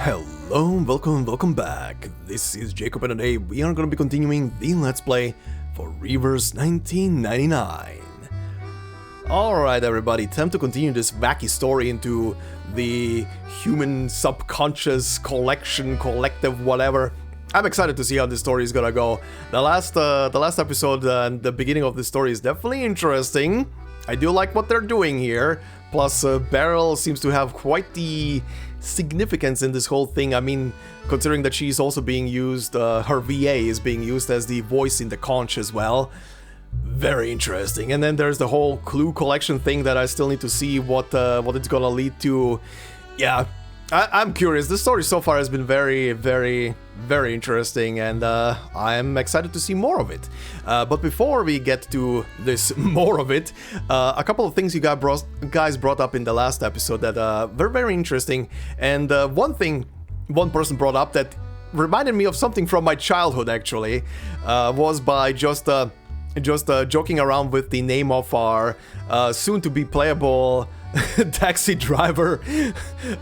Hello, welcome back. This is Jacob and today we are going to be continuing the Let's Play for Reverse 1999. Alright everybody, time to continue this wacky story into the human subconscious collective, whatever. I'm excited to see how this story is gonna go. The last episode and the beginning of the story is definitely interesting. I do like what they're doing here. Plus, Beryl seems to have quite the significance in this whole thing. I mean, considering that she's also being used, her VA is being used as the voice in the conch as well. Very interesting. And then there's the whole clue collection thing that I still need to see what it's gonna lead to. Yeah, I'm curious. The story so far has been very interesting, and I'm excited to see more of it. But before we get to this more of it, a couple of things you guys brought up in the last episode that were very interesting. And one person brought up that reminded me of something from my childhood, actually, was by just joking around with the name of our soon-to-be playable taxi driver,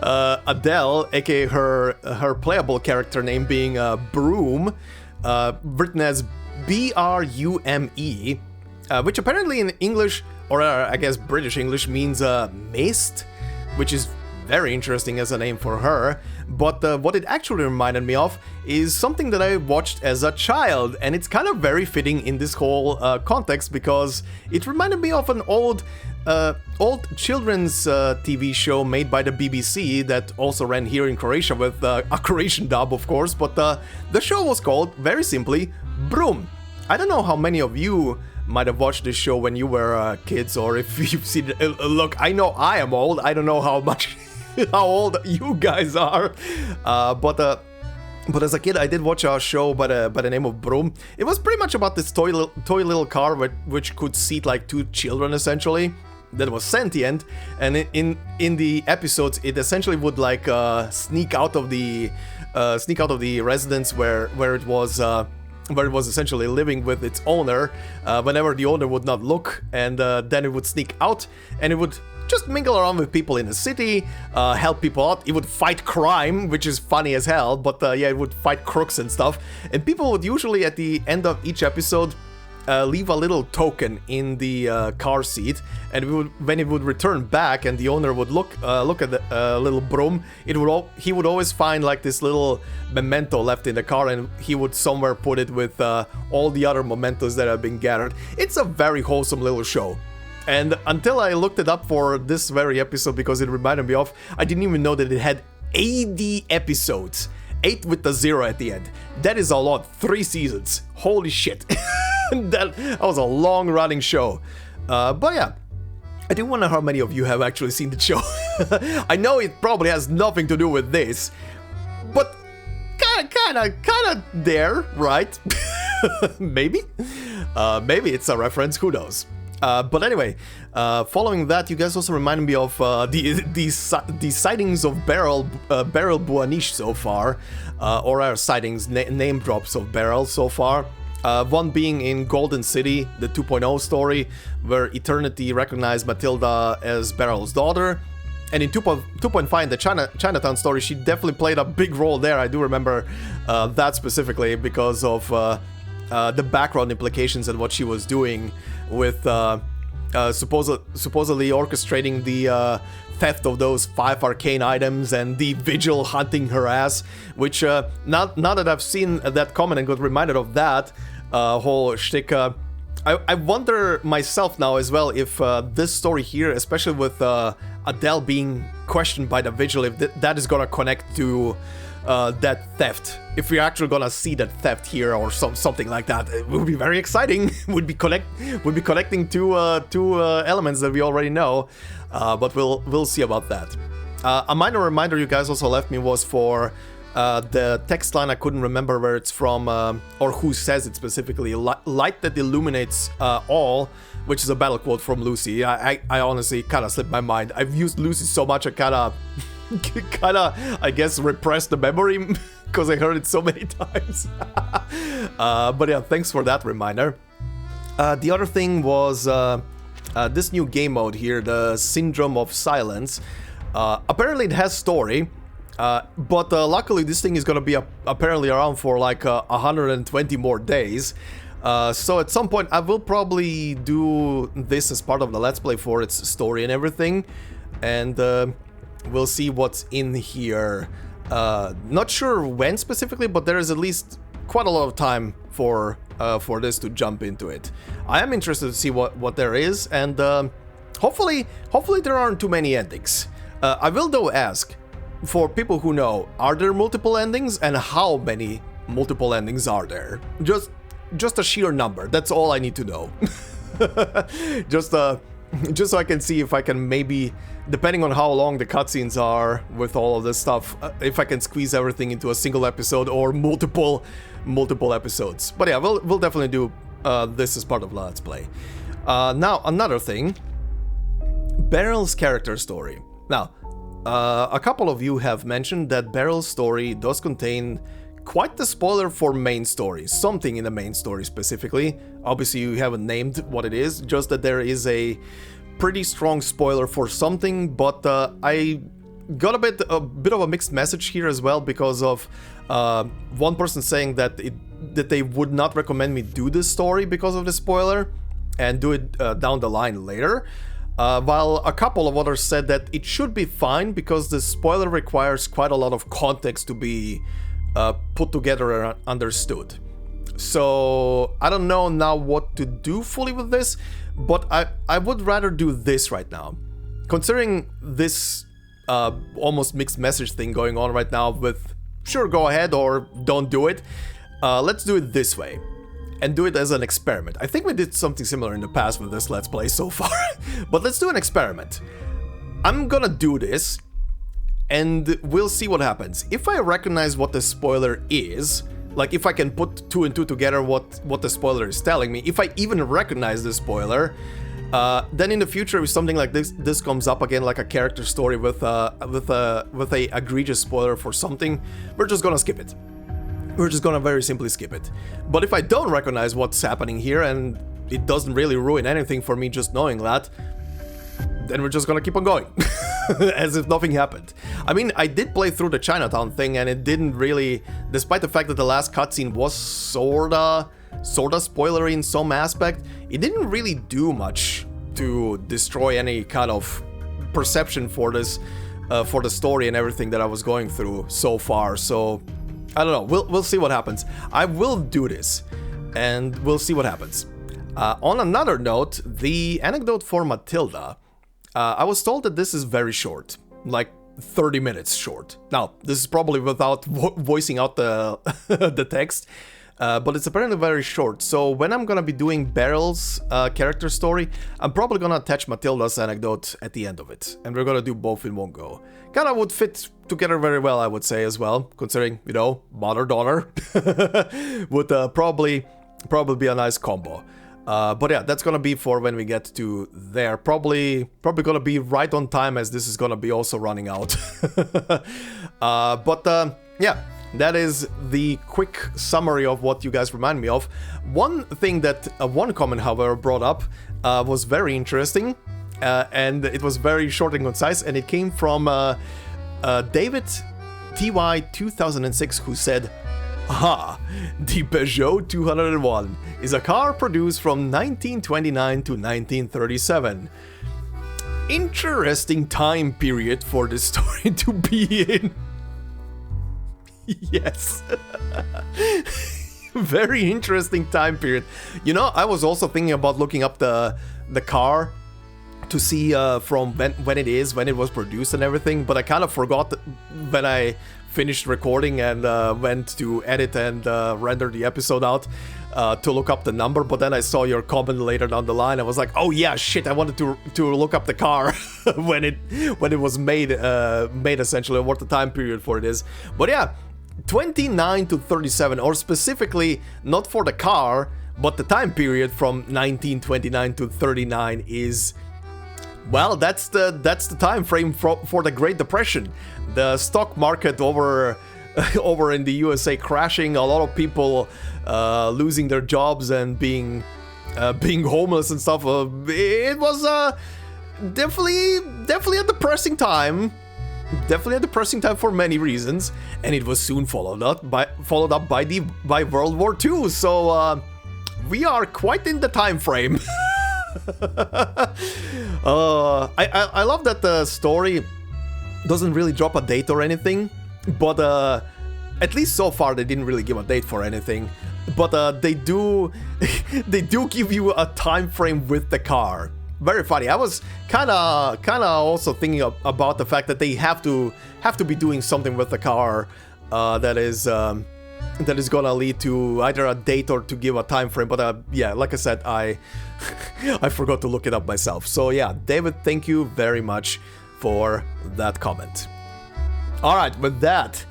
Adele, aka her playable character name being Broom, written as B-R-U-M-E, which apparently in English, or I guess British English, means mist, which is very interesting as a name for her. But what it actually reminded me of is something that I watched as a child, and it's kind of very fitting in this whole context because it reminded me of an old children's TV show made by the BBC that also ran here in Croatia with a Croatian dub, of course, but the show was called, very simply, Broom. I don't know how many of you might have watched this show when you were kids, or if you've seen it. Look, I know I am old, I don't know how much how old you guys are, but as a kid I did watch a show by the name of Broom. It was pretty much about this toy little car which could seat like two children, essentially, that was sentient, and in the episodes it essentially would like sneak out of the residence where it was essentially living with its owner whenever the owner would not look, and then it would sneak out and it would just mingle around with people in the city, help people out. It would fight crime, which is funny as hell, but yeah, it would fight crooks and stuff. And people would usually at the end of each episode leave a little token in the car seat, and when it would return back and the owner would look at the little Broom, he would always find like this little memento left in the car, and he would somewhere put it with all the other mementos that have been gathered. It's a very wholesome little show. And until I looked it up for this very episode, because it reminded me of, I didn't even know that it had 80 episodes. 8 with the 0 at the end. That is a lot. 3 seasons. Holy shit. That was a long-running show. But yeah, I do wonder how many of you have actually seen the show. I know it probably has nothing to do with this, but kinda there, right? Maybe? Maybe it's a reference, who knows? But anyway, following that, you guys also reminded me of the sightings of Beryl Buanish so far, or our sightings, name drops of Beryl so far. One being in Golden City, the 2.0 story, where Eternity recognized Matilda as Beryl's daughter. And in 2.5, the Chinatown story, she definitely played a big role there. I do remember that specifically because of the background implications and what she was doing with supposedly orchestrating the theft of those 5 arcane items and the vigil hunting her ass, which now that I've seen that comment and got reminded of that whole shtick, I wonder myself now as well if this story here, especially with Adele being questioned by the vigil, if that is gonna connect to that theft. If we're actually gonna see that theft here or something like that, it would be very exciting. would be connecting two elements that we already know, but we'll see about that. A minor reminder you guys also left me was for the text line. I couldn't remember where it's from or who says it specifically. Light that illuminates all, which is a battle quote from Lucy. I honestly kind of slipped my mind. I've used Lucy so much I kind of I guess repressed the memory because I heard it so many times. But yeah, thanks for that reminder. The other thing was this new game mode here, the Syndrome of Silence. Apparently it has story, But luckily this thing is gonna be apparently around for like 120 more days. So at some point I will probably do this as part of the Let's Play for its story and everything. And we'll see what's in here. Not sure when specifically, but there is at least quite a lot of time for this to jump into it. I am interested to see what there is, and hopefully there aren't too many endings. I will though ask, for people who know, are there multiple endings, and how many multiple endings are there? Just a sheer number, that's all I need to know. just so I can see if I can maybe, depending on how long the cutscenes are with all of this stuff, if I can squeeze everything into a single episode or multiple episodes. But yeah, we'll definitely do this as part of Let's Play. Now, another thing, Beryl's character story. Now, a couple of you have mentioned that Beryl's story does contain quite the spoiler for main story, something in the main story specifically. Obviously you haven't named what it is, just that there is a pretty strong spoiler for something, but I got a bit of a mixed message here as well, because of one person saying that they would not recommend me do this story because of the spoiler and do it down the line later. While a couple of others said that it should be fine because the spoiler requires quite a lot of context to be put together and understood. So I don't know now what to do fully with this, but I would rather do this right now. Considering this almost mixed message thing going on right now with sure, go ahead or don't do it, let's do it this way. And do it as an experiment. I think we did something similar in the past with this Let's Play so far. But let's do an experiment. I'm gonna do this, and we'll see what happens. If I recognize what the spoiler is, like if I can put two and two together what the spoiler is telling me, if I even recognize the spoiler, then in the future if something like this comes up again, like a character story with a egregious spoiler for something, we're just gonna skip it. We're just gonna very simply skip it. But if I don't recognize what's happening here and it doesn't really ruin anything for me just knowing that, then we're just gonna keep on going. As if nothing happened. I mean, I did play through the Chinatown thing and it didn't really, despite the fact that the last cutscene was sorta spoilery in some aspect, it didn't really do much to destroy any kind of perception for this, for the story and everything that I was going through so far. So I don't know, we'll see what happens. I will do this, and we'll see what happens. On another note, the anecdote for Matilda, I was told that this is very short, like 30 minutes short. Now, this is probably without voicing out the, the text, but it's apparently very short. So when I'm gonna be doing Beryl's character story, I'm probably gonna attach Matilda's anecdote at the end of it, and we're gonna do both in one go. Kinda would fit together very well, I would say, as well, considering, you know, mother-daughter would probably be a nice combo. But yeah, that's gonna be for when we get to there. Probably gonna be right on time, as this is gonna be also running out. Yeah, that is the quick summary of what you guys remind me of. One thing that one comment, however, brought up was very interesting, and it was very short and concise, and it came from David TY 2006, who said, "Aha, the Peugeot 201 is a car produced from 1929 to 1937. Interesting time period for this story to be in." Yes. Very interesting time period. You know, I was also thinking about looking up the car to see from when it was produced and everything, but I kind of forgot when I finished recording and went to edit and render the episode out to look up the number. But then I saw your comment later down the line. I was like, oh yeah, shit, I wanted to look up the car when it was made essentially, what the time period for it is. But yeah, 29 to 37, or specifically not for the car, but the time period from 1929 to 39 is, well, that's the time frame for the Great Depression. The stock market over in the USA crashing, a lot of people losing their jobs and being homeless and stuff. It was definitely a depressing time. definitely a depressing time for many reasons, and it was soon followed up by World War II. So we are quite in the time frame. I love that the story doesn't really drop a date or anything, but at least so far they didn't really give a date for anything. But they do give you a time frame with the car. Very funny. I was kind of also thinking about the fact that they have to be doing something with the car that is gonna lead to either a date or to give a time frame. But yeah, like I said, I forgot to look it up myself. So yeah, David, thank you very much for that comment. All right, with that,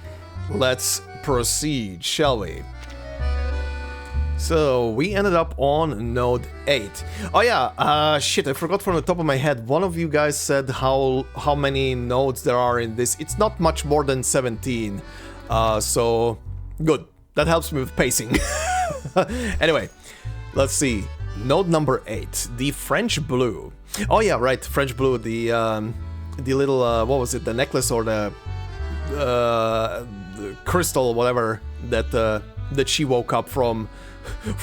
let's proceed, shall we? So we ended up on node 8. Oh yeah, shit, I forgot from the top of my head. One of you guys said how many nodes there are in this. It's not much more than 17. So good. That helps me with pacing. Anyway, let's see. Node number 8, the French blue. Oh yeah, right, French blue. The little what was it? The necklace or the crystal, whatever that she woke up from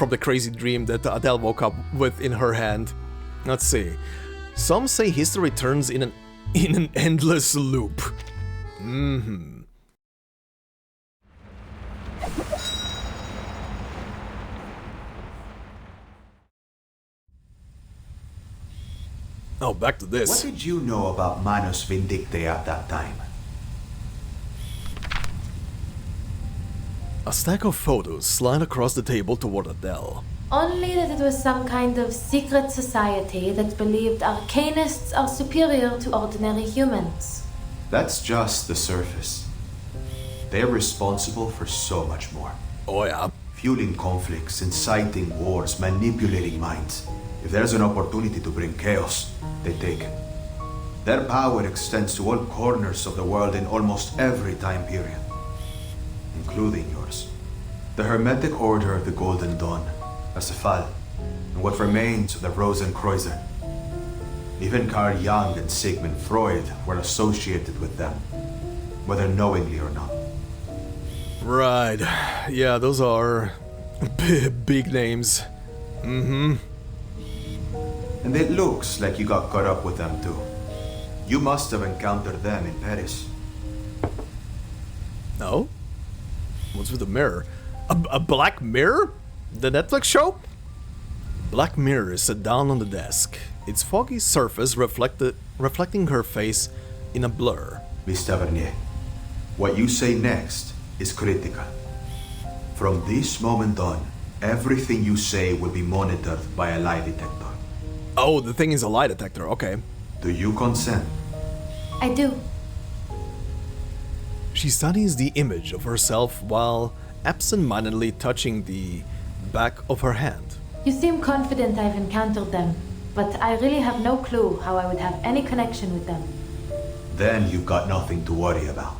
the crazy dream that Adele woke up with in her hand. Let's see. Some say history turns in an endless loop. Oh, back to this. What did you know about Manus Vindictae at that time? A stack of photos slide across the table toward Adele. Only that it was some kind of secret society that believed Arcanists are superior to ordinary humans. That's just the surface. They're responsible for so much more. Oh yeah. Fueling conflicts, inciting wars, manipulating minds. If there's an opportunity to bring chaos, they take it. Their power extends to all corners of the world in almost every time period, including yours. The Hermetic Order of the Golden Dawn, Asifal, and what remains of the Rosenkreuzer. Even Carl Jung and Sigmund Freud were associated with them, whether knowingly or not. Right. Yeah, those are big names. And it looks like you got caught up with them too. You must have encountered them in Paris. No? What's with the mirror? A black mirror? The Netflix show? Black mirror is set down on the desk, its foggy surface reflecting her face in a blur. Miss Tavernier, what you say next is critical. From this moment on, everything you say will be monitored by a lie detector. Oh, the thing is a lie detector, okay. Do you consent? I do. She studies the image of herself while absent-mindedly touching the back of her hand. You seem confident I've encountered them, but I really have no clue how I would have any connection with them. Then you've got nothing to worry about.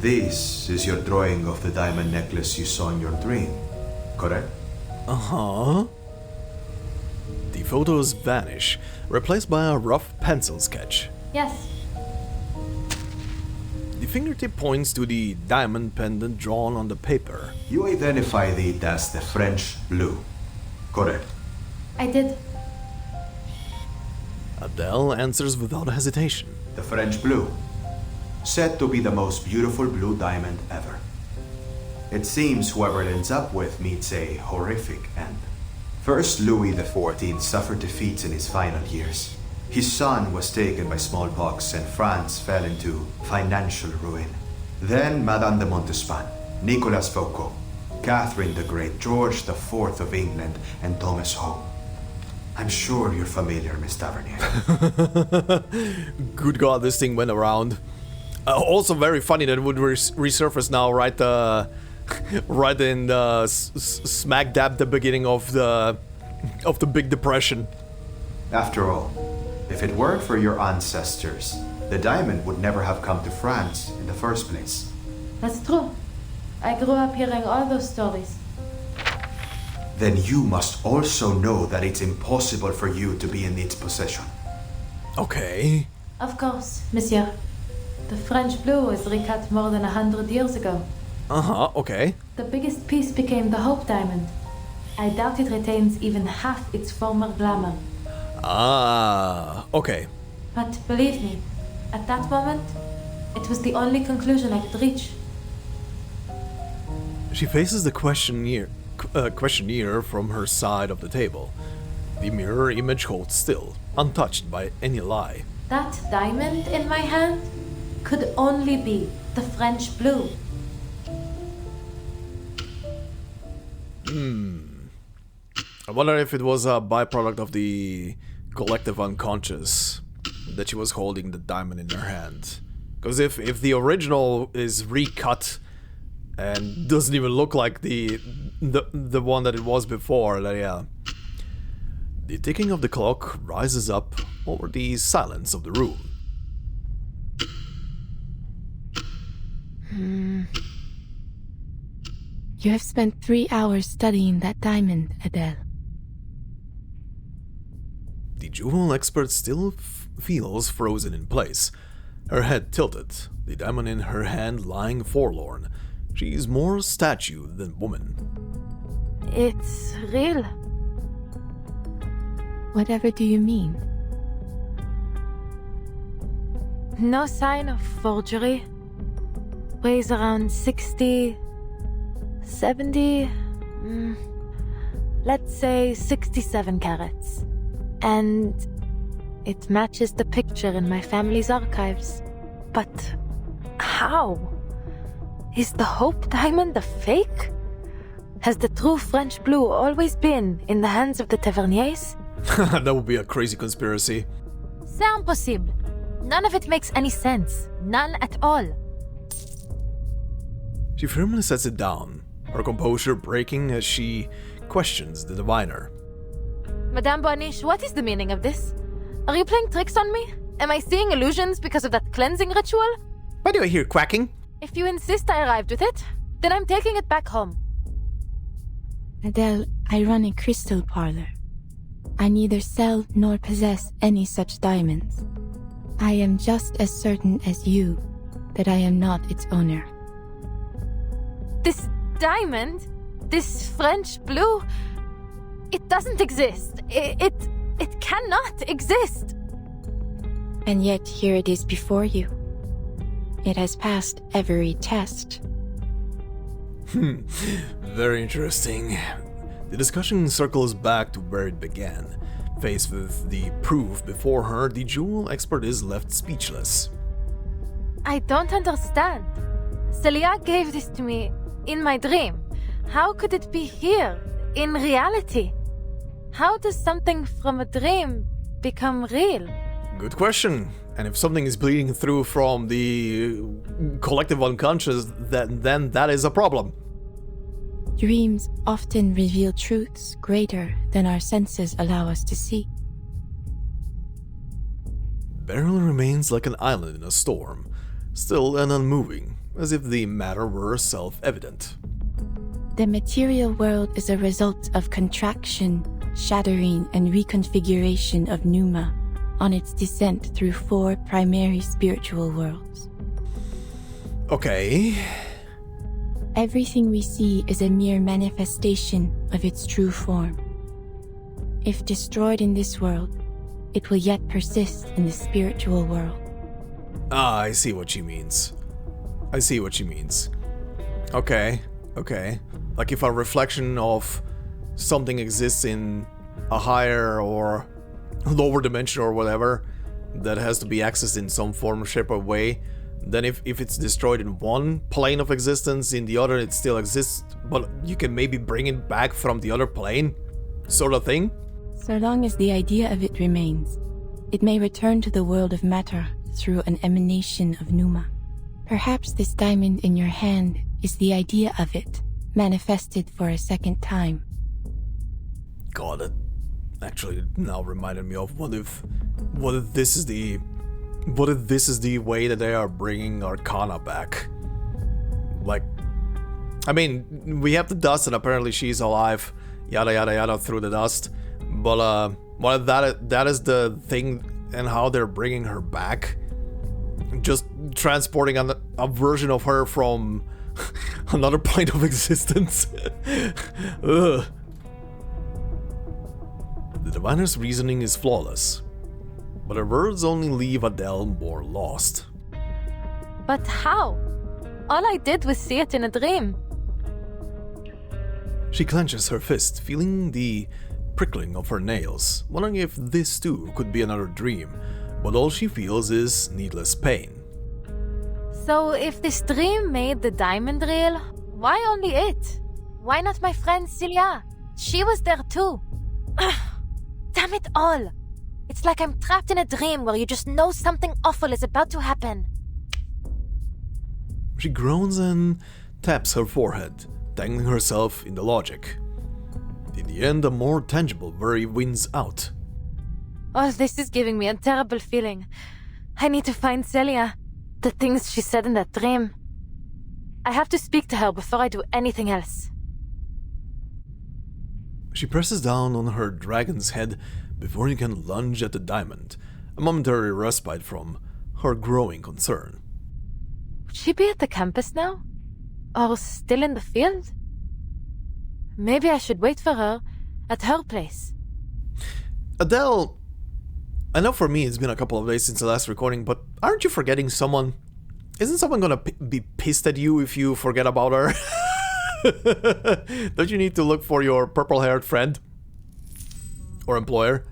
This is your drawing of the diamond necklace you saw in your dream, correct? Uh-huh. The photos vanish, replaced by a rough pencil sketch. Yes. The fingertip points to the diamond pendant drawn on the paper. You identify it as the French blue, correct? I did. Adele answers without hesitation. The French blue, said to be the most beautiful blue diamond ever. It seems whoever it ends up with meets a horrific end. First, Louis XIV suffered defeats in his final years. His son was taken by smallpox and France fell into financial ruin. Then Madame de Montespan, Nicolas Foucault, Catherine the Great, George IV of England, and Thomas Hope. I'm sure you're familiar, Miss Tavernier. Good God, this thing went around. Also very funny that it would resurface now, right? Right in the smack dab the beginning of the Big Depression. After all, if it weren't for your ancestors, the diamond would never have come to France in the first place. That's true. I grew up hearing all those stories. Then you must also know that it's impossible for you to be in its possession. Okay. Of course, monsieur. The French blue was recut more than 100 years ago. Uh-huh, okay. The biggest piece became the Hope Diamond. I doubt it retains even half its former glamour. Ah, okay. But believe me, at that moment, it was the only conclusion I could reach. She faces the questionnaire from her side of the table. The mirror image holds still, untouched by any lie. That diamond in my hand could only be the French blue. I wonder if it was a byproduct of the collective unconscious that she was holding the diamond in her hand. Because if the original is recut and doesn't even look like the one that it was before, then yeah. The ticking of the clock rises up over the silence of the room. You have spent 3 hours studying that diamond, Adele. The jewel expert still feels frozen in place, her head tilted, the diamond in her hand lying forlorn. She's more statue than woman. It's real. Whatever do you mean? No sign of forgery. Weighs around 60, 70, let's say 67 carats. And it matches the picture in my family's archives. But how? Is the Hope Diamond a fake? Has the true French blue always been in the hands of the Taverniers? That would be a crazy conspiracy. C'est impossible. None of it makes any sense. None at all. She firmly sets it down, her composure breaking as she questions the diviner. Madame Boaniche, what is the meaning of this? Are you playing tricks on me? Am I seeing illusions because of that cleansing ritual? Why do I hear quacking? If you insist I arrived with it, then I'm taking it back home. Adele, I run a crystal parlor. I neither sell nor possess any such diamonds. I am just as certain as you that I am not its owner. This diamond? This French blue? It doesn't exist. It cannot exist. And yet here it is before you. It has passed every test. Very interesting. The discussion circles back to where it began. Faced with the proof before her, the jewel expert is left speechless. I don't understand. Celia gave this to me in my dream. How could it be here, in reality? How does something from a dream become real? Good question. And if something is bleeding through from the collective unconscious, then that is a problem. Dreams often reveal truths greater than our senses allow us to see. Beryl remains like an island in a storm, still and unmoving, as if the matter were self-evident. The material world is a result of contraction, shattering, and reconfiguration of Pneuma on its descent through 4 primary spiritual worlds. Okay. Everything we see is a mere manifestation of its true form. If destroyed in this world, it will yet persist in the spiritual world. Ah, I see what she means. Okay. Like if a reflection of something exists in a higher or lower dimension or whatever that has to be accessed in some form, shape, or way, then if it's destroyed in one plane of existence, in the other it still exists, but you can maybe bring it back from the other plane, sort of thing? So long as the idea of it remains, it may return to the world of matter through an emanation of Pneuma. Perhaps this diamond in your hand is the idea of it, manifested for a second time. God, it actually now reminded me of what if this is the way that they are bringing Arcana back? Like, I mean, we have the dust, and apparently she's alive, yada yada yada, through the dust. But what if that is the thing and how they're bringing her back. Just transporting a version of her from another point of existence. Ugh. The diviner's reasoning is flawless, but her words only leave Adele more lost. But how? All I did was see it in a dream. She clenches her fist, feeling the prickling of her nails, wondering if this too could be another dream, but all she feels is needless pain. So if this dream made the diamond real, why only it? Why not my friend Celia? She was there too. Damn it all! It's like I'm trapped in a dream where you just know something awful is about to happen. She groans and taps her forehead, tangling herself in the logic. In the end, a more tangible worry wins out. Oh, this is giving me a terrible feeling. I need to find Celia. The things she said in that dream. I have to speak to her before I do anything else. She presses down on her dragon's head before you can lunge at the diamond, a momentary respite from her growing concern. Would she be at the campus now? Or still in the field? Maybe I should wait for her at her place. Adele, I know for me it's been a couple of days since the last recording, but aren't you forgetting someone? Isn't someone gonna be pissed at you if you forget about her? Don't you need to look for your purple-haired friend? Or employer?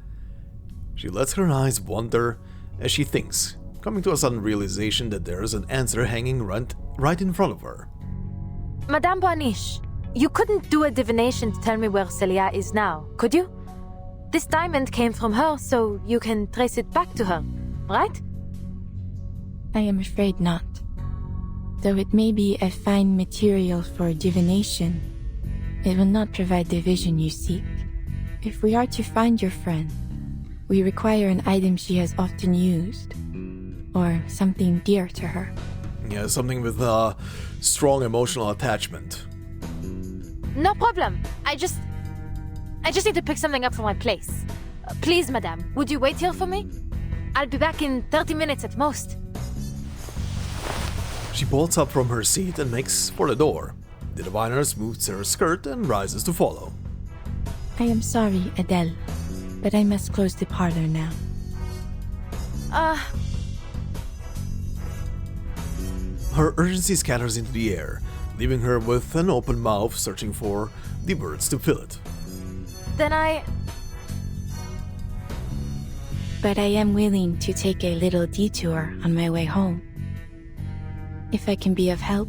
She lets her eyes wander as she thinks, coming to a sudden realization that there is an answer hanging right in front of her. Madame Boaniche, you couldn't do a divination to tell me where Celia is now, could you? This diamond came from her, so you can trace it back to her, right? I am afraid not. Though it may be a fine material for divination, it will not provide the vision you seek. If we are to find your friend, we require an item she has often used, or something dear to her. Yeah, something with a strong emotional attachment. No problem. I just need to pick something up from my place. Please, madame, would you wait here for me? I'll be back in 30 minutes at most. She bolts up from her seat and makes for the door. The diviner smooths her skirt and rises to follow. I am sorry, Adele, but I must close the parlor now. Her urgency scatters into the air, leaving her with an open mouth searching for the words to fill it. Then But I am willing to take a little detour on my way home. If I can be of help.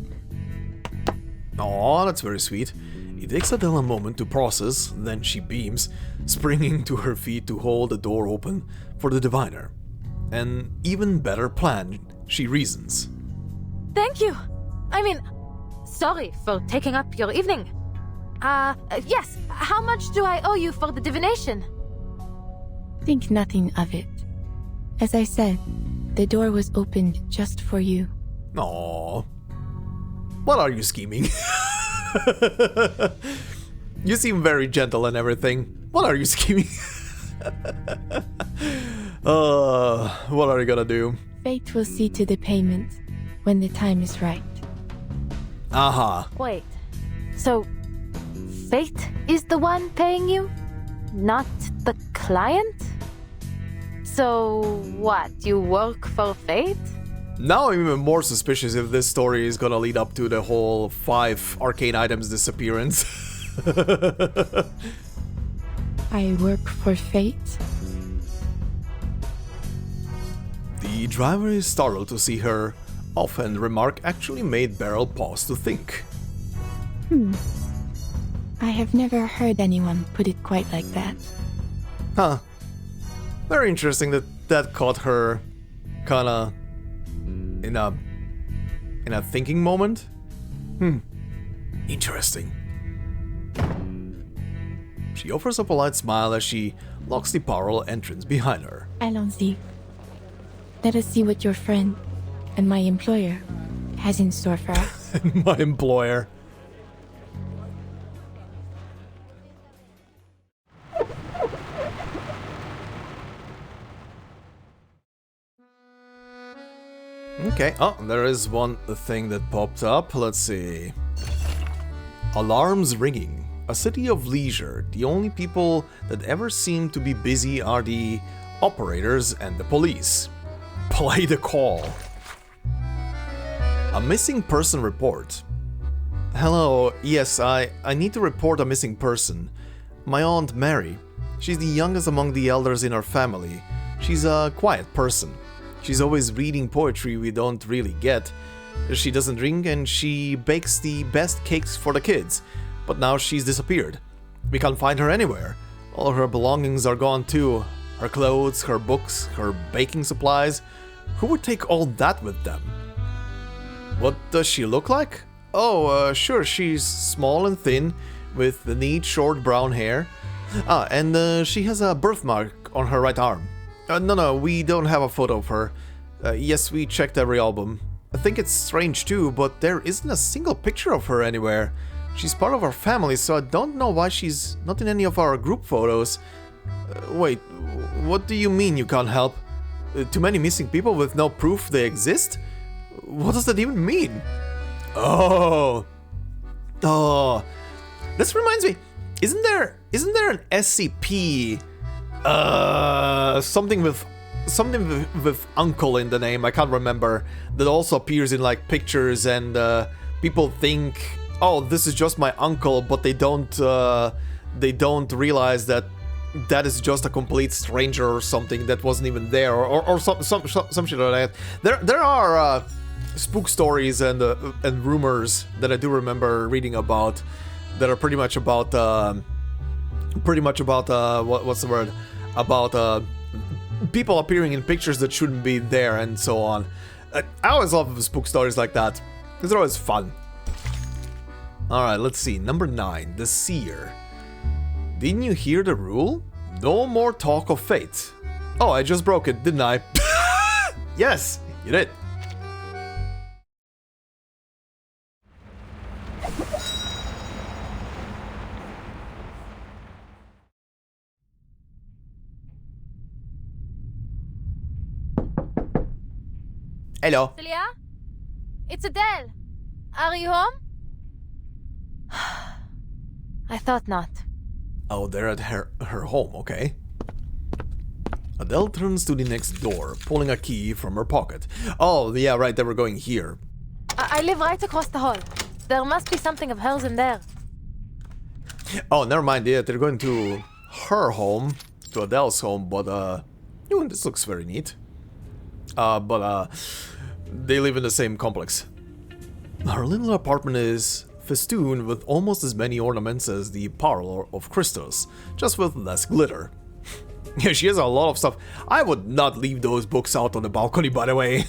Aw, that's very sweet. It takes Adele a moment to process, then she beams, springing to her feet to hold the door open for the diviner. An even better plan, she reasons. Thank you. Sorry for taking up your evening. Yes, how much do I owe you for the divination? Think nothing of it. As I said, the door was opened just for you. Aw. What are you scheming? You seem very gentle and everything. What are you scheming? What are you gonna do? Fate will see to the payment when the time is right. Aha. Wait, so Fate is the one paying you? Not the client? So what, you work for Fate? Now I'm even more suspicious if this story is gonna lead up to the whole 5 arcane items disappearance. I work for Fate? The driver is startled to see her off, and the remark actually made Beryl pause to think. I have never heard anyone put it quite like that. Huh. Very interesting that caught her kinda in a thinking moment. Interesting. She offers a polite smile as she locks the parallel entrance behind her. Allons-y. Let us see what your friend and my employer has in store for us. My employer. Okay. Oh, there is one thing that popped up. Let's see. Alarms ringing. A city of leisure. The only people that ever seem to be busy are the operators and the police. Play the call. A missing person report. Hello, yes, I need to report a missing person. My Aunt Mary. She's the youngest among the elders in our family. She's a quiet person. She's always reading poetry we don't really get. She doesn't drink and she bakes the best cakes for the kids. But now she's disappeared. We can't find her anywhere. All her belongings are gone too. Her clothes, her books, her baking supplies. Who would take all that with them? What does she look like? Oh, sure, she's small and thin, with the neat, short brown hair. And she has a birthmark on her right arm. No, we don't have a photo of her. Yes, we checked every album. I think it's strange too, but there isn't a single picture of her anywhere. She's part of our family, so I don't know why she's not in any of our group photos. Wait, what do you mean you can't help? Too many missing people with no proof they exist? What does that even mean? Oh, this reminds me. Isn't there an SCP? Something with uncle in the name. I can't remember. That also appears in like pictures, and people think, oh, this is just my uncle, but they don't realize that is just a complete stranger or something that wasn't even there, or some shit like that. There are spook stories and rumors that I do remember reading about that are pretty much about what's the word, about people appearing in pictures that shouldn't be there and so on. I always love spook stories like that. They're always fun. Alright, let's see. Number 9, the Seer. Didn't you hear the rule? No more talk of fate. Oh, I just broke it, didn't I? Yes, you did. Hello. Celia? It's Adele. Are you home? I thought not. Oh, they're at her home, okay. Adele turns to the next door, pulling a key from her pocket. Oh, yeah, right, they were going here. I live right across the hall. There must be something of hers in there. Oh, never mind, yeah, they're going to her home, to Adele's home, but, this looks very neat. They live in the same complex. Her little apartment is festooned with almost as many ornaments as the parlor of Christos, just with less glitter. Yeah, she has a lot of stuff. I would not leave those books out on the balcony, by the way.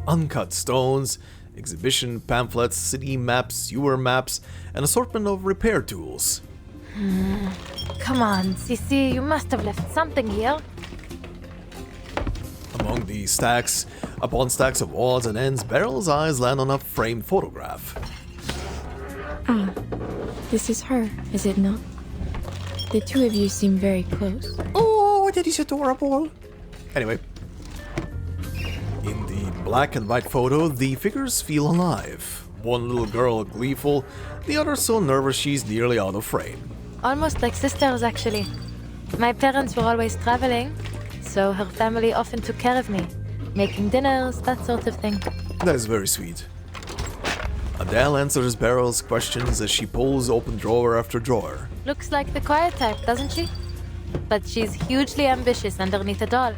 Uncut stones, exhibition pamphlets, city maps, sewer maps, an assortment of repair tools. Come on, Cici, you must have left something here. Among the stacks, upon stacks of odds and ends, Beryl's eyes land on a framed photograph. Ah, this is her, is it not? The two of you seem very close. Oh, that is adorable. Anyway, in the black and white photo, the figures feel alive. One little girl gleeful, the other so nervous she's nearly out of frame. Almost like sisters, actually. My parents were always traveling, so her family often took care of me, making dinners, that sort of thing. That is very sweet. Adele answers Beryl's questions as she pulls open drawer after drawer. Looks like the quiet type, doesn't she? But she's hugely ambitious underneath it all.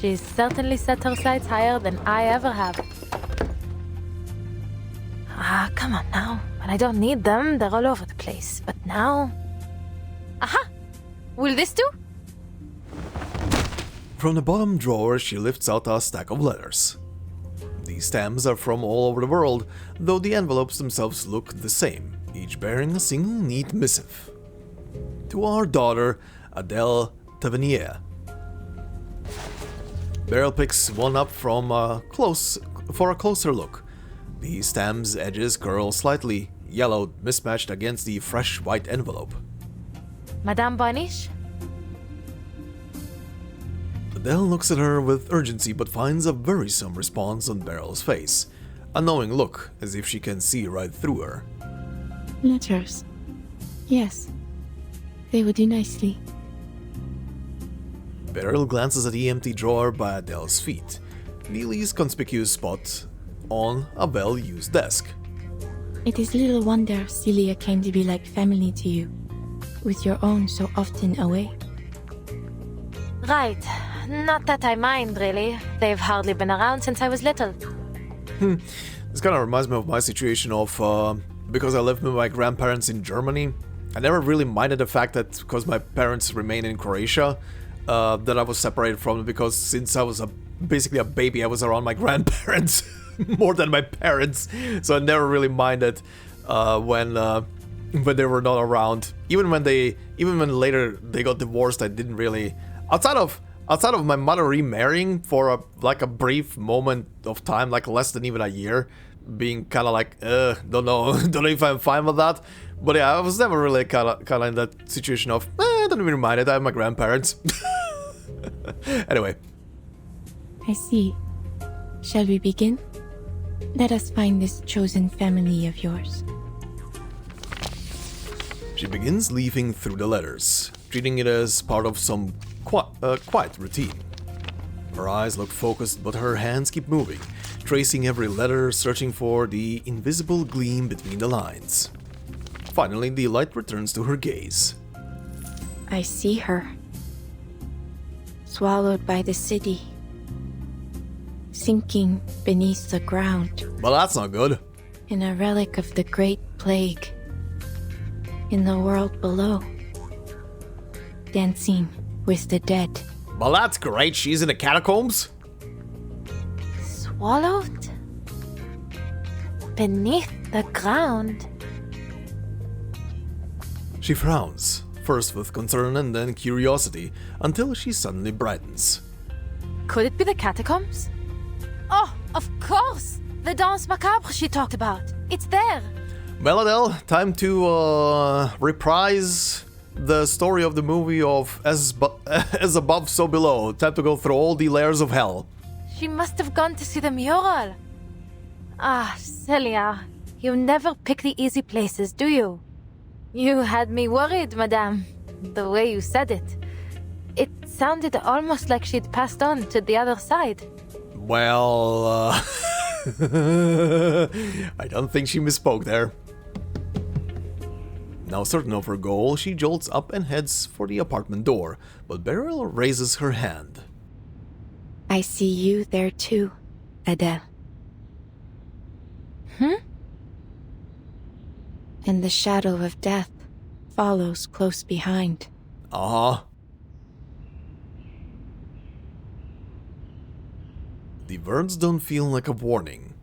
She's certainly set her sights higher than I ever have. Ah, come on now. When I don't need them, they're all over the place. But now... Aha! Will this do? From the bottom drawer, she lifts out a stack of letters. These stamps are from all over the world, though the envelopes themselves look the same, each bearing a single neat missive. To our daughter, Adele Tavernier. Beryl picks one up for a closer look. The stamp's edges curl slightly, yellowed, mismatched against the fresh white envelope. Madame Boniche? Adele looks at her with urgency but finds a worrisome response on Beryl's face. A knowing look, as if she can see right through her. Letters. Yes. They would do nicely. Beryl glances at the empty drawer by Adele's feet, the least conspicuous spot on a well-used desk. It is little wonder Celia came to be like family to you, with your own so often away. Right. Not that I mind, really. They've hardly been around since I was little. This kind of reminds me of my situation of, because I lived with my grandparents in Germany, I never really minded the fact that because my parents remain in Croatia, that I was separated from them, because since I was basically a baby, I was around my grandparents more than my parents, so I never really minded when they were not around. Even when later they got divorced, I didn't really, outside of my mother remarrying for a brief moment of time, like less than even a year, being kind of like, don't know if I'm fine with that. But yeah, I was never really kind of in that situation of, I don't even mind it, I have my grandparents. Anyway. I see. Shall we begin? Let us find this chosen family of yours. She begins leafing through the letters, treating it as part of some quiet routine. Her eyes look focused, but her hands keep moving, tracing every letter, searching for the invisible gleam between the lines. Finally, the light returns to her gaze. I see her. Swallowed by the city. Sinking beneath the ground. Well, that's not good. In a relic of the Great Plague. In the world below. Dancing with the dead. Well, that's great. She's in the catacombs? Swallowed? Beneath the ground? She frowns, first with concern and then curiosity, until she suddenly brightens. Could it be the catacombs? Oh, of course! The Danse Macabre she talked about. It's there! Well, Adele, time to reprise the story of the movie of As Above, So Below. Time to go through all the layers of hell. She must have gone to see the mural. Ah, Celia, you never pick the easy places, do you? You had me worried, madame. The way you said it. It sounded almost like she'd passed on to the other side. Well, I don't think she misspoke there. Now certain of her goal, she jolts up and heads for the apartment door, but Beryl raises her hand. I see you there too, Adele. And the shadow of death follows close behind. Uh-huh. The words don't feel like a warning.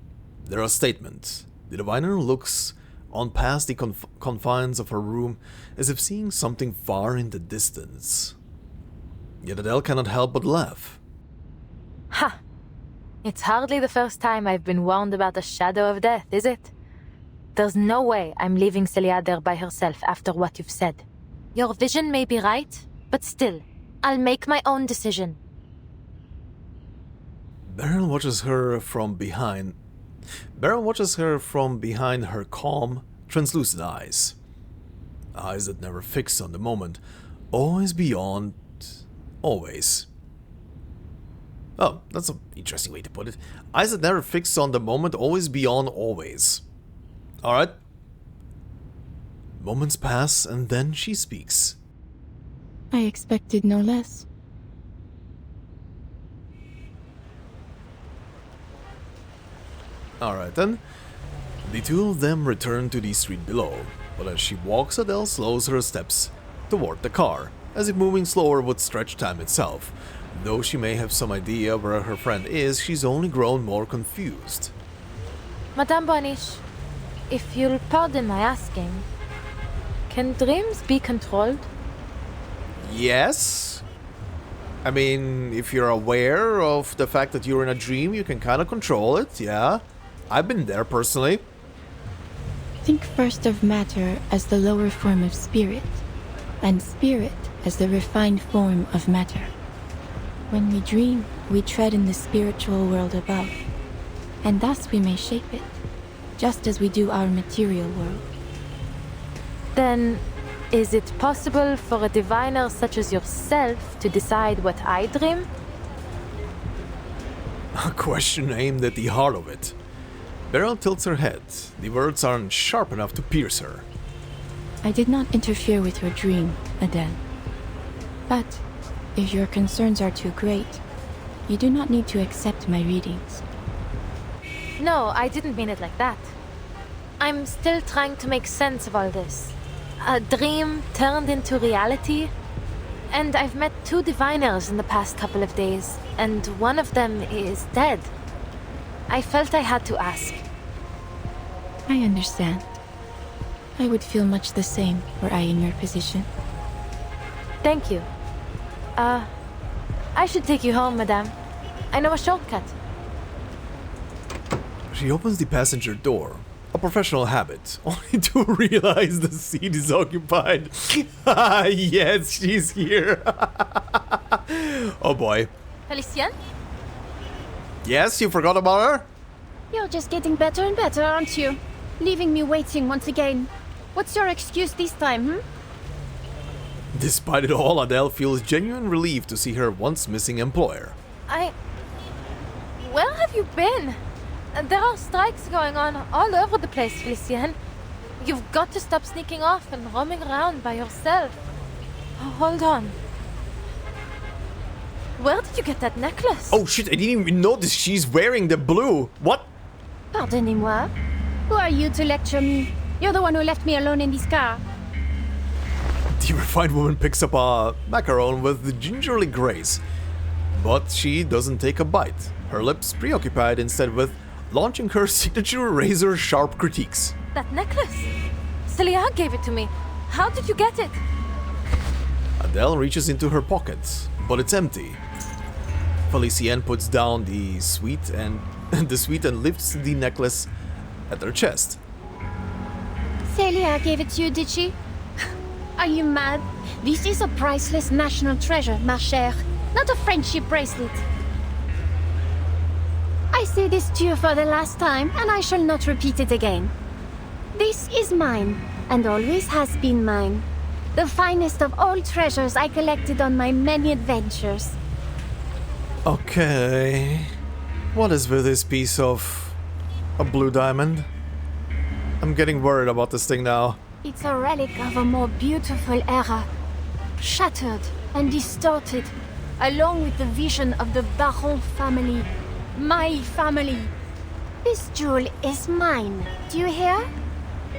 They're a statement. The diviner looks on past the confines of her room as if seeing something far in the distance. Yet Adele cannot help but laugh. Ha! It's hardly the first time I've been warned about the shadow of death, is it? There's no way I'm leaving Celia there by herself after what you've said. Your vision may be right, but still, I'll make my own decision. Beryl watches her from behind her calm, translucent eyes. Eyes that never fix on the moment, always beyond, always. Oh, that's an interesting way to put it. Eyes that never fix on the moment, always beyond, always. Alright. Moments pass and then she speaks. I expected no less. Alright then. The two of them return to the street below, but as she walks, Adele slows her steps toward the car, as if moving slower would stretch time itself. Though she may have some idea where her friend is, she's only grown more confused. Madame Boniche, if you'll pardon my asking, can dreams be controlled? Yes. I mean, if you're aware of the fact that you're in a dream, you can kind of control it, yeah. I've been there personally. Think first of matter as the lower form of spirit, and spirit as the refined form of matter. When we dream, we tread in the spiritual world above, and thus we may shape it, just as we do our material world. Then, is it possible for a diviner such as yourself to decide what I dream? A question aimed at the heart of it. Beryl tilts her head. The words aren't sharp enough to pierce her. I did not interfere with your dream, Adele. But, if your concerns are too great, you do not need to accept my readings. No, I didn't mean it like that. I'm still trying to make sense of all this. A dream turned into reality. And I've met 2 diviners in the past couple of days, and one of them is dead. I felt I had to ask. I understand. I would feel much the same were I in your position. Thank you. I should take you home, madame. I know a shortcut. She opens the passenger door. A professional habit, only to realize the seat is occupied. Yes, she's here. Oh boy. Felicien? Yes, you forgot about her? You're just getting better and better, aren't you? Leaving me waiting once again. What's your excuse this time, Despite it all, Adele feels genuine relief to see her once missing employer. Where have you been? There are strikes going on all over the place, Felicien. You've got to stop sneaking off and roaming around by yourself. Hold on. Where did you get that necklace? Oh shit, I didn't even notice she's wearing the blue. What? Pardonnez-moi. Who are you to lecture me? You're the one who left me alone in this car. The refined woman picks up a macaron with gingerly grace. But she doesn't take a bite. Her lips preoccupied instead with launching her signature razor-sharp critiques. That necklace? Celia gave it to me. How did you get it? Adele reaches into her pocket, but it's empty. Felicien puts down the sweet and lifts the necklace at her chest. Celia gave it to you, did she? Are you mad? This is a priceless national treasure, ma chère, not a friendship bracelet. I say this to you for the last time, and I shall not repeat it again. This is mine, and always has been mine. The finest of all treasures I collected on my many adventures. Okay. What is with this piece of a blue diamond? I'm getting worried about this thing now. It's a relic of a more beautiful era. Shattered and distorted, along with the vision of the Baron family. My family. This jewel is mine. Do you hear?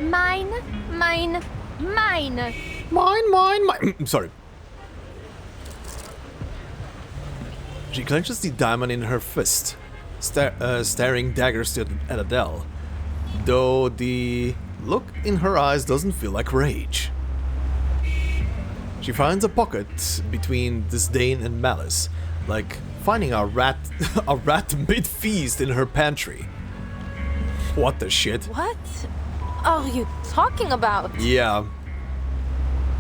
Mine, mine, mine. Mine. Sorry. She clenches the diamond in her fist, staring daggers at Adele, though the look in her eyes doesn't feel like rage. She finds a pocket between disdain and malice, like finding a rat mid-feast in her pantry. What the shit? What are you talking about? Yeah.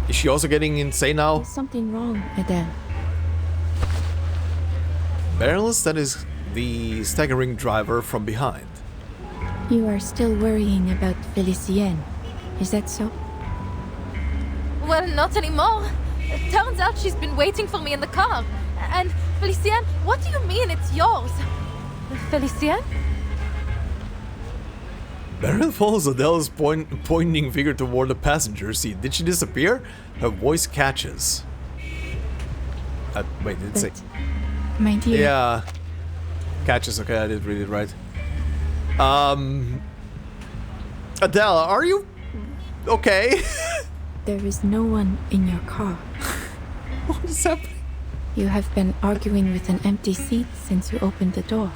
Is she also getting insane now? There's something wrong, Adele. Beryl is the staggering driver from behind. You are still worrying about Felicien. Is that so? Well, not anymore. It turns out she's been waiting for me in the car. And, Felicien, what do you mean it's yours? Felicien? Beryl follows Adele's pointing finger toward the passenger seat. Did she disappear? Her voice catches. Wait, did it say? My dear. Yeah. Catches, okay, I did read it right. Adele, are you okay? There is no one in your car. What is happening? You have been arguing with an empty seat since you opened the door.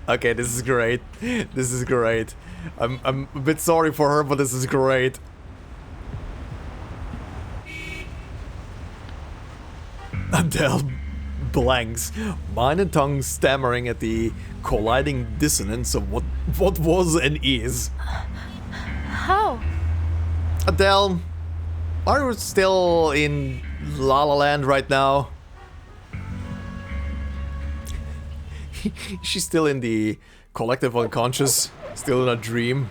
Okay, this is great. This is great. I'm a bit sorry for her, but this is great. Adele blanks, mind and tongue stammering at the colliding dissonance of what was and is. How? Adele, Are we still in La La Land right now? She's still in the collective unconscious, still in a dream.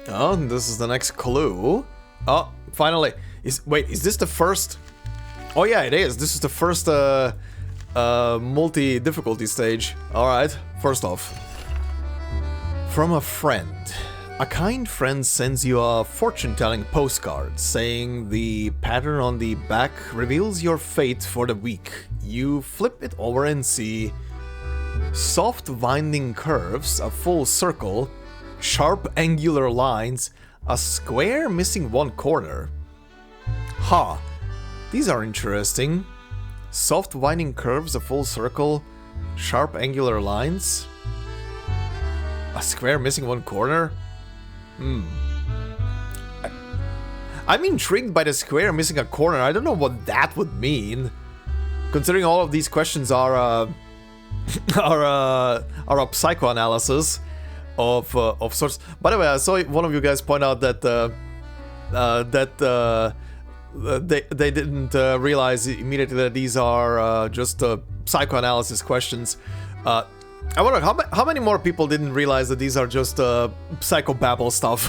Oh, this is the next clue. Oh, finally. Wait, is this the first? Oh yeah, it is. This is the first multi-difficulty stage. Alright, first off. From a friend. A kind friend sends you a fortune-telling postcard saying the pattern on the back reveals your fate for the week. You flip it over and see soft winding curves, a full circle, sharp angular lines, a square missing one corner. Ha! These are interesting. Soft winding curves, a full circle, sharp angular lines, a square missing one corner? I'm intrigued by the square missing a corner. I don't know what that would mean. Considering all of these questions are a psychoanalysis of sorts. By the way, I saw one of you guys point out that they didn't realize immediately that these are just psychoanalysis questions. I wonder how many more people didn't realize that these are just psychobabble stuff.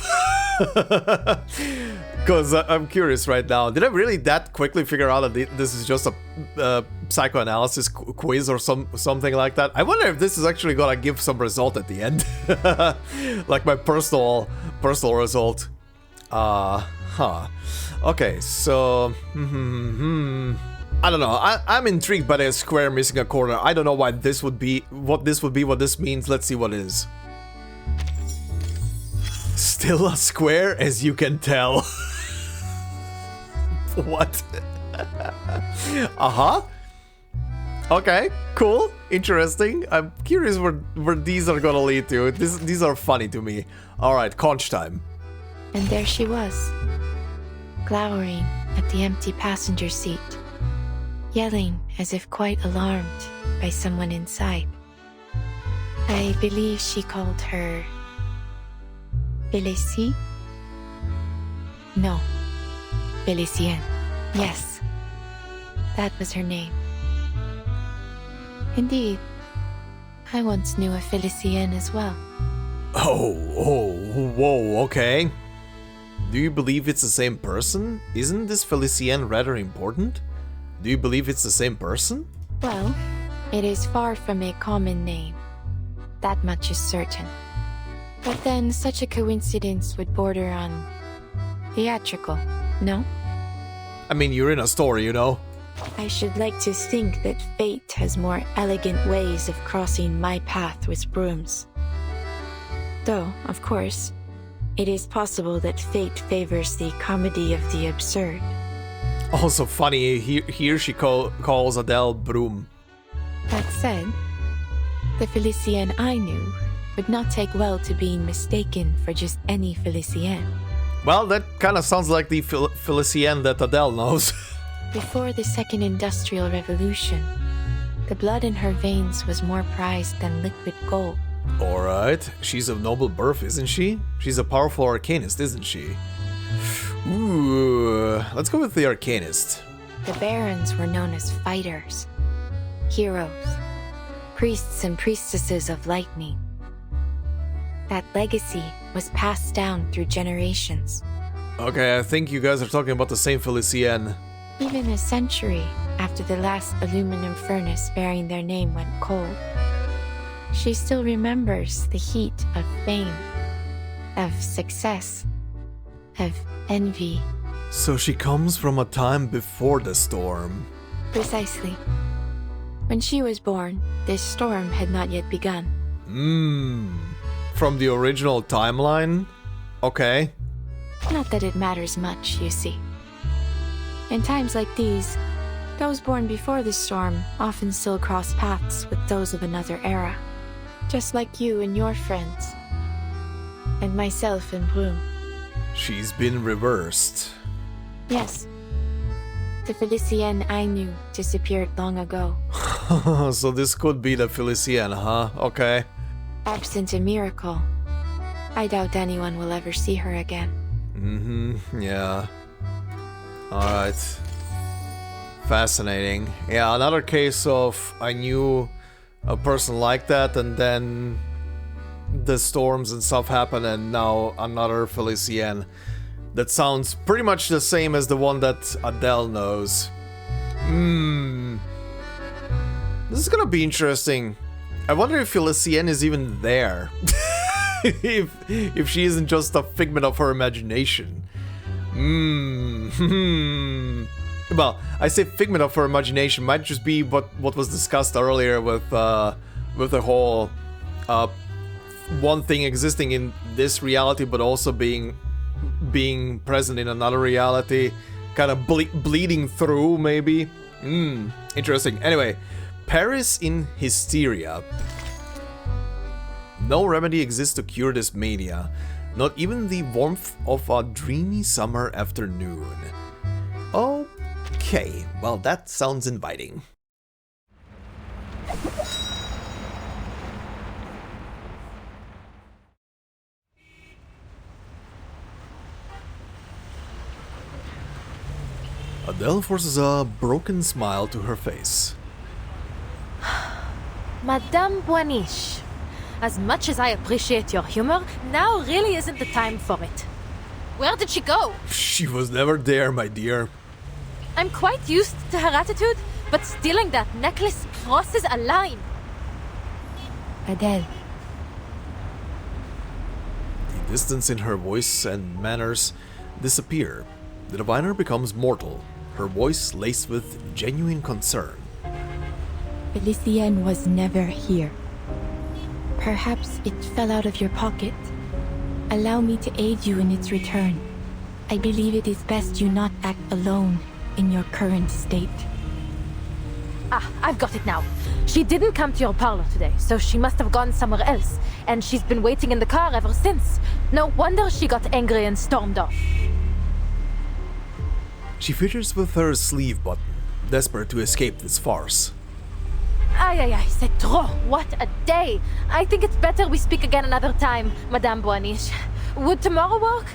Because I'm curious right now. Did I really that quickly figure out that this is just a psychoanalysis quiz or something like that? I wonder if this is actually gonna give some result at the end. Like my personal result. Okay, so I don't know. I'm intrigued by the square missing a corner. I don't know why this would be what this means. Let's see what it is. Still a square, as you can tell. What? Okay, cool, interesting. I'm curious where these are gonna lead to. These are funny to me. Alright, conch time. And there she was, glowering at the empty passenger seat, yelling as if quite alarmed by someone inside. I believe she called her Félicie? No, Félicienne. Yes, that was her name. Indeed, I once knew a Félicienne as well. Whoa, okay. Do you believe it's the same person? Isn't this Félicienne rather important? Do you believe it's the same person? Well, it is far from a common name. That much is certain. But then such a coincidence would border on theatrical, no? I mean, you're in a story, you know. I should like to think that fate has more elegant ways of crossing my path with brooms. Though, of course, it is possible that fate favors the comedy of the absurd. Also funny, here she calls Adele Broom. That said, the Félicienne I knew would not take well to being mistaken for just any Félicienne. Well, that kind of sounds like the Félicienne that Adele knows. Before the Second Industrial Revolution, the blood in her veins was more prized than liquid gold. Alright, she's of noble birth, isn't she? She's a powerful Arcanist, isn't she? Ooh, let's go with the Arcanist. The barons were known as fighters, heroes, priests and priestesses of lightning. That legacy was passed down through generations. Okay, I think you guys are talking about the same Félicienne. Even a century after the last aluminum furnace bearing their name went cold, she still remembers the heat of fame, of success, of envy. So she comes from a time before the storm. Precisely. When she was born, this storm had not yet begun. From the original timeline? Okay. Not that it matters much, you see. In times like these, those born before the storm often still cross paths with those of another era. Just like you and your friends. And myself and Brune. She's been reversed. Yes. The Félicienne I knew disappeared long ago. So this could be the Félicienne, huh? Okay. Absent a miracle, I doubt anyone will ever see her again. Yeah. Alright. Fascinating. Yeah, another case of I knew a person like that and then the storms and stuff happen and now another Felicienne. That sounds pretty much the same as the one that Adele knows. This is gonna be interesting. I wonder if Felicienne is even there. if she isn't just a figment of her imagination. Well, I say figment of her imagination, might just be what was discussed earlier with the whole one thing existing in this reality but also being present in another reality, kind of bleeding through maybe. Interesting. Anyway, Paris in Hysteria. No remedy exists to cure this mania, not even the warmth of a dreamy summer afternoon. Okay, well that sounds inviting. Adele forces a broken smile to her face. Madame Boiniche, as much as I appreciate your humor, now really isn't the time for it. Where did she go? She was never there, my dear. I'm quite used to her attitude, but stealing that necklace crosses a line. Adele. The distance in her voice and manners disappear. The diviner becomes mortal, her voice laced with genuine concern. Felicienne was never here. Perhaps it fell out of your pocket. Allow me to aid you in its return. I believe it is best you not act alone in your current state. Ah, I've got it now. She didn't come to your parlor today, so she must have gone somewhere else, and she's been waiting in the car ever since. No wonder she got angry and stormed off. She fidgets with her sleeve button, desperate to escape this farce. Aye, c'est trop. What a day. I think it's better we speak again another time, Madame Boiniche. Would tomorrow work?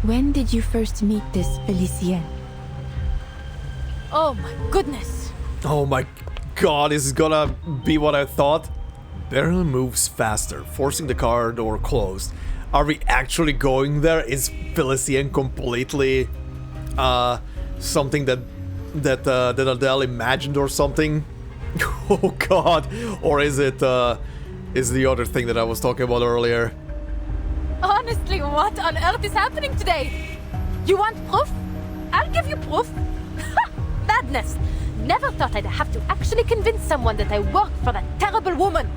When did you first meet this Felicienne? Oh my goodness. Oh my god, is it gonna be what I thought? Beryl moves faster, forcing the car door closed. Are we actually going there? Is Felicienne completely something that Adele imagined or something? Oh god. Or is it is the other thing that I was talking about earlier? Honestly, what on earth is happening today? You want proof? I'll give you proof. Madness. Never thought I'd have to actually convince someone that I work for that terrible woman.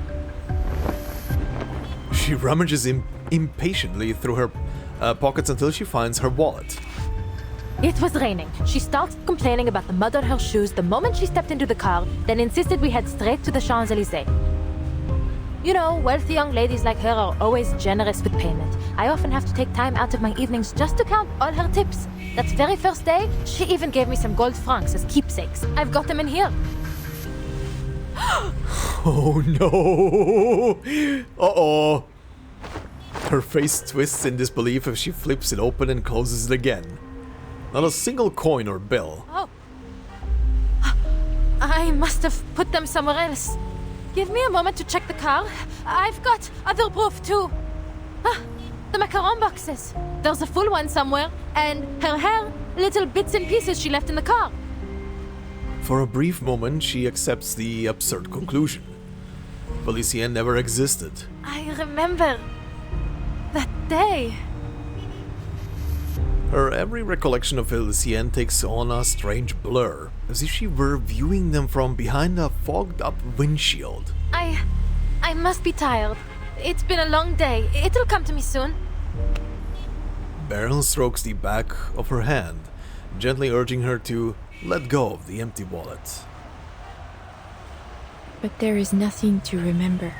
She rummages impatiently through her pockets until she finds her wallet. It was raining. She started complaining about the mud on her shoes the moment she stepped into the car, then insisted we head straight to the Champs-Élysées. You know, wealthy young ladies like her are always generous with payment. I often have to take time out of my evenings just to count all her tips. That very first day, she even gave me some gold francs as keepsakes. I've got them in here. Oh no! Uh-oh! Her face twists in disbelief as she flips it open and closes it again. Not a single coin or bill. Oh. I must have put them somewhere else. Give me a moment to check the car. I've got other proof too. Ah, the macaron boxes. There's a full one somewhere, and her hair, little bits and pieces she left in the car. For a brief moment, she accepts the absurd conclusion. Felicienne never existed. I remember that day. Her every recollection of Felicienne takes on a strange blur, as if she were viewing them from behind a fogged-up windshield. I must be tired. It's been a long day. It'll come to me soon. Beryl strokes the back of her hand, gently urging her to let go of the empty wallet. But there is nothing to remember.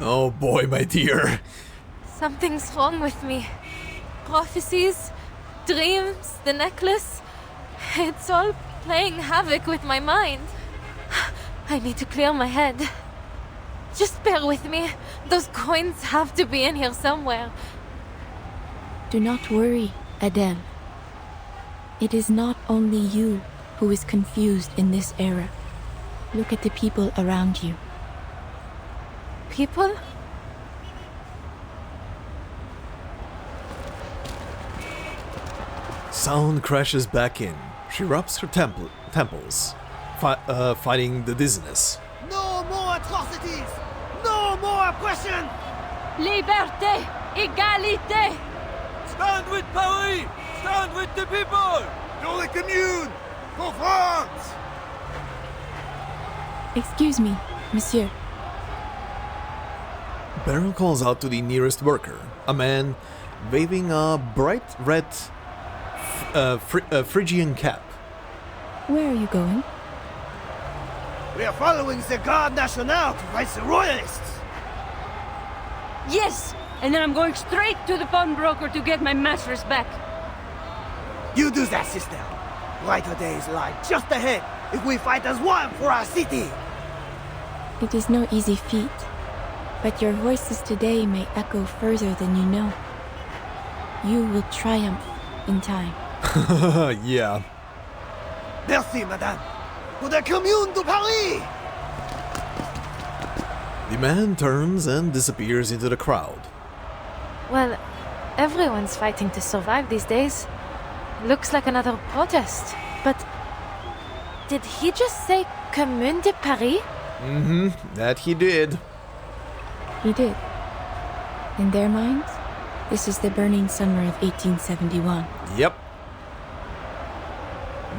Oh boy, my dear. Something's wrong with me. Prophecies, dreams, the necklace. It's all playing havoc with my mind. I need to clear my head. Just bear with me. Those coins have to be in here somewhere. Do not worry, Adele. It is not only you who is confused in this era. Look at the people around you. People? Sound crashes back in. She rubs her temples, fighting the dizziness. No more atrocities! No more oppression! Liberté! Égalité! Stand with Paris! Stand with the people! Pour la commune! For France! Excuse me, monsieur. Beryl calls out to the nearest worker, a man waving a bright red Phrygian cap. Where are you going? We are following the Garde Nationale to fight the Royalists! Yes! And then I'm going straight to the pawnbroker to get my mattress back. You do that, sister. Brighter days lie just ahead if we fight as one for our city! It is no easy feat, but your voices today may echo further than you know. You will triumph in time. Yeah. Merci, madame. Pour la commune de Paris! The man turns and disappears into the crowd. Well, everyone's fighting to survive these days. Looks like another protest. But did he just say Commune de Paris? Mm-hmm, that he did. He did. In their minds, this is the burning summer of 1871. Yep.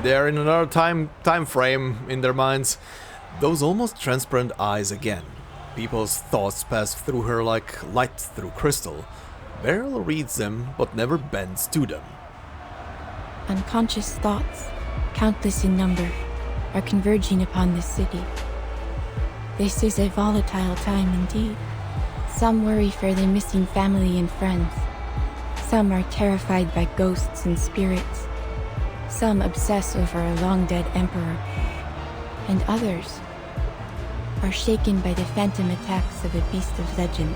They're in another time frame in their minds. Those almost transparent eyes again. People's thoughts pass through her like light through crystal. Beryl reads them, but never bends to them. Unconscious thoughts, countless in number, are converging upon this city. This is a volatile time indeed. Some worry for their missing family and friends. Some are terrified by ghosts and spirits. Some obsess over a long-dead emperor. And others are shaken by the phantom attacks of a beast of legend.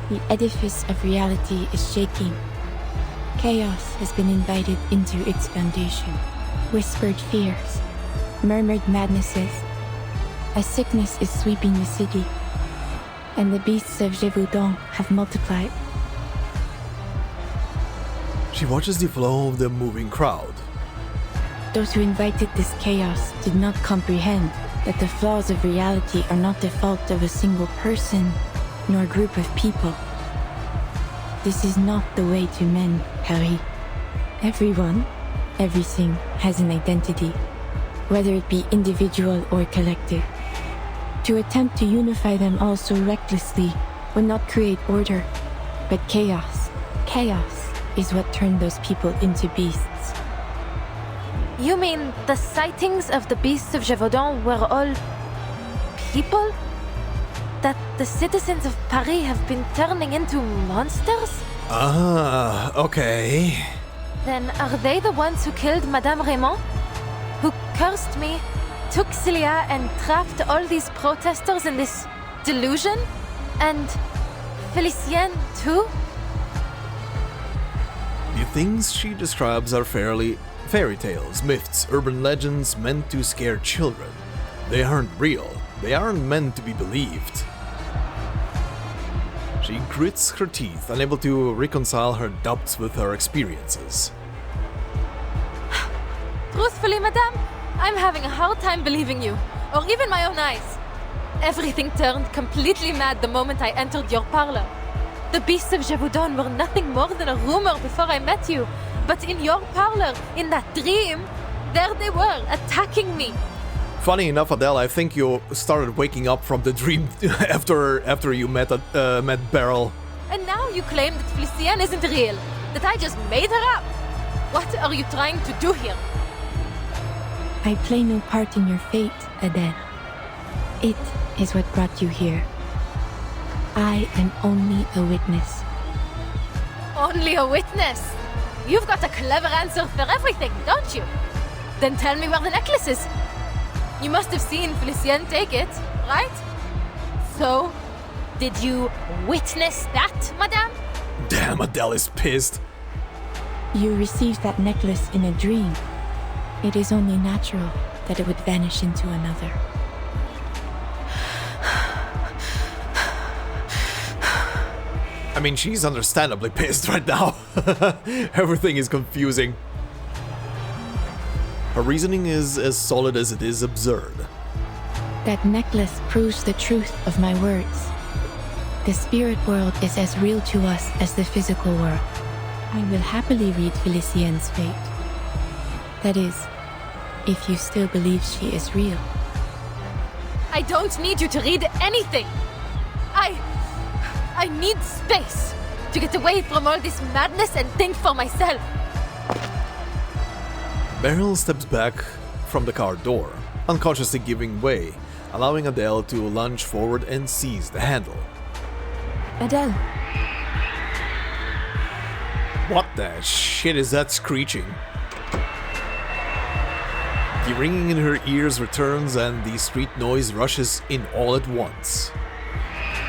The edifice of reality is shaking. Chaos has been invited into its foundation. Whispered fears, murmured madnesses. A sickness is sweeping the city, and the beasts of Gévaudan have multiplied. She watches the flow of the moving crowd. Those who invited this chaos did not comprehend that the flaws of reality are not the fault of a single person, nor group of people. This is not the way to mend, Harry. Everyone, everything has an identity, whether it be individual or collective. To attempt to unify them all so recklessly would not create order, but chaos. Chaos is what turned those people into beasts. You mean the sightings of the beasts of Gévaudan were all people? That the citizens of Paris have been turning into monsters? Ah, okay. Then are they the ones who killed Madame Raymond? Who cursed me, took Celia and trapped all these protesters in this delusion? And Félicien too? The things she describes are fairy tales, myths, urban legends meant to scare children. They aren't real. They aren't meant to be believed. She grits her teeth, unable to reconcile her doubts with her experiences. Truthfully, madame, I'm having a hard time believing you, or even my own eyes. Everything turned completely mad the moment I entered your parlor. The beasts of Gévaudan were nothing more than a rumor before I met you, but in your parlor, in that dream, there they were, attacking me. Funny enough, Adele, I think you started waking up from the dream after you met Beryl. And now you claim that Félicien isn't real, that I just made her up. What are you trying to do here? I play no part in your fate, Adele. It is what brought you here. I am only a witness. Only a witness? You've got a clever answer for everything, don't you? Then tell me where the necklace is. You must have seen Felicien take it, right? So, did you witness that, madame? Damn, Adele is pissed. You received that necklace in a dream. It is only natural that it would vanish into another. I mean, she's understandably pissed right now. Everything is confusing. Her reasoning is as solid as it is absurd. That necklace proves the truth of my words. The spirit world is as real to us as the physical world. I will happily read Felicien's fate. That is, if you still believe she is real. I don't need you to read anything. I need space to get away from all this madness and think for myself. Beryl steps back from the car door, unconsciously giving way, allowing Adele to lunge forward and seize the handle. Adele. What the shit is that screeching? The ringing in her ears returns and the street noise rushes in all at once.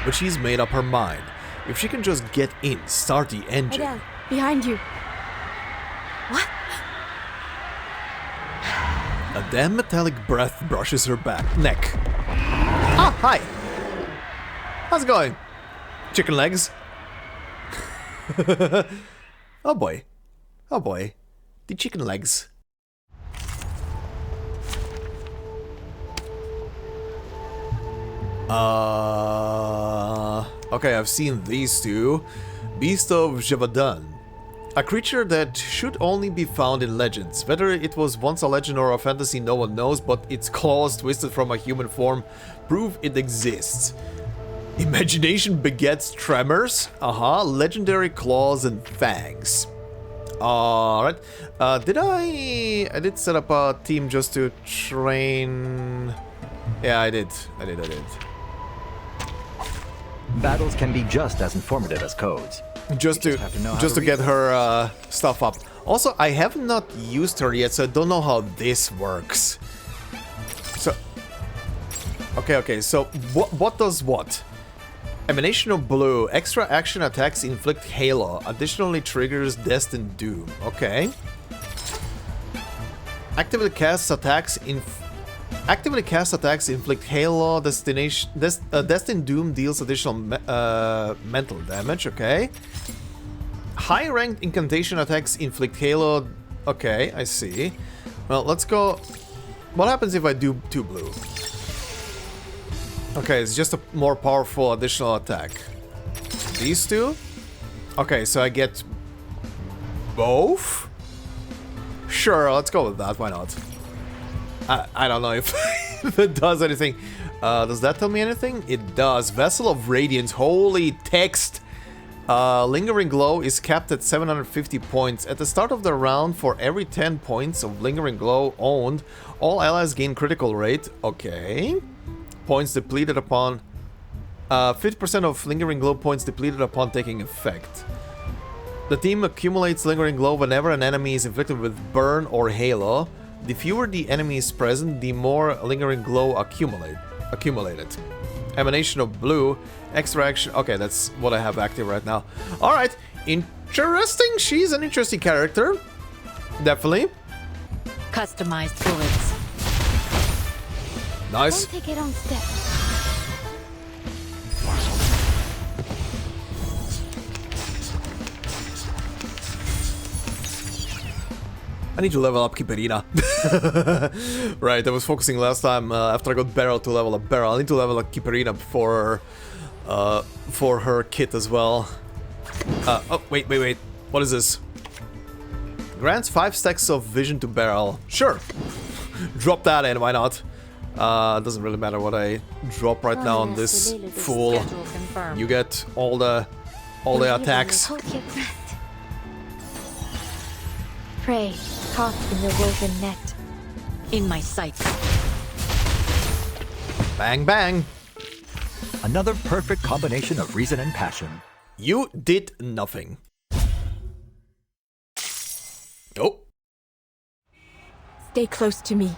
But she's made up her mind. If she can just get in, start the engine. Adele, behind you. What? A damn metallic breath brushes her neck. Ah, hi! How's it going? Chicken legs? Oh boy. Oh boy. The chicken legs. Okay, I've seen these two. Beast of Gévaudan. A creature that should only be found in legends. Whether it was once a legend or a fantasy, no one knows, but its claws, twisted from a human form, prove it exists. Imagination begets tremors. Legendary claws and fangs. Alright. I did set up a team just to train... Yeah, I did. Battles can be just as informative as codes. Just to get her stuff up. Also, I have not used her yet, so I don't know how this works. So, okay. So, what does what? Emanation of Blue. Extra action attacks inflict Halo. Additionally triggers Destined Doom. Okay. Actively cast attacks inflict Halo. Destined Doom deals additional mental damage. Okay. High-ranked incantation attacks inflict Halo. Okay, I see. Well, let's go. What happens if I do 2 blue? Okay, it's just a more powerful additional attack. These two? Okay, so I get both? Sure, let's go with that. Why not? I don't know if, if it does anything. Does that tell me anything? It does. Vessel of Radiance. Holy text. Lingering Glow is capped at 750 points. At the start of the round, for every 10 points of Lingering Glow owned, all allies gain critical rate. Okay. Points depleted upon... 50% of Lingering Glow points depleted upon taking effect. The team accumulates Lingering Glow whenever an enemy is inflicted with Burn or Halo. The fewer the enemy is present, the more Lingering Glow accumulated. Emanation of Blue, extra action. Okay, that's what I have active right now. Alright, interesting. She's an interesting character. Definitely. Customized bullets. Nice. Don't take it on step. I need to level up Kiperina. Right, I was focusing last time after I got Beryl to level up Beryl. I need to level up Kiperina for her kit as well. Oh, wait. What is this? Grants 5 stacks of vision to Beryl. Sure. Drop that in, why not? Doesn't really matter what I drop right now on this fool. You get all the attacks. Hold your breath. Prey, caught in the woven net. In my sights. Bang, bang. Another perfect combination of reason and passion. You did nothing. Oh. Stay close to me.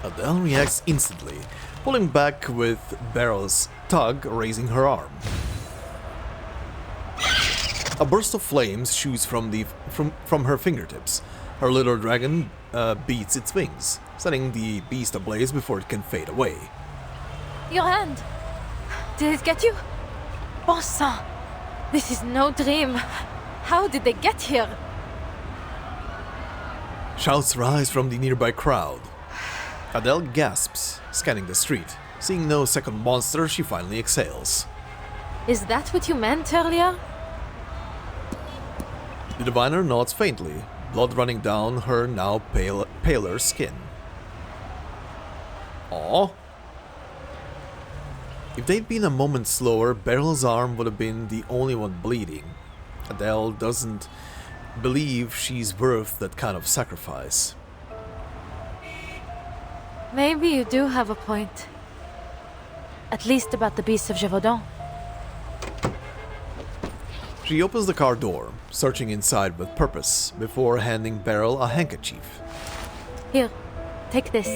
Adele reacts instantly, pulling back with Beryl's tug raising her arm. A burst of flames shoots from her fingertips. Her little dragon beats its wings, setting the beast ablaze before it can fade away. Your hand! Did it get you? Bon sang! This is no dream. How did they get here? Shouts rise from the nearby crowd. Adele gasps, scanning the street. Seeing no second monster, she finally exhales. Is that what you meant earlier? The diviner nods faintly, blood running down her now paler skin. Aww. If they'd been a moment slower, Beryl's arm would have been the only one bleeding. Adele doesn't believe she's worth that kind of sacrifice. Maybe you do have a point. At least about the beast of Gévaudan. She opens the car door, searching inside with purpose, before handing Beryl a handkerchief. Here, take this.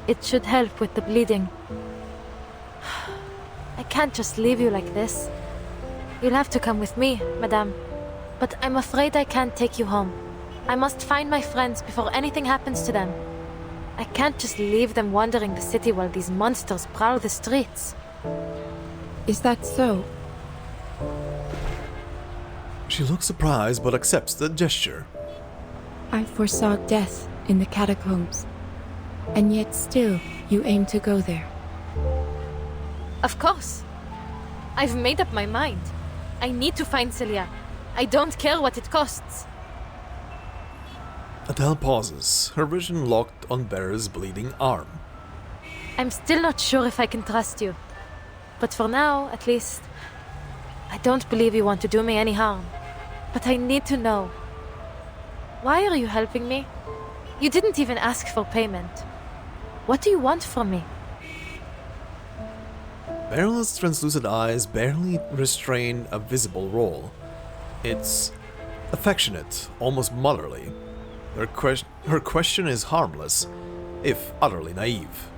It should help with the bleeding. I can't just leave you like this. You'll have to come with me, madame. But I'm afraid I can't take you home. I must find my friends before anything happens to them. I can't just leave them wandering the city while these monsters prowl the streets. Is that so? She looks surprised but accepts the gesture. I foresaw death in the catacombs. And yet still, you aim to go there. Of course. I've made up my mind. I need to find Celia. I don't care what it costs. Adele pauses, her vision locked on Beryl's bleeding arm. I'm still not sure if I can trust you. But for now, at least, I don't believe you want to do me any harm. But I need to know. Why are you helping me? You didn't even ask for payment. What do you want from me? Beryl's translucent eyes barely restrain a visible roll. It's affectionate, almost motherly. Her question is harmless, if utterly naive.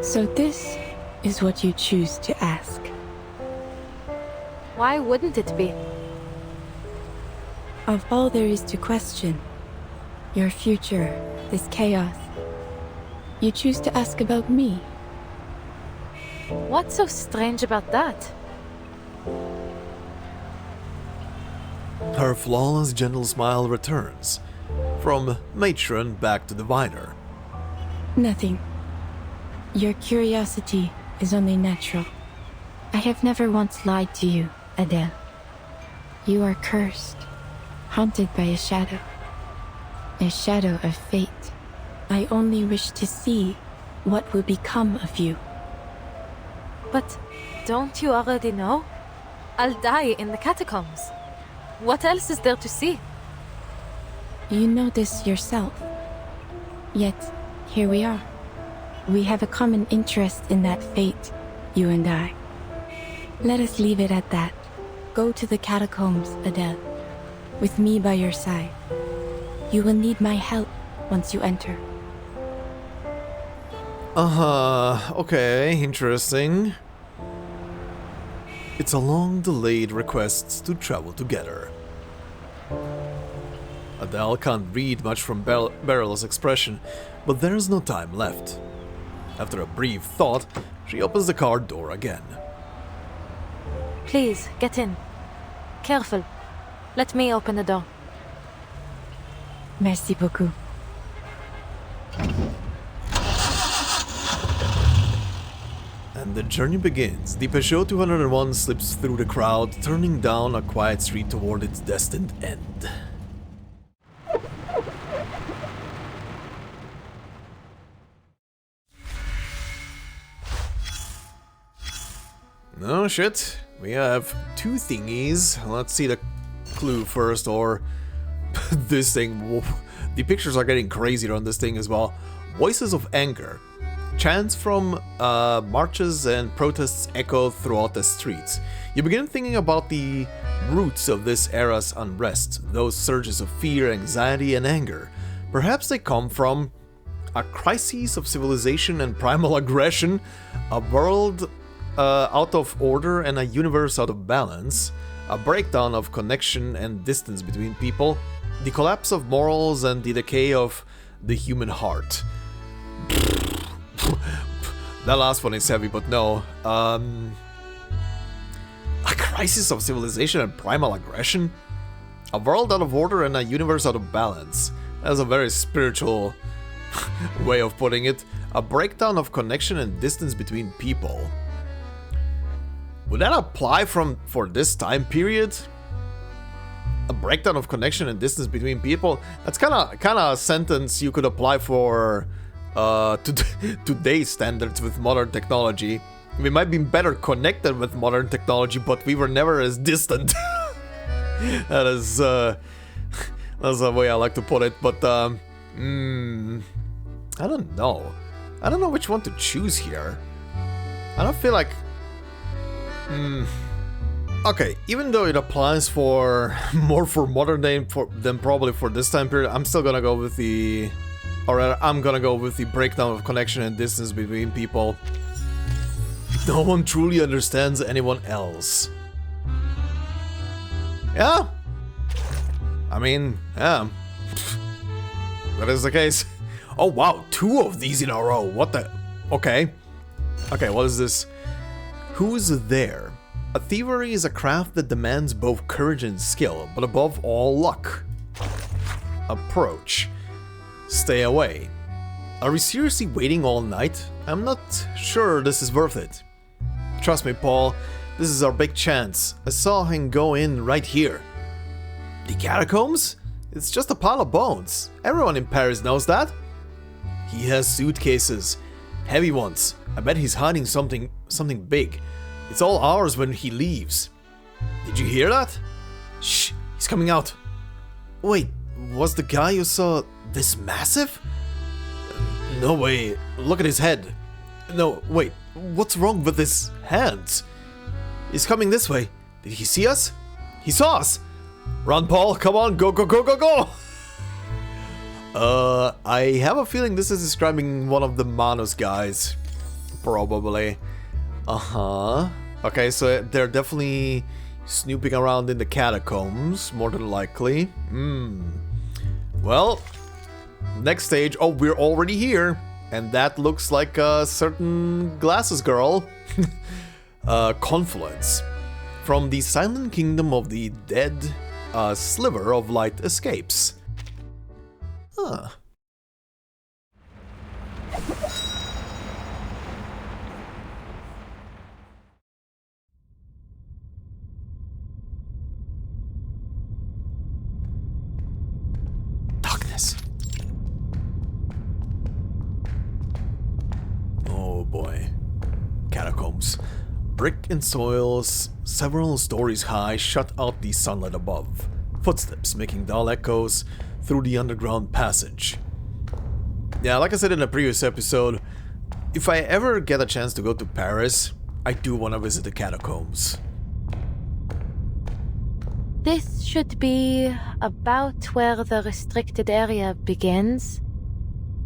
So this is what you choose to ask. Why wouldn't it be? Of all there is to question, your future, this chaos, you choose to ask about me. What's so strange about that? Her flawless, gentle smile returns, from matron back to diviner. Nothing. Your curiosity is only natural. I have never once lied to you, Adele. You are cursed, haunted by a shadow of fate. I only wish to see what will become of you. But don't you already know? I'll die in the catacombs. What else is there to see? You know this yourself. Yet, here we are. We have a common interest in that fate, you and I. Let us leave it at that. Go to the catacombs, Adele. With me by your side. You will need my help once you enter. Okay, interesting. It's a long-delayed request to travel together. Adele can't read much from Beryl's expression, but there's no time left. After a brief thought, she opens the car door again. Please, get in. Careful. Let me open the door. Merci beaucoup. And the journey begins. The Peugeot 201 slips through the crowd, turning down a quiet street toward its destined end. Oh shit, we have two thingies. Let's see the clue first, or this thing. Whoa. The pictures are getting crazier on this thing as well. Voices of anger. Chants from marches and protests echo throughout the streets. You begin thinking about the roots of this era's unrest, those surges of fear, anxiety, and anger. Perhaps they come from a crisis of civilization and primal aggression, a world out of order and a universe out of balance, a breakdown of connection and distance between people, the collapse of morals and the decay of the human heart. That last one is heavy, but no. A crisis of civilization and primal aggression? A world out of order and a universe out of balance. That's a very spiritual way of putting it. A breakdown of connection and distance between people. Would that apply for this time period? A breakdown of connection and distance between people? That's kind of a sentence you could apply for today's standards with modern technology. We might be better connected with modern technology, but we were never as distant. That's the way I like to put it. But I don't know. I don't know which one to choose here. I don't feel like. Okay, even though it applies for more for modern day than probably for this time period, I'm still gonna go with the, I'm gonna go with the breakdown of connection and distance between people. No one truly understands anyone else. Yeah. I mean, yeah. That is the case. Oh wow, 2 of these in a row. What the? Okay. Okay, what is this? Who's there? A thievery is a craft that demands both courage and skill, but above all, luck. Approach. Stay away. Are we seriously waiting all night? I'm not sure this is worth it. Trust me, Paul, this is our big chance. I saw him go in right here. The catacombs? It's just a pile of bones. Everyone in Paris knows that. He has suitcases. Heavy ones. I bet he's hiding something big. It's all ours when he leaves. Did you hear that? Shh, he's coming out. Wait, was the guy you saw this massive? No way, look at his head. No, wait, what's wrong with his hands? He's coming this way. Did he see us? He saw us! Run, Paul, come on, go, go, go, go, go! I have a feeling this is describing one of the Manus guys. Probably. Uh-huh. Okay, so they're definitely snooping around in the catacombs, more than likely. Well, next stage. Oh, we're already here. And that looks like a certain glasses girl. Confluence. From the silent kingdom of the dead, a sliver of light escapes. Huh. Darkness. Oh boy. Catacombs. Brick and soils, several stories high, shut out the sunlight above. Footsteps making dull echoes through the underground passage. Yeah, like I said in a previous episode, if I ever get a chance to go to Paris, I do want to visit the catacombs. This should be about where the restricted area begins,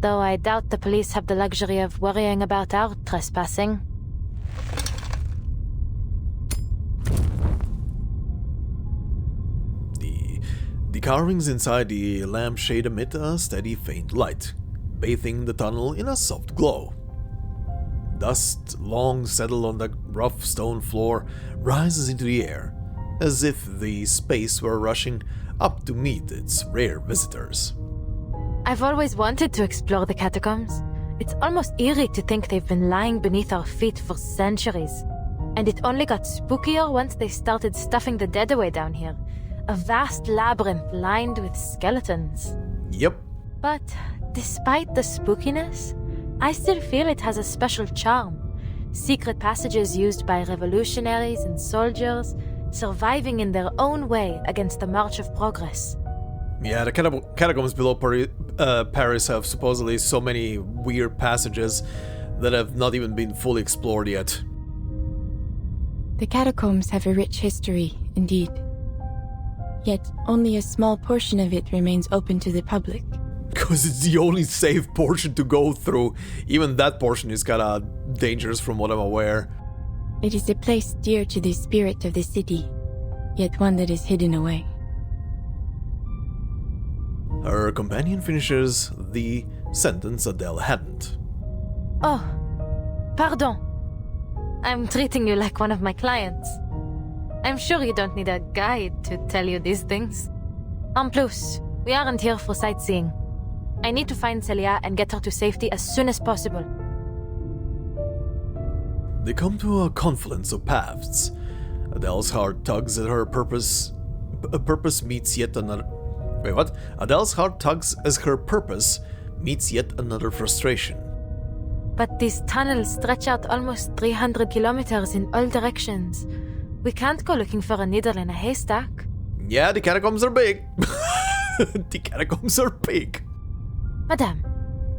though I doubt the police have the luxury of worrying about our trespassing. The carvings inside the lampshade emit a steady faint light, bathing the tunnel in a soft glow. Dust, long settled on the rough stone floor, rises into the air, as if the space were rushing up to meet its rare visitors. I've always wanted to explore the catacombs. It's almost eerie to think they've been lying beneath our feet for centuries. And it only got spookier once they started stuffing the dead away down here. A vast labyrinth lined with skeletons. Yep. But despite the spookiness, I still feel it has a special charm. Secret passages used by revolutionaries and soldiers, surviving in their own way against the march of progress. Yeah, the catacombs below Paris have supposedly so many weird passages that have not even been fully explored yet. The catacombs have a rich history, indeed. Yet only a small portion of it remains open to the public. Because it's the only safe portion to go through. Even that portion is kinda dangerous from what I'm aware. It is a place dear to the spirit of the city, yet one that is hidden away. Her companion finishes the sentence Adele hadn't. Oh, pardon. I'm treating you like one of my clients. I'm sure you don't need a guide to tell you these things. En plus, we aren't here for sightseeing. I need to find Celia and get her to safety as soon as possible. They come to a confluence of paths. Adele's heart tugs at her purpose. A purpose meets yet another. Wait, what? Adele's heart tugs as her purpose meets yet another frustration. But these tunnels stretch out almost 300 kilometers in all directions. We can't go looking for a needle in a haystack. Yeah, the catacombs are big. The catacombs are big. Madame,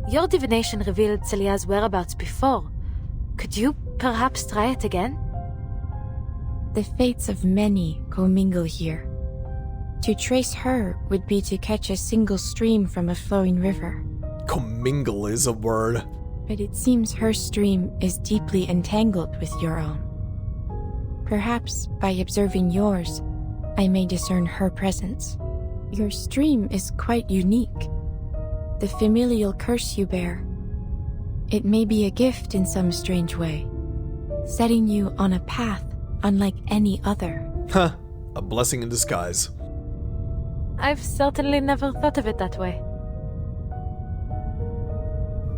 your divination revealed Celia's whereabouts before. Could you perhaps try it again? The fates of many commingle here. To trace her would be to catch a single stream from a flowing river. Commingle is a word. But it seems her stream is deeply entangled with your own. Perhaps by observing yours, I may discern her presence. Your stream is quite unique. The familial curse you bear. It may be a gift in some strange way, setting you on a path unlike any other. Huh, a blessing in disguise. I've certainly never thought of it that way.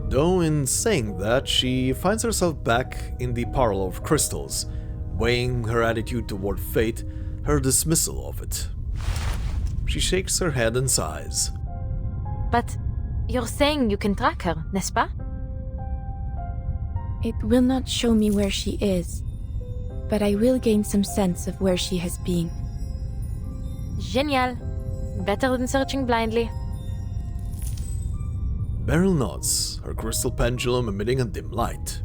Though in saying that, she finds herself back in the parlor of crystals, weighing her attitude toward fate, her dismissal of it. She shakes her head and sighs. But you're saying you can track her, n'est-ce pas? It will not show me where she is, but I will gain some sense of where she has been. Génial. Better than searching blindly. Beryl nods, her crystal pendulum emitting a dim light.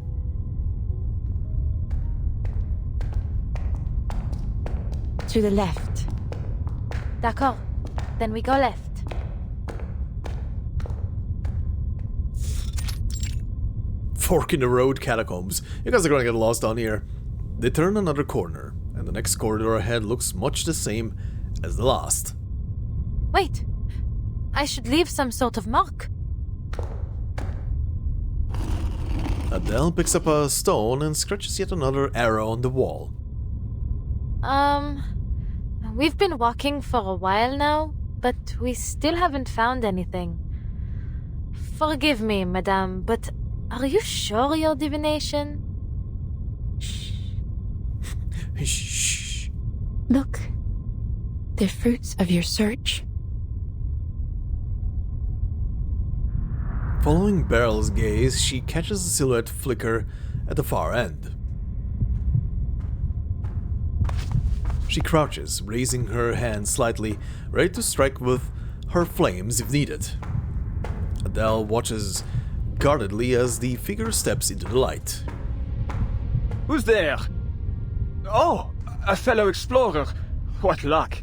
To the left. D'accord. Then we go left. Fork in the road catacombs. You guys are gonna get lost down here. They turn another corner, and the next corridor ahead looks much the same as the last. Wait. I should leave some sort of mark. Adele picks up a stone and scratches yet another arrow on the wall. We've been walking for a while now, but we still haven't found anything. Forgive me, madame, but are you sure your divination? Shh. Look. The fruits of your search. Following Beryl's gaze, she catches a silhouette flicker at the far end. She crouches, raising her hand slightly, ready to strike with her flames if needed. Adele watches guardedly as the figure steps into the light. Who's there? Oh, a fellow explorer. What luck.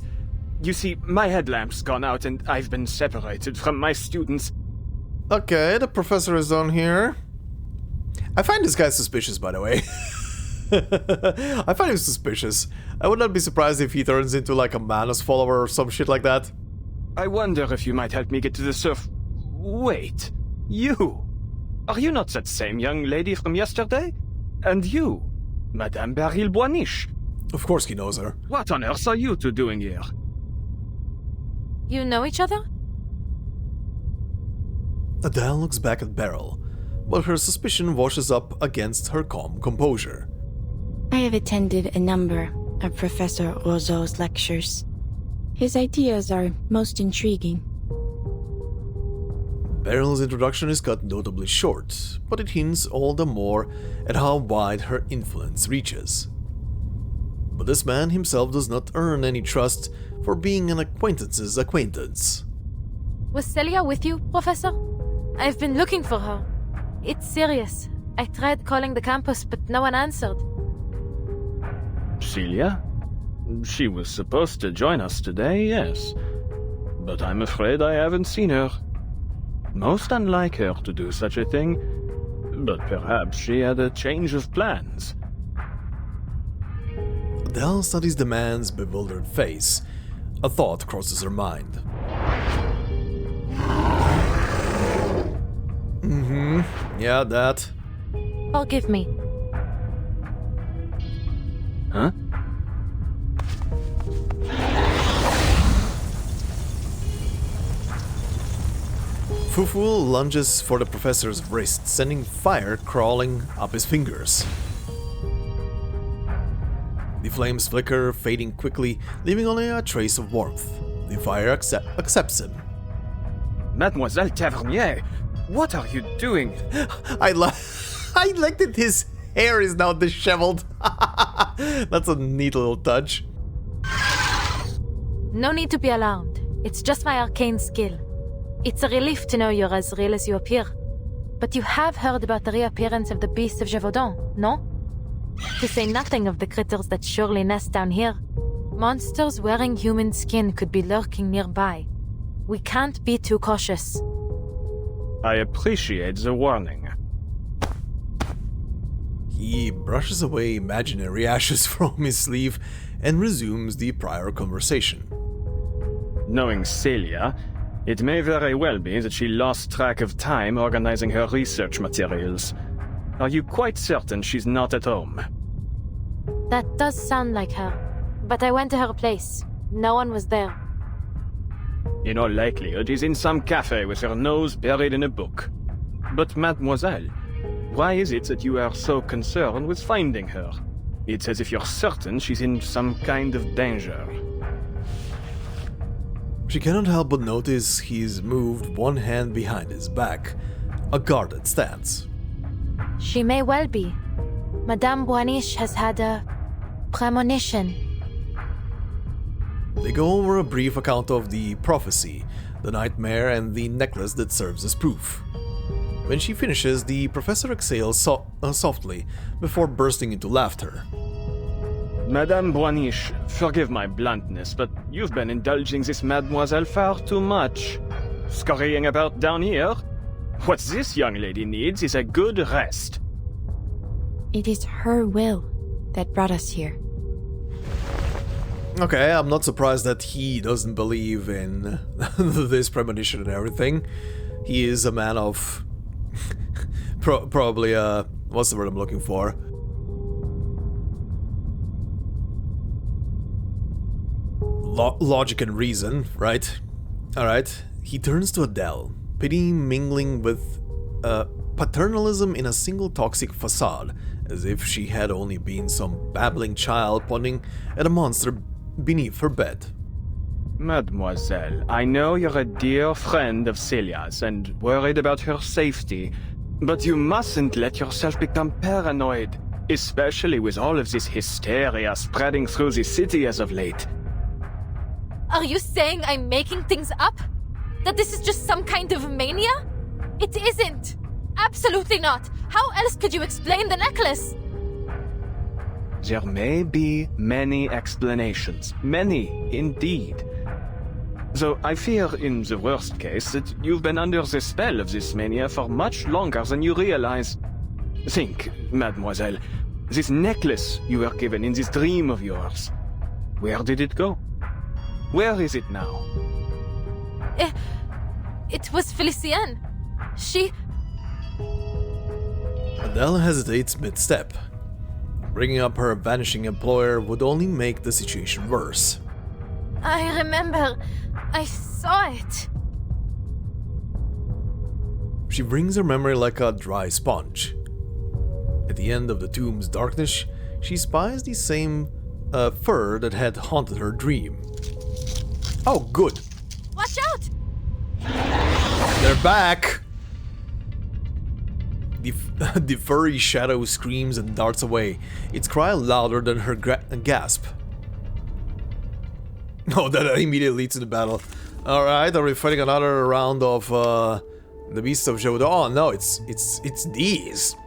You see, my headlamp's gone out and I've been separated from my students. Okay, the professor is on here. I find this guy suspicious, by the way. I find him suspicious. I would not be surprised if he turns into like a Manus follower or some shit like that. I wonder if you might help me get to the surf. Wait, you? Are you not that same young lady from yesterday? And you, Madame Beryl Boiniche? Of course he knows her. What on earth are you two doing here? You know each other? Adele looks back at Beryl, but her suspicion washes up against her calm composure. I have attended a number of Professor Roseau's lectures. His ideas are most intriguing. Beryl's introduction is cut notably short, but it hints all the more at how wide her influence reaches. But this man himself does not earn any trust for being an acquaintance's acquaintance. Was Celia with you, Professor? I've been looking for her. It's serious. I tried calling the campus, but no one answered. Celia? She was supposed to join us today, yes. But I'm afraid I haven't seen her. Most unlike her to do such a thing, but perhaps she had a change of plans. Adele studies the man's bewildered face. A thought crosses her mind. Yeah, that. Forgive me. Huh? Fufu lunges for the professor's wrist, sending fire crawling up his fingers. The flames flicker, fading quickly, leaving only a trace of warmth. The fire accepts him. Mademoiselle Tavernier, what are you doing? I like that his hair is now disheveled. That's a neat little touch. No need to be alarmed. It's just my arcane skill. It's a relief to know you're as real as you appear. But you have heard about the reappearance of the beast of Gévaudan, no? To say nothing of the critters that surely nest down here. Monsters wearing human skin could be lurking nearby. We can't be too cautious. I appreciate the warning. He brushes away imaginary ashes from his sleeve and resumes the prior conversation. Knowing Celia, it may very well be that she lost track of time organizing her research materials. Are you quite certain she's not at home? That does sound like her. But I went to her place. No one was there. In all likelihood, she's in some cafe with her nose buried in a book. But mademoiselle, why is it that you are so concerned with finding her? It's as if you're certain she's in some kind of danger. She cannot help but notice he's moved one hand behind his back, a guarded stance. She may well be. Madame Boaniche has had a premonition. They go over a brief account of the prophecy, the nightmare, and the necklace that serves as proof. When she finishes, the professor exhales softly before bursting into laughter. Madame Boaniche, forgive my bluntness, but you've been indulging this mademoiselle far too much. Scurrying about down here? What this young lady needs is a good rest. It is her will that brought us here. Okay, I'm not surprised that he doesn't believe in this premonition and everything. He is a man of... probably, what's the word I'm looking for? Logic and reason, right? Alright. He turns to Adele, pity mingling with paternalism in a single toxic facade, as if she had only been some babbling child pointing at a monster beneath her bed. Mademoiselle, I know you're a dear friend of Celia's and worried about her safety, but you mustn't let yourself become paranoid, especially with all of this hysteria spreading through the city as of late. Are you saying I'm making things up? That this is just some kind of mania? It isn't! Absolutely not! How else could you explain the necklace? There may be many explanations. Many, indeed. Though I fear, in the worst case, that you've been under the spell of this mania for much longer than you realize. Think, mademoiselle, this necklace you were given in this dream of yours. Where did it go? Where is it now? It was Felicienne. She... Adele hesitates mid-step. Bringing up her vanishing employer would only make the situation worse. I remember. I saw it. She brings her memory like a dry sponge. At the end of the tomb's darkness, she spies the same fur that had haunted her dream. Oh, good. Watch out! They're back! The furry shadow screams and darts away, its cry louder than her gasp. Oh, that immediately leads to the battle. Alright, are we fighting another round of the Beasts of Gévaudan? Oh no, it's these.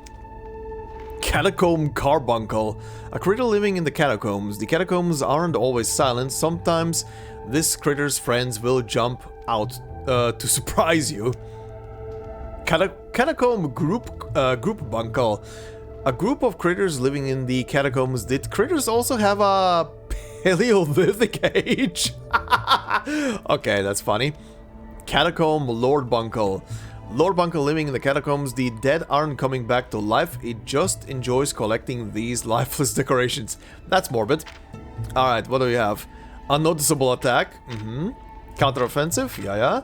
Catacomb Carbuncle. A critter living in the catacombs. The catacombs aren't always silent. Sometimes this critter's friends will jump out to surprise you. Catacomb group bunkle. A group of critters living in the catacombs. Did critters also have a Paleolithic age? Okay, that's funny. Catacomb Lord Bunkle. Lord Bunkle living in the catacombs. The dead aren't coming back to life. It just enjoys collecting these lifeless decorations. That's morbid. Alright, what do we have? Unnoticeable attack. Counteroffensive. Yeah.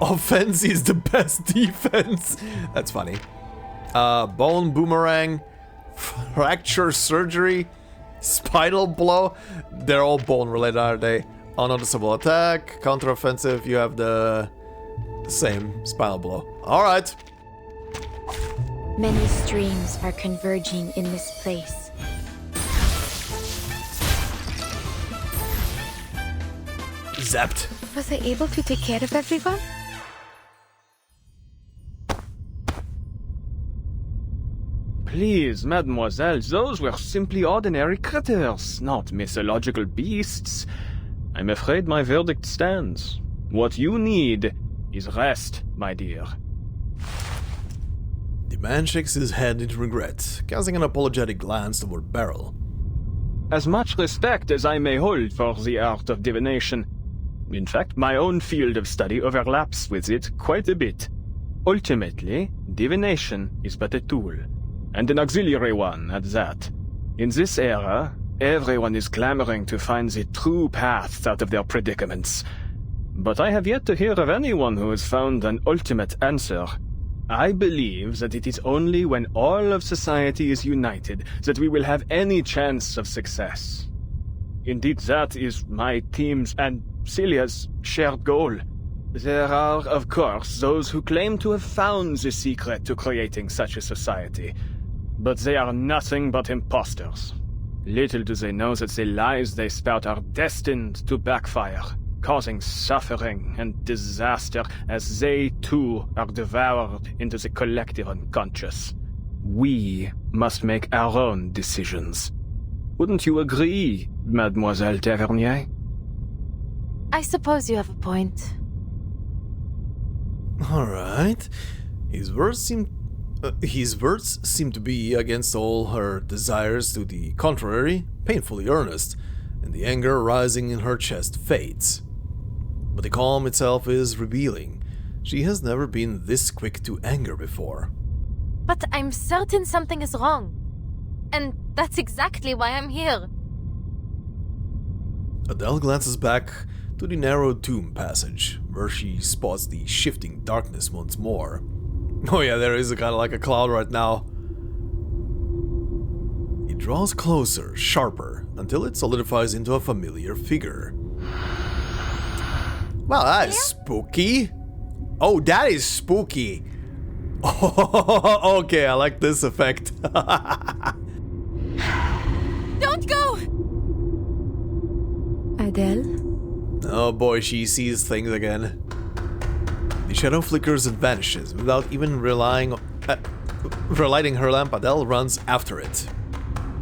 Offense is the best defense. That's funny. Bone boomerang. Fracture surgery. Spinal blow. They're all bone related, are they? Unnoticeable attack. Counteroffensive. You have the same spinal blow. Alright. Many streams are converging in this place. Zapped. Was I able to take care of everyone? Please, mademoiselle, those were simply ordinary critters, not mythological beasts. I'm afraid my verdict stands. What you need is rest, my dear. The man shakes his head in regret, casting an apologetic glance toward Beryl. As much respect as I may hold for the art of divination, in fact, my own field of study overlaps with it quite a bit. Ultimately, divination is but a tool, and an auxiliary one at that. In this era, everyone is clamoring to find the true path out of their predicaments. But I have yet to hear of anyone who has found an ultimate answer. I believe that it is only when all of society is united that we will have any chance of success. Indeed, that is my team's and Celia's shared goal. There are, of course, those who claim to have found the secret to creating such a society. But they are nothing but imposters. Little do they know that the lies they spout are destined to backfire, causing suffering and disaster as they too are devoured into the collective unconscious. We must make our own decisions. Wouldn't you agree, Mademoiselle Tavernier? I suppose you have a point. Alright. His words seem to be against all her desires, to the contrary, painfully earnest, and the anger rising in her chest fades. But the calm itself is revealing. She has never been this quick to anger before. But I'm certain something is wrong. And that's exactly why I'm here. Adele glances back to the narrow tomb passage, where she spots the shifting darkness once more. Oh yeah, there is a kind of like a cloud right now. It draws closer, sharper, until it solidifies into a familiar figure. Well, that is spooky. Oh, that is spooky. Oh, okay, I like this effect. Don't go! Adele? Oh boy, she sees things again. The shadow flickers and vanishes without even relighting her lamp. Adele runs after it.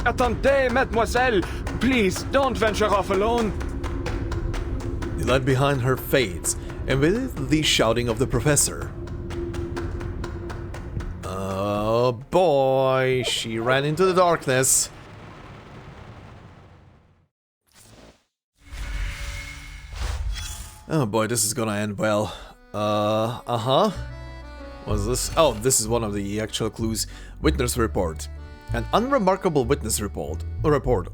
Attendez, mademoiselle! Please, don't venture off alone! The light behind her fades, and with it the shouting of the professor. Oh boy, she ran into the darkness. Oh boy, this is gonna end well. What's this? Oh, this is one of the actual clues. Witness report. An unremarkable witness report.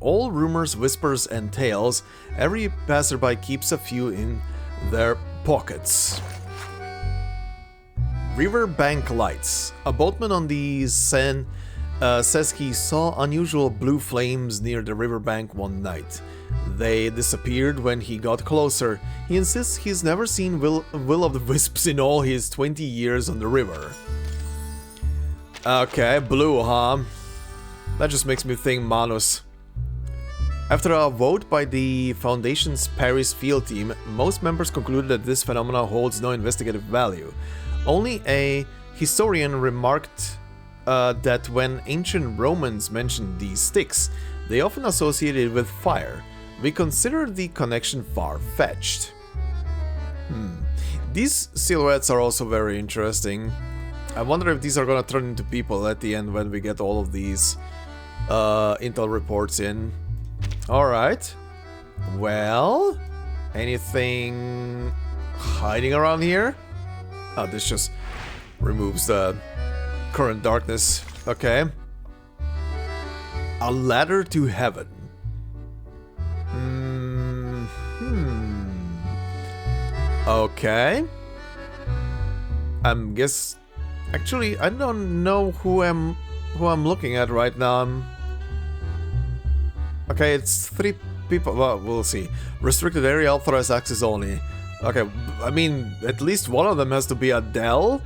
All rumors, whispers, and tales. Every passerby keeps a few in their pockets. Riverbank lights. A boatman on the Seine says he saw unusual blue flames near the riverbank one night. They disappeared when he got closer. He insists he's never seen will-o'-the-wisps in all his 20 years on the river. Okay, blue, huh? That just makes me think Manus. After a vote by the Foundation's Paris field team, most members concluded that this phenomenon holds no investigative value. Only a historian remarked that when ancient Romans mentioned these sticks, they often associated it with fire. We consider the connection far-fetched. These silhouettes are also very interesting. I wonder if these are gonna turn into people at the end when we get all of these intel reports in. Alright. Well, anything hiding around here? Oh, this just removes the current darkness. Okay. A ladder to heaven. Okay. Actually, I don't know who I'm looking at right now. Okay, it's 3 people. Well, we'll see. Restricted area, authorized access only. Okay, I mean, at least one of them has to be Adele.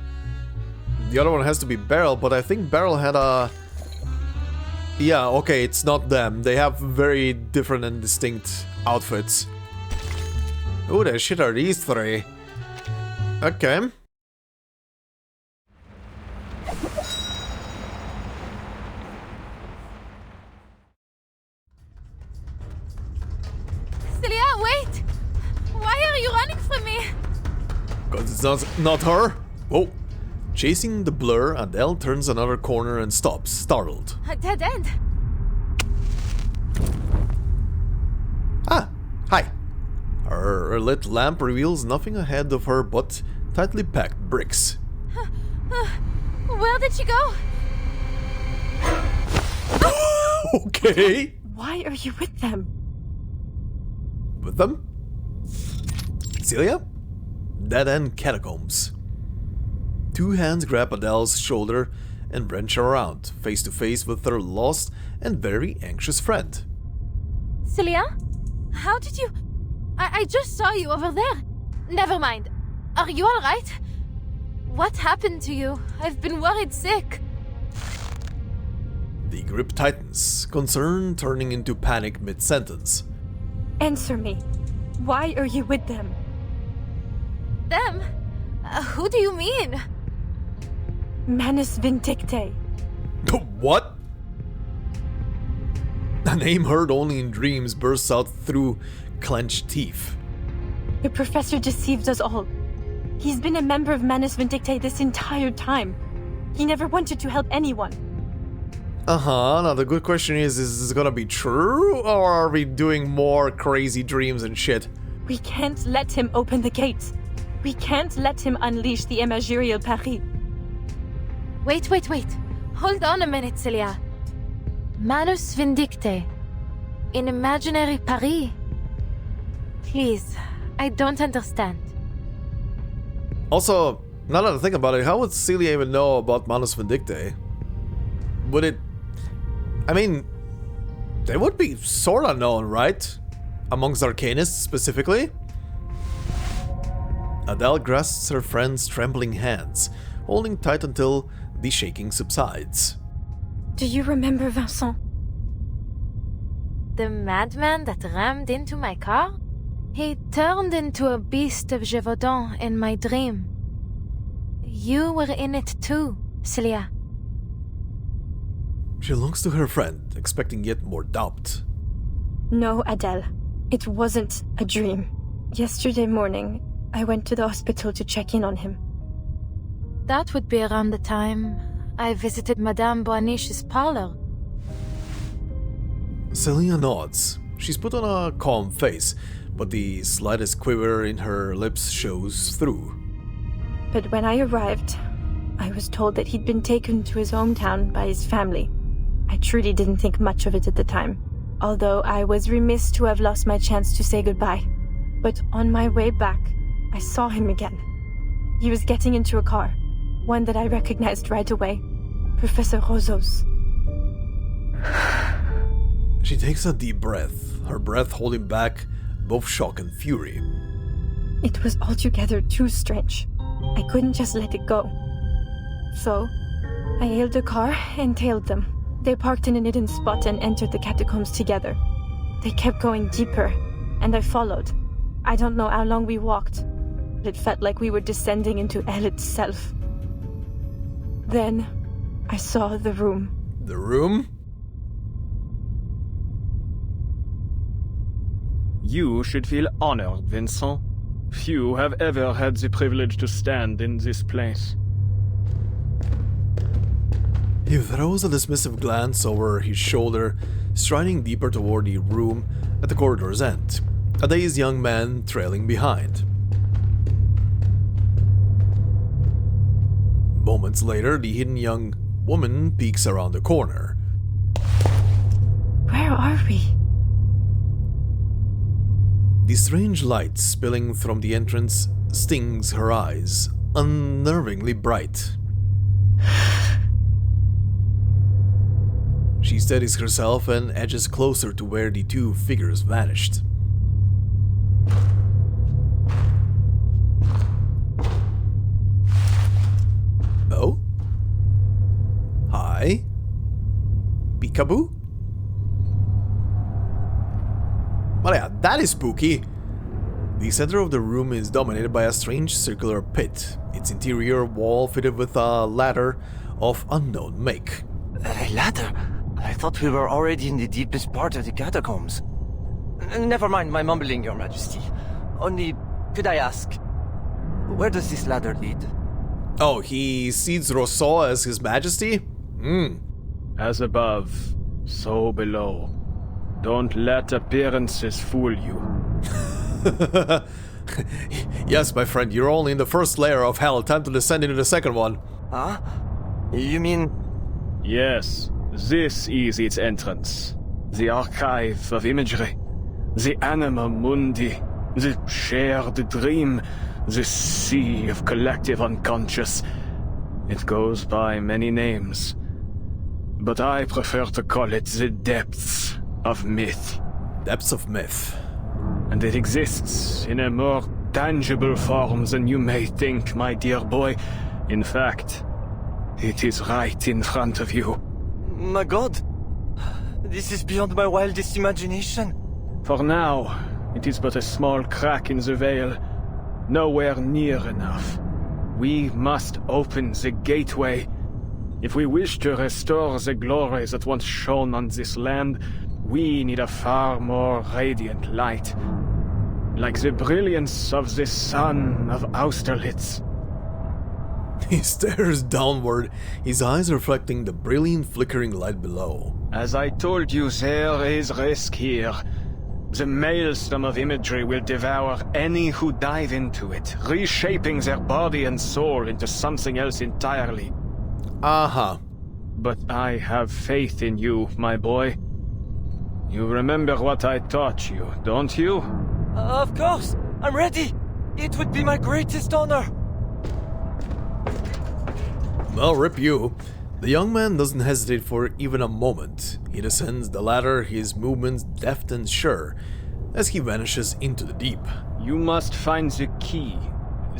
The other one has to be Beryl, but I think Beryl had a... Yeah, okay, it's not them. They have very different and distinct outfits. Who the shit are these 3? Okay. Celia, wait! Why are you running from me? Because it's not her. Whoa. Chasing the blur, Adele turns another corner and stops, startled. A dead end. Ah, hi. Her lit lamp reveals nothing ahead of her but tightly packed bricks. Where did she go? Okay. Why are you with them? With them? Celia? Dead-end catacombs. 2 hands grab Adele's shoulder and wrench her around, face to face with her lost and very anxious friend. Celia? How did you... I just saw you over there. Never mind. Are you alright? What happened to you? I've been worried sick. The grip tightens, concern turning into panic mid-sentence. Answer me. Why are you with them? Them? Who do you mean? Manus Vindictae. What? A name heard only in dreams bursts out through clenched teeth. The professor deceived us all. He's been a member of Manus Vindictae this entire time. He never wanted to help anyone. Now the good question is this gonna be true? Or are we doing more crazy dreams and shit? We can't let him open the gates. We can't let him unleash the Imagirial Paris. Wait. Hold on a minute, Celia. Manus Vindictae. In imaginary Paris? Please, I don't understand. Also, now that I think about it, how would Celia even know about Manus Vindictae? Would it... I mean, they would be sorta known, right? Amongst Arcanists, specifically? Adele grasps her friend's trembling hands, holding tight until the shaking subsides. Do you remember Vincent? The madman that rammed into my car? He turned into a beast of Gévaudan in my dream. You were in it too, Celia. She looks to her friend, expecting yet more doubt. No, Adele. It wasn't a dream. Yesterday morning, I went to the hospital to check in on him. That would be around the time I visited Madame Boaniche's parlor. Celia nods. She's put on a calm face, but the slightest quiver in her lips shows through. But when I arrived, I was told that he'd been taken to his hometown by his family. I truly didn't think much of it at the time, although I was remiss to have lost my chance to say goodbye. But on my way back, I saw him again. He was getting into a car, one that I recognized right away. Professor Roseau's. She takes a deep breath, her breath holding back both shock and fury. It was altogether too strange. I couldn't just let it go. So, I hailed a car and tailed them. They parked in a hidden spot and entered the catacombs together. They kept going deeper, and I followed. I don't know how long we walked, but it felt like we were descending into hell itself. Then, I saw the room. The room? You should feel honored, Vincent. Few have ever had the privilege to stand in this place. He throws a dismissive glance over his shoulder, striding deeper toward the room at the corridor's end, a dazed young man trailing behind. Moments later, the hidden young woman peeks around the corner. Where are we? The strange light spilling from the entrance stings her eyes, unnervingly bright. She steadies herself and edges closer to where the two figures vanished. Oh? Hi? Peekaboo? Well, yeah, that is spooky. The center of the room is dominated by a strange circular pit, its interior wall fitted with a ladder of unknown make. A ladder? I thought we were already in the deepest part of the catacombs. Never mind my mumbling, Your Majesty. Only, could I ask, where does this ladder lead? Oh, he sees Rousseau as his majesty? As above, so below. Don't let appearances fool you. Yes, my friend, you're only in the first layer of hell. Time to descend into the second one. Huh? You mean... Yes, this is its entrance. The archive of imagery. The anima mundi. The shared dream. The sea of collective unconscious. It goes by many names. But I prefer to call it the depths of myth. Depths of myth. And it exists in a more tangible form than you may think, my dear boy. In fact, it is right in front of you. My god! This is beyond my wildest imagination. For now, it is but a small crack in the veil. Nowhere near enough. We must open the gateway. If we wish to restore the glory that once shone on this land, we need a far more radiant light. Like the brilliance of the sun of Austerlitz. He stares downward, his eyes reflecting the brilliant flickering light below. As I told you, there is risk here. The maelstrom of imagery will devour any who dive into it, reshaping their body and soul into something else entirely. But I have faith in you, my boy. You remember what I taught you, don't you? Of course! I'm ready! It would be my greatest honor! Well, rip you. The young man doesn't hesitate for even a moment. He descends the ladder, his movements deft and sure, as he vanishes into the deep. You must find the key.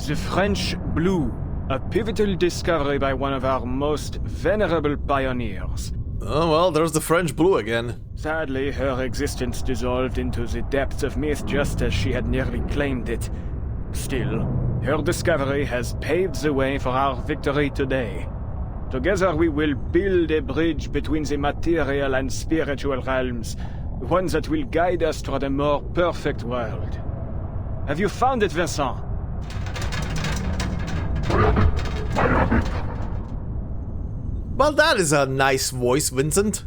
The French blue, a pivotal discovery by one of our most venerable pioneers. Oh well, there's the French blue again. Sadly, her existence dissolved into the depths of myth just as she had nearly claimed it. Still, her discovery has paved the way for our victory today. Together we will build a bridge between the material and spiritual realms, one that will guide us toward a more perfect world. Have you found it, Vincent? Well, that is a nice voice, Vincent.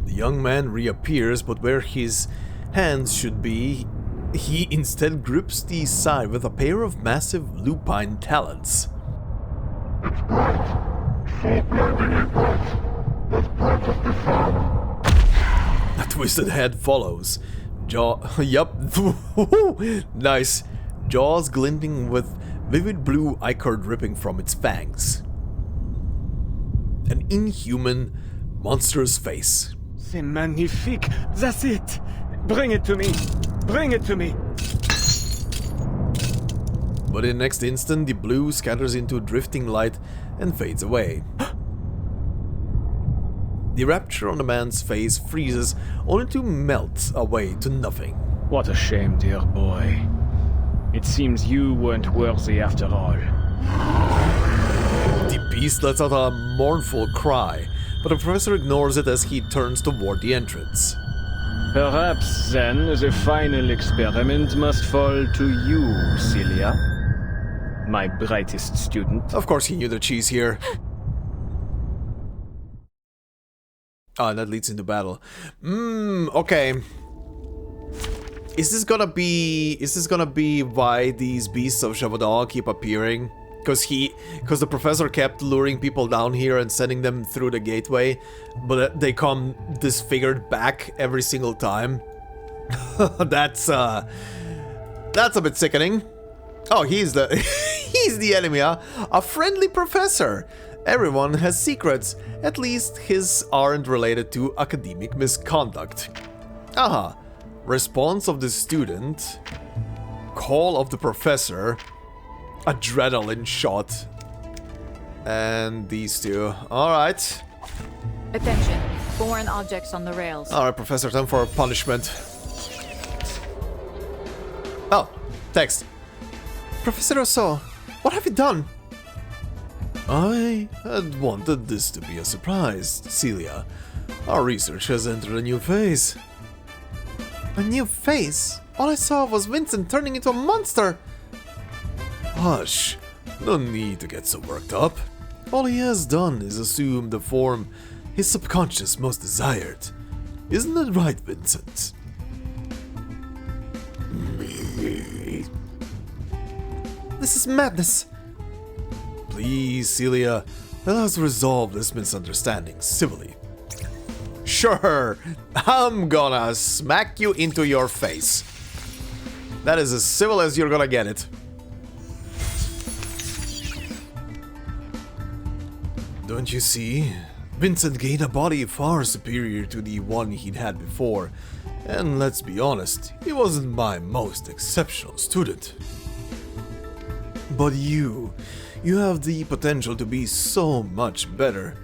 The young man reappears, but where his hands should be, he instead grips the side with a pair of massive lupine talons. It's bright, so blindingly bright, that part of the sun. A twisted head follows. Yup. Nice. Jaws glinting with vivid blue ichor dripping from its fangs. An inhuman, monstrous face. C'est magnifique! That's it! Bring it to me! Bring it to me! But in the next instant, the blue scatters into drifting light and fades away. The rapture on the man's face freezes, only to melt away to nothing. What a shame, dear boy. It seems you weren't worthy after all. The beast lets out a mournful cry, but the professor ignores it as he turns toward the entrance. Perhaps, then, the final experiment must fall to you, Celia. My brightest student. Of course he knew the cheese here. Oh, and that leads into battle. Okay. Is this gonna be why these beasts of Gévaudan keep appearing? Because the professor kept luring people down here and sending them through the gateway, but they come disfigured back every single time. That's a bit sickening. Oh, he's the enemy, huh? A friendly professor. Everyone has secrets. At least his aren't related to academic misconduct. Aha. Response of the student. Call of the professor. Adrenaline shot. And these two. Alright. Attention. Foreign objects on the rails. Alright, Professor, time for punishment. Oh, text. Professor Rousseau, what have you done? I had wanted this to be a surprise, Celia. Our research has entered a new phase. A new phase? All I saw was Vincent turning into a monster! Hush, no need to get so worked up. All he has done is assume the form his subconscious most desired. Isn't that right, Vincent? This is madness. Please, Celia, let us resolve this misunderstanding civilly. Sure, I'm gonna smack you into your face. That is as civil as you're gonna get it. Don't you see? Vincent gained a body far superior to the one he'd had before, and let's be honest, he wasn't my most exceptional student. But you have the potential to be so much better.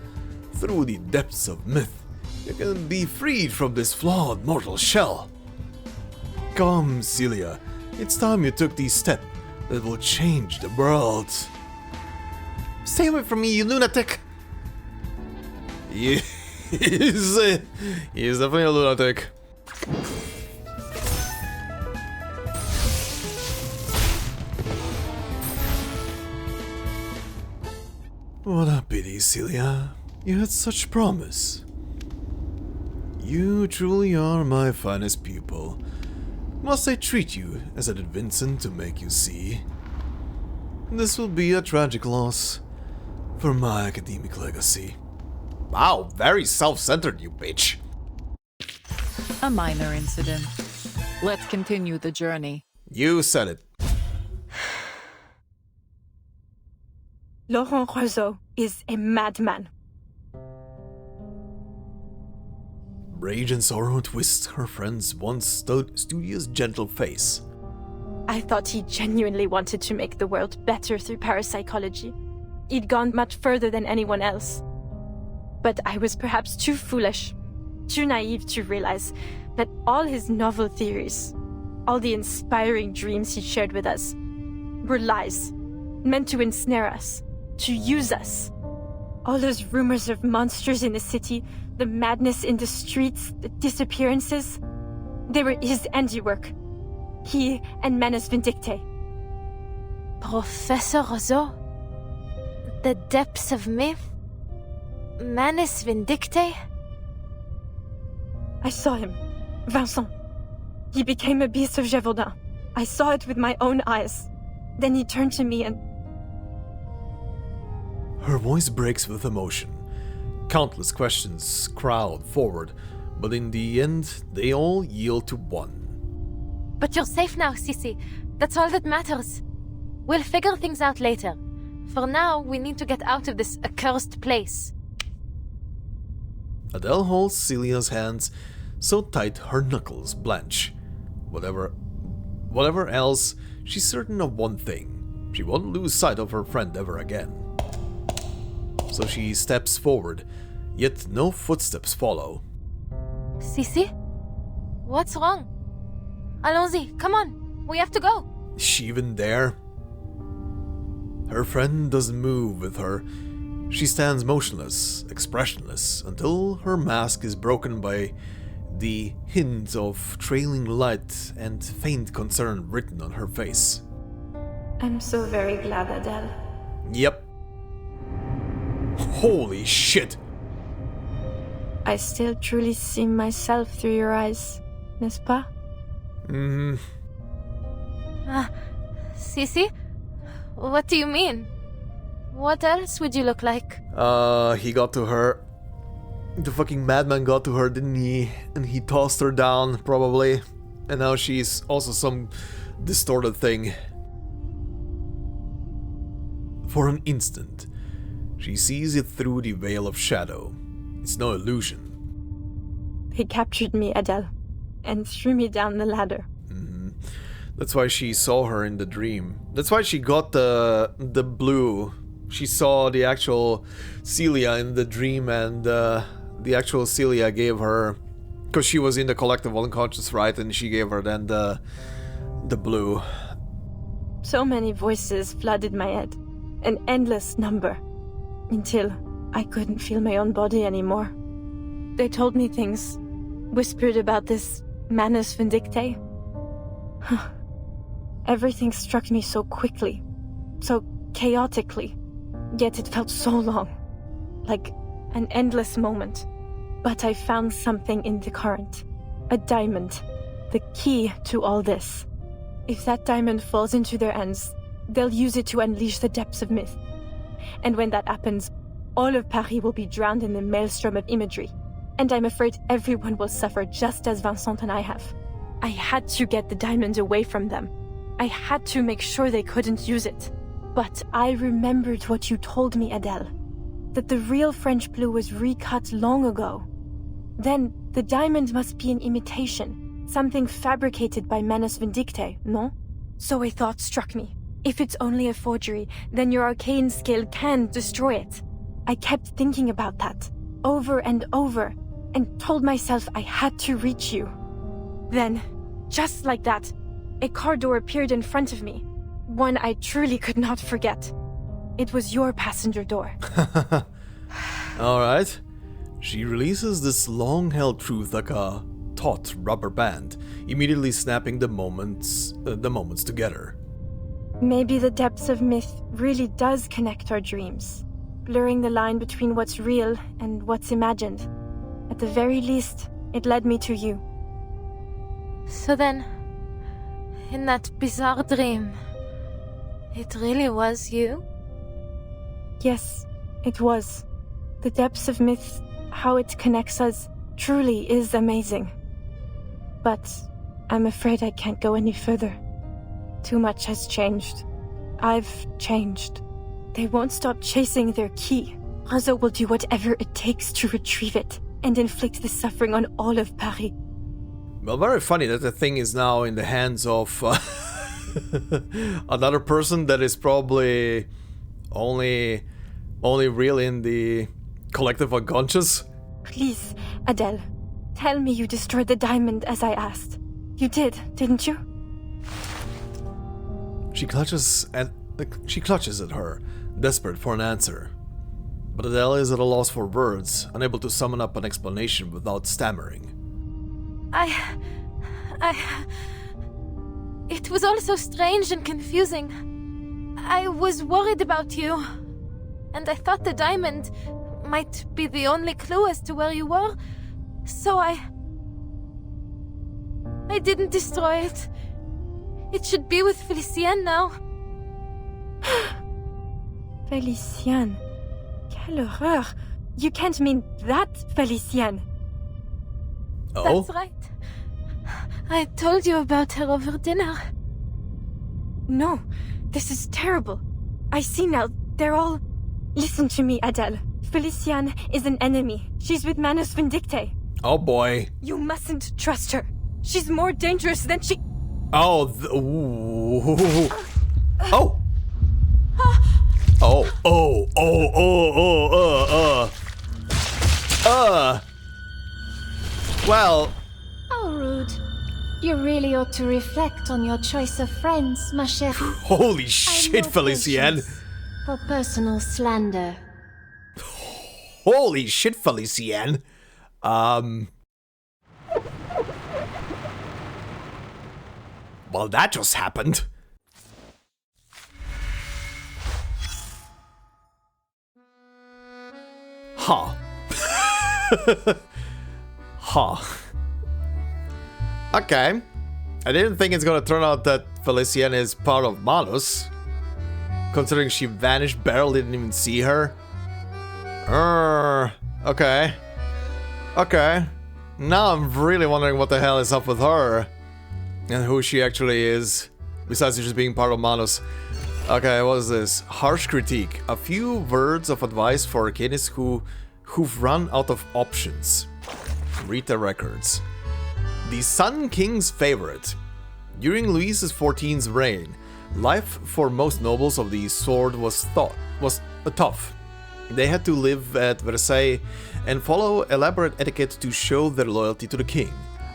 Through the depths of myth, you can be freed from this flawed mortal shell. Come, Celia, it's time you took the step that will change the world. Stay away from me, you lunatic! He's definitely a lunatic. What a pity, Celia. You had such promise. You truly are my finest pupil. Must I treat you as I did Vincent to make you see? This will be a tragic loss for my academic legacy. Wow, very self-centered, you bitch. A minor incident. Let's continue the journey. You said it. Laurent Rousseau is a madman. Rage and sorrow twist her friend's once studious, gentle face. I thought he genuinely wanted to make the world better through parapsychology. He'd gone much further than anyone else. But I was perhaps too foolish, too naive to realize that all his novel theories, all the inspiring dreams he shared with us, were lies, meant to ensnare us, to use us. All those rumors of monsters in the city, the madness in the streets, the disappearances, they were his handiwork. He and Manus Vindicte. Professor Rousseau? The depths of myth? Manus Vindicte? I saw him. Vincent. He became a beast of Gévaudan. I saw it with my own eyes. Then he turned to me and... Her voice breaks with emotion. Countless questions crowd forward, but in the end, they all yield to one. But you're safe now, Sissy. That's all that matters. We'll figure things out later. For now, we need to get out of this accursed place. Adele holds Celia's hands so tight her knuckles blanch. Whatever else, she's certain of one thing. She won't lose sight of her friend ever again. So she steps forward, yet no footsteps follow. Sissy? What's wrong? Allons-y, come on. We have to go. Is she even there? Her friend doesn't move with her. She stands motionless, expressionless, until her mask is broken by the hint of trailing light and faint concern written on her face. I'm so very glad, Adele. Yep. Holy shit! I still truly see myself through your eyes, n'est-ce pas? Mm-hmm. Sisi? What do you mean? What else would you look like? He got to her. The fucking madman got to her, didn't he? And he tossed her down, probably. And now she's also some distorted thing. For an instant, she sees it through the veil of shadow. It's no illusion. They captured me, Adele, and threw me down the ladder. Mm-hmm. That's why she saw her in the dream. That's why she got the blue. She saw the actual Celia in the dream, and the actual Celia gave her, because she was in the collective unconscious, right? And she gave her then the blue. So many voices flooded my head, an endless number, until I couldn't feel my own body anymore. They told me things, whispered about this Manus Vindictae. Everything struck me so quickly, so chaotically, yet it felt so long, like an endless moment. But I found something in the current, a diamond, the key to all this. If that diamond falls into their hands, they'll use it to unleash the depths of myth. And when that happens, all of Paris will be drowned in the maelstrom of imagery. And I'm afraid everyone will suffer just as Vincent and I have. I had to get the diamond away from them. I had to make sure they couldn't use it. But I remembered what you told me, Adele. That the real French blue was recut long ago. Then, the diamond must be an imitation. Something fabricated by Manus Vindictae, no? So a thought struck me. If it's only a forgery, then your arcane skill can destroy it. I kept thinking about that, over and over, and told myself I had to reach you. Then, just like that, a car door appeared in front of me. One I truly could not forget. It was your passenger door. Alright. She releases this long-held truth like a taut rubber band, immediately snapping the moments together. Maybe the depths of myth really does connect our dreams, blurring the line between what's real and what's imagined. At the very least, it led me to you. So then, in that bizarre dream, it really was you? Yes, it was. The depths of myth, how it connects us, truly is amazing. But I'm afraid I can't go any further. Too much has changed. I've changed. They won't stop chasing their key. Razo will do whatever it takes to retrieve it and inflict the suffering on all of Paris. Well, very funny that the thing is now in the hands of another person that is probably only real in the collective unconscious. Please, Adele, tell me you destroyed the diamond as I asked. You did, didn't you? She clutches at her, desperate for an answer. But Adele is at a loss for words, unable to summon up an explanation without stammering. It was all so strange and confusing. I was worried about you. And I thought the diamond might be the only clue as to where you were. So I didn't destroy it. It should be with Felicienne now. Felicienne? Quelle horreur! You can't mean that, Felicienne! Oh? That's right. I told you about her over dinner. No, this is terrible. I see now, they're all... Listen to me, Adele. Felicienne is an enemy. She's with Manus Vindictae. Oh boy. You mustn't trust her. She's more dangerous than she... Oh, oh! Well... How rude. You really ought to reflect on your choice of friends, ma chérie. Holy shit, Felicienne! For personal slander. Holy shit, Felicienne! Well, that just happened. Huh. Huh. Okay. I didn't think it's gonna turn out that Felician is part of Malus. Considering she vanished, Beryl didn't even see her. Okay. Okay. Now I'm really wondering what the hell is up with her. And who she actually is. Besides just being part of Malus. Okay, what is this? Harsh critique. A few words of advice for Arcanists who've run out of options. Read the records. The Sun King's favorite. During Louis XIV's reign, life for most nobles of the sword was tough. They had to live at Versailles and follow elaborate etiquette to show their loyalty to the king.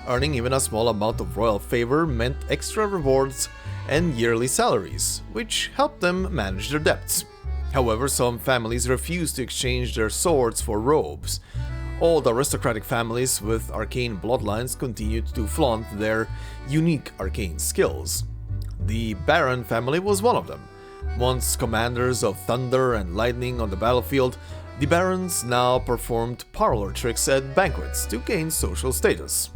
Earning even a small amount of royal favor meant extra rewards and yearly salaries, which helped them manage their debts. However, some families refused to exchange their swords for robes. Old aristocratic families with arcane bloodlines continued to flaunt their unique arcane skills. The Baron family was one of them. Once commanders of thunder and lightning on the battlefield, the Barons now performed parlor tricks at banquets to gain social status.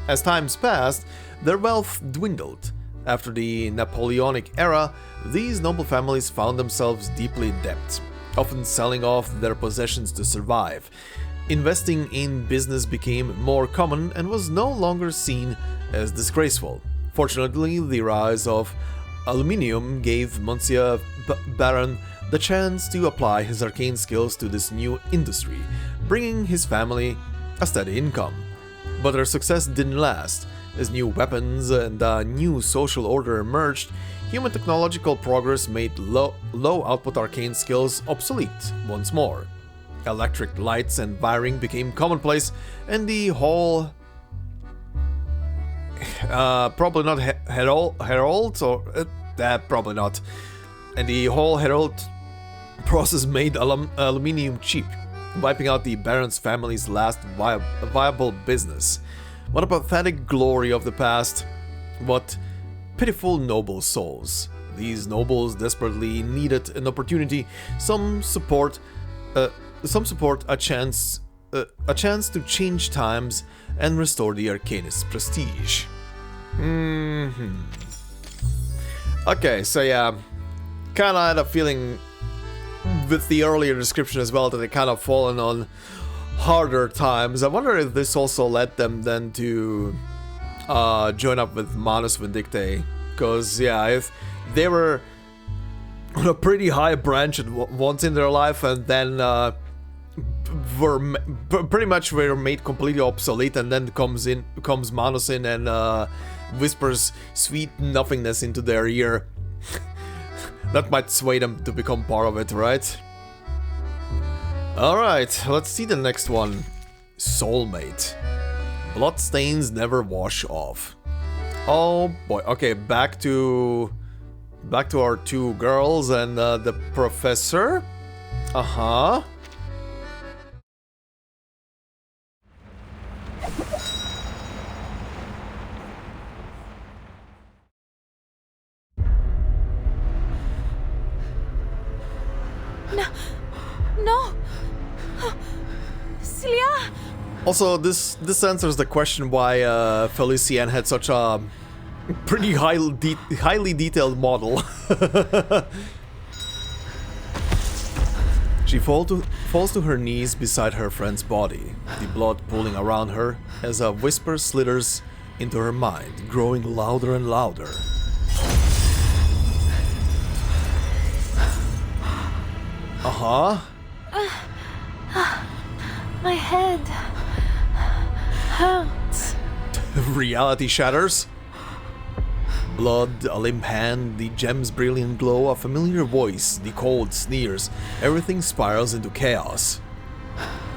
As times passed, their wealth dwindled. After the Napoleonic era, these noble families found themselves deeply in debt, often selling off their possessions to survive. Investing in business became more common and was no longer seen as disgraceful. Fortunately, the rise of aluminium gave Monsieur Baron the chance to apply his arcane skills to this new industry, bringing his family a steady income. But their success didn't last. As new weapons and a new social order emerged, human technological progress made low-output arcane skills obsolete once more. Electric lights and wiring became commonplace, and the whole probably not herald or probably not. And the whole herald process made aluminium cheap, wiping out the Baron's family's last viable business. What a pathetic glory of the past. What pitiful noble souls. These nobles desperately needed an opportunity, some support, a chance to change times and restore the Arcanist's prestige. Okay, so yeah, kinda had a feeling with the earlier description as well that they kind of fallen on harder times. I wonder if this also led them then to join up with Manus Vindictae, because yeah, if they were on a pretty high branch at once in their life and then pretty much were made completely obsolete, and then comes Manus in and whispers sweet nothingness into their ear. That might sway them to become part of it, right? Alright, let's see the next one. Soulmate. Bloodstains never wash off. Oh boy, okay, back to our two girls and the professor. Uh-huh. No! Celia! Also, this answers the question why Felician had such a pretty highly detailed model. She falls to her knees beside her friend's body, the blood pooling around her as a whisper slithers into her mind, growing louder and louder. Uh-huh. My head hurts. Reality shatters. Blood, a limp hand, the gem's brilliant glow, a familiar voice, the cold sneers. Everything spirals into chaos.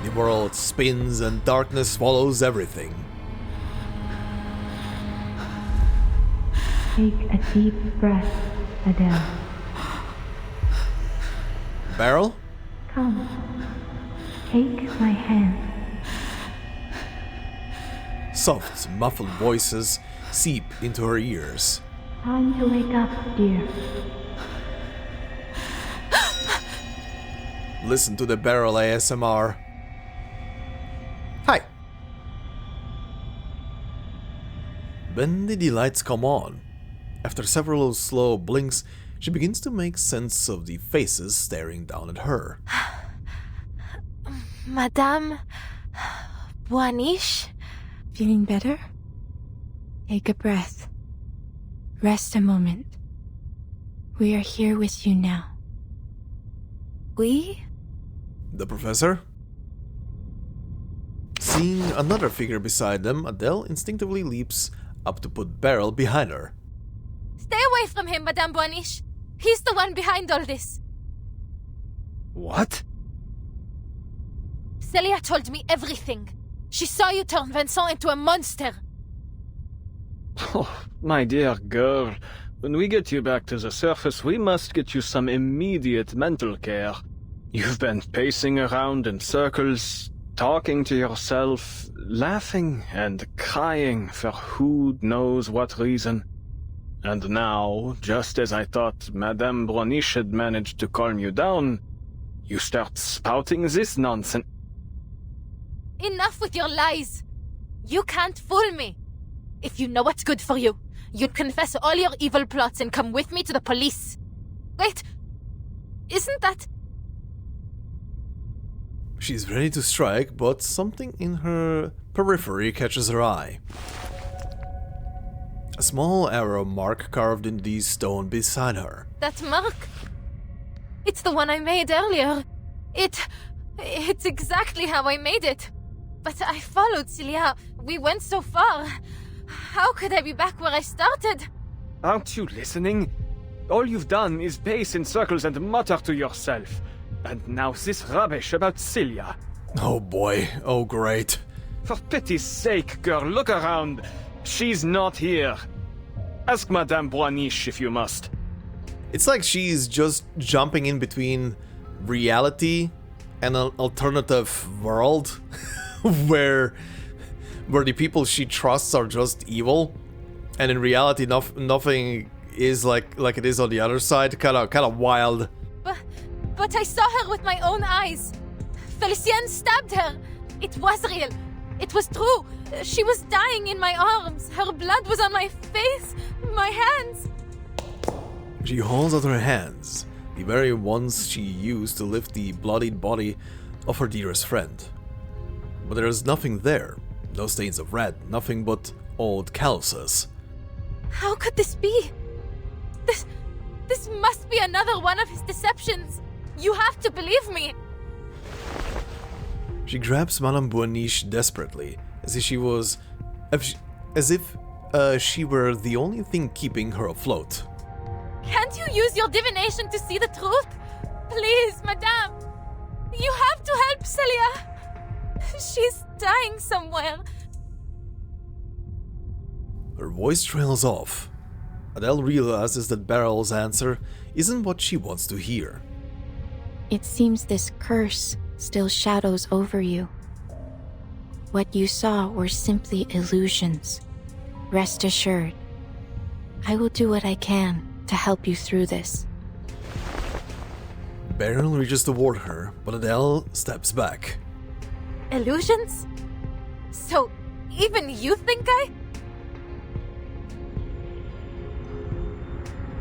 The world spins and darkness follows everything. Take a deep breath, Adele. Beryl? Come. Take my hand. Soft, muffled voices seep into her ears. Time to wake up, dear. Listen to the Beryl ASMR. Then the lights come on. After several slow blinks, she begins to make sense of the faces staring down at her. Madame Boaniche? Feeling better? Take a breath. Rest a moment. We are here with you now. We? The professor? Seeing another figure beside them, Adele instinctively leaps up to put Beryl behind her. Stay away from him, Madame Boaniche. He's the one behind all this. What? Celia told me everything. She saw you turn Vincent into a monster. Oh, my dear girl. When we get you back to the surface, we must get you some immediate mental care. You've been pacing around in circles, talking to yourself, laughing and crying for who knows what reason. And now, just as I thought Madame Boaniche had managed to calm you down, you start spouting this nonsense. Enough with your lies. You can't fool me. If you know what's good for you, you'd confess all your evil plots and come with me to the police. Wait, isn't that... She's ready to strike, but something in her periphery catches her eye. A small arrow mark carved in the stone beside her. That mark? It's the one I made earlier. It's exactly how I made it. But I followed Celia. We went so far. How could I be back where I started? Aren't you listening? All you've done is pace in circles and mutter to yourself. And now this rubbish about Celia. Oh boy, oh great. For pity's sake, girl, look around. She's not here. Ask Madame Boaniche if you must. It's like she's just jumping in between reality and an alternative world where the people she trusts are just evil, and in reality nothing is like it is on the other side. Kind of wild. But I saw her with my own eyes. Felicien stabbed her. It was real. It was true. She was dying in my arms. Her blood was on my face, my hands. She holds out her hands, the very ones she used to lift the bloodied body of her dearest friend. But there is nothing there. No stains of red, nothing but old calluses. How could this be? This must be another one of his deceptions. You have to believe me. She grabs Madame Boaniche desperately, as if she were the only thing keeping her afloat. Can't you use your divination to see the truth? Please, Madame. You have to help Celia. She's dying somewhere. Her voice trails off. Adele realizes that Beryl's answer isn't what she wants to hear. It seems this curse still shadows over you. What you saw were simply illusions. Rest assured, I will do what I can to help you through this. Beryl reaches toward her, but Adele steps back. Illusions? So, even you think I...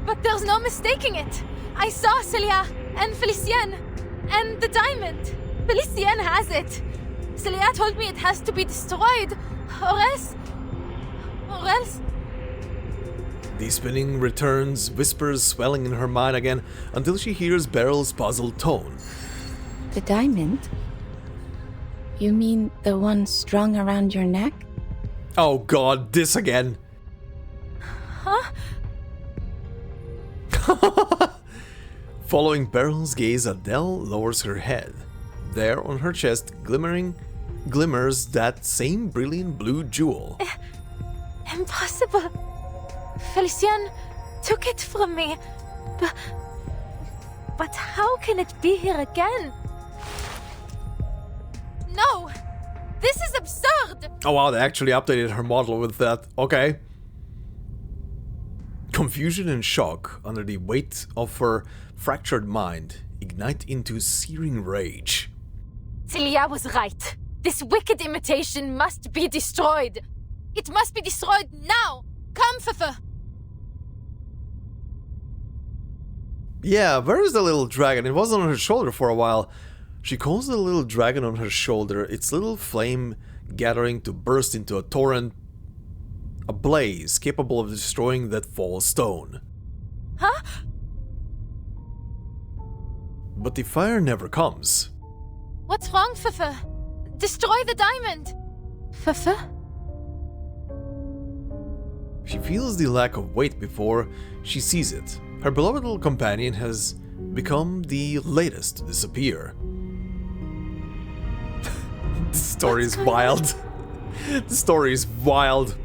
But there's no mistaking it. I saw Celia and Felicien and the diamond. Felicien has it. Celia told me it has to be destroyed, or else... The spinning returns, whispers swelling in her mind again, until she hears Beryl's puzzled tone. The diamond? You mean the one strung around your neck? Oh god, this again! Huh? Following Beryl's gaze, Adele lowers her head. There on her chest, glimmers that same brilliant blue jewel. Impossible. Felicien took it from me. But how can it be here again? No! This is absurd! Oh wow, they actually updated her model with that. Okay. Confusion and shock under the weight of her fractured mind ignite into searing rage. Celia was right. This wicked imitation must be destroyed. It must be destroyed now! Come, Fufu! Yeah, where is the little dragon? It was on her shoulder for a while. She calls the little dragon on her shoulder, its little flame gathering to burst into a torrent, a blaze capable of destroying that false stone. Huh? But the fire never comes. What's wrong, Fufu? Destroy the diamond! Fufu? She feels the lack of weight before she sees it. Her beloved little companion has become the latest to disappear. This story is wild. The story is wild.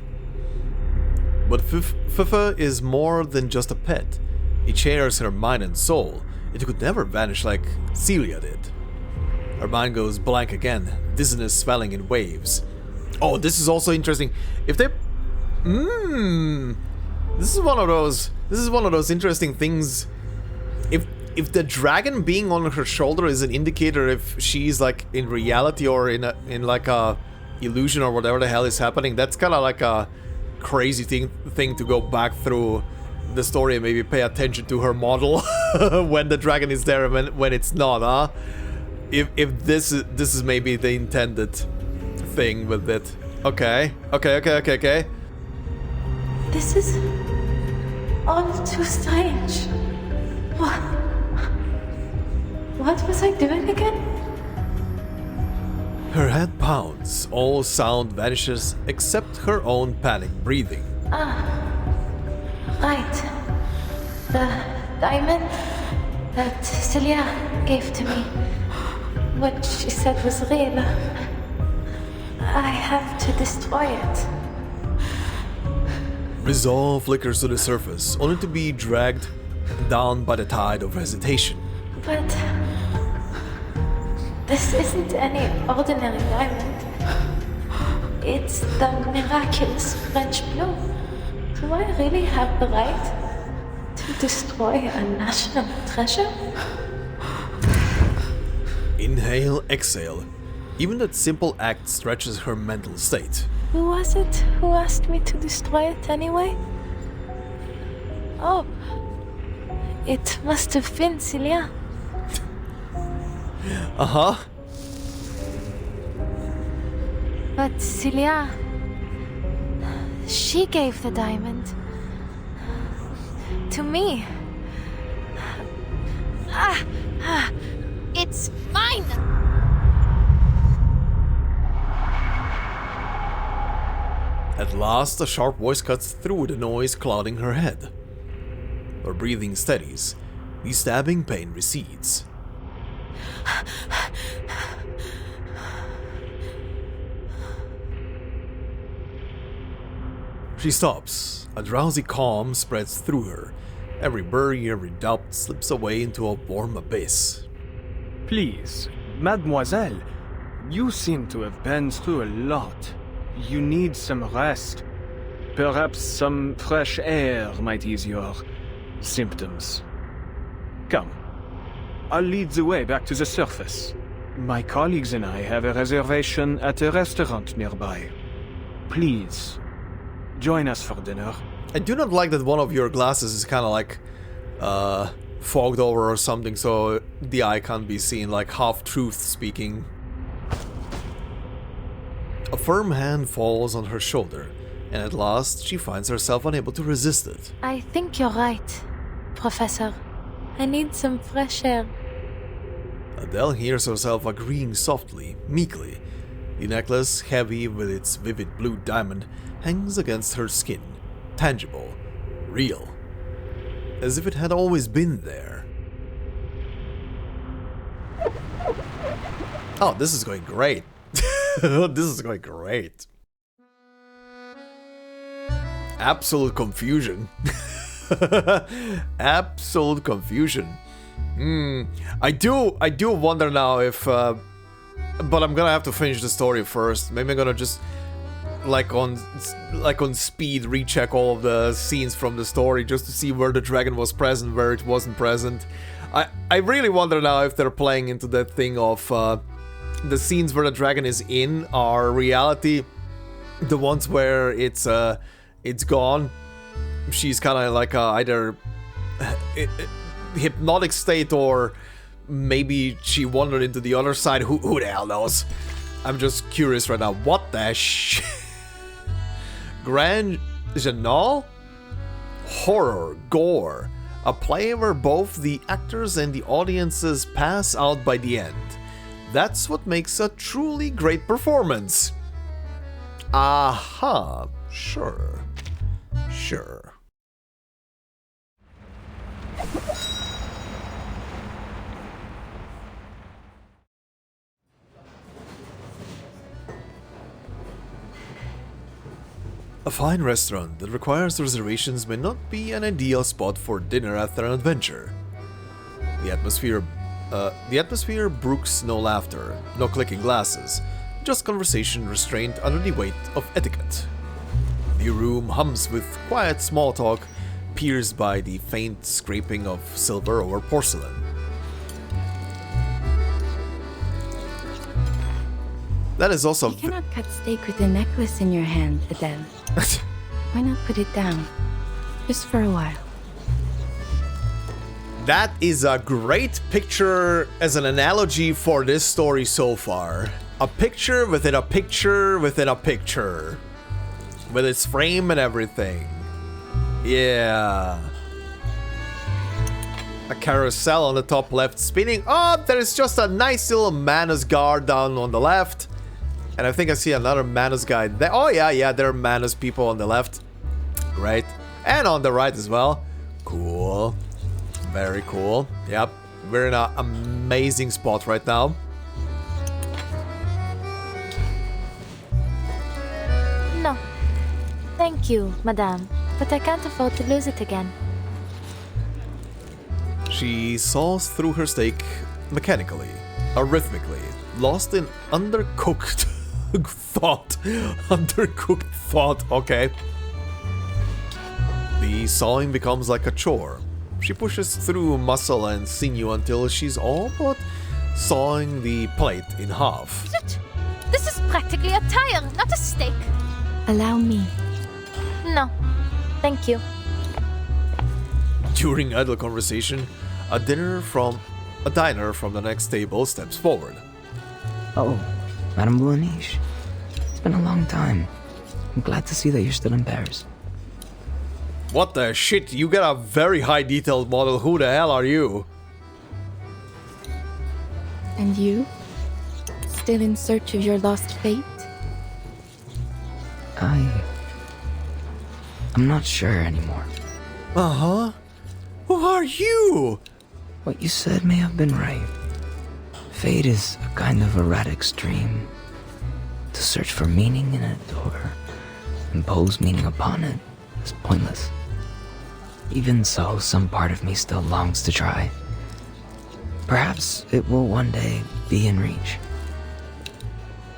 But Fufu is more than just a pet. It shares her mind and soul. It could never vanish like Celia did. Her mind goes blank again, dizziness swelling in waves. Oh, this is also interesting. If they... This is one of those interesting things. If the dragon being on her shoulder is an indicator if she's like in reality or in like a illusion or whatever the hell is happening, that's kind of like a crazy thing to go back through the story and maybe pay attention to her model when the dragon is there and when it's not, huh? If this is maybe the intended thing with it. Okay. This is all too strange. What was I doing again? Her head pounds, all sound vanishes except her own panic breathing. Right. The diamond that Celia gave to me. What she said was real. I have to destroy it. Resolve flickers to the surface, only to be dragged down by the tide of hesitation. But this isn't any ordinary diamond. It's the miraculous French blue. Do I really have the right to destroy a national treasure? Inhale, exhale. Even that simple act stretches her mental state. Who was it who asked me to destroy it anyway? Oh, it must have been Celia. Uh-huh. But Celia, she gave the diamond to me. It's mine! At last, a sharp voice cuts through the noise clouding her head. Her breathing steadies. The stabbing pain recedes. She stops. A drowsy calm spreads through her. Every worry, every doubt slips away into a warm abyss. Please, mademoiselle, you seem to have been through a lot. You need some rest. Perhaps some fresh air might ease your symptoms. Come, I'll lead the way back to the surface. My colleagues and I have a reservation at a restaurant nearby. Please, join us for dinner. I do not like that one of your glasses is kind of like fogged over or something, so the eye can't be seen, like half-truth speaking. A firm hand falls on her shoulder, and at last she finds herself unable to resist it. I think you're right, Professor. I need some fresh air. Adele hears herself agreeing softly, meekly. The necklace, heavy with its vivid blue diamond, hangs against her skin, tangible, real, as if it had always been there. Oh, this is going great. This is going great. Absolute confusion. Absolute confusion. I do wonder now if but I'm gonna have to finish the story first. Maybe I'm gonna just like on speed recheck all of the scenes from the story just to see where the dragon was present, where it wasn't present. I really wonder now if they're playing into that thing of the scenes where the dragon is in are reality The ones where it's gone. She's kind of like either hypnotic state or maybe she wandered into the other side. Who the hell knows? I'm just curious right now. What the Grand Guignol? Horror, gore. A play where both the actors and the audiences pass out by the end. That's what makes a truly great performance. Aha, sure. Sure. A fine restaurant that requires reservations may not be an ideal spot for dinner after an adventure. The atmosphere brooks no laughter, no clicking glasses, just conversation restrained under the weight of etiquette. The room hums with quiet small talk, pierced by the faint scraping of silver over porcelain. That is also... You cannot cut steak with a necklace in your hand, Adele. Why not put it down? Just for a while. That is a great picture as an analogy for this story so far. A picture within a picture within a picture. With its frame and everything. Yeah. A carousel on the top left spinning. Oh, there's just a nice little Manus guard down on the left. And I think I see another Manus guy there. Oh yeah, there are Manus people on the left. Right. And on the right as well. Cool. Very cool. Yep. We're in an amazing spot right now. No. Thank you, madame. But I can't afford to lose it again. She saws through her steak mechanically, arrhythmically, lost in undercooked thought. Undercooked thought, okay. The sawing becomes like a chore. She pushes through muscle and sinew until she's all but sawing the plate in half. This is practically a tire, not a steak. Allow me. No. Thank you. During idle conversation, a diner from the next table steps forward. Oh, Madame Bouaniche. It's been a long time. I'm glad to see that you're still in Paris. What the shit? You got a very high detailed model. Who the hell are you? And you? Still in search of your lost fate? I'm not sure anymore. Uh-huh. Who are you? What you said may have been right. Fate is a kind of erratic stream. To search for meaning in it or impose meaning upon it is pointless. Even so, some part of me still longs to try. Perhaps it will one day be in reach.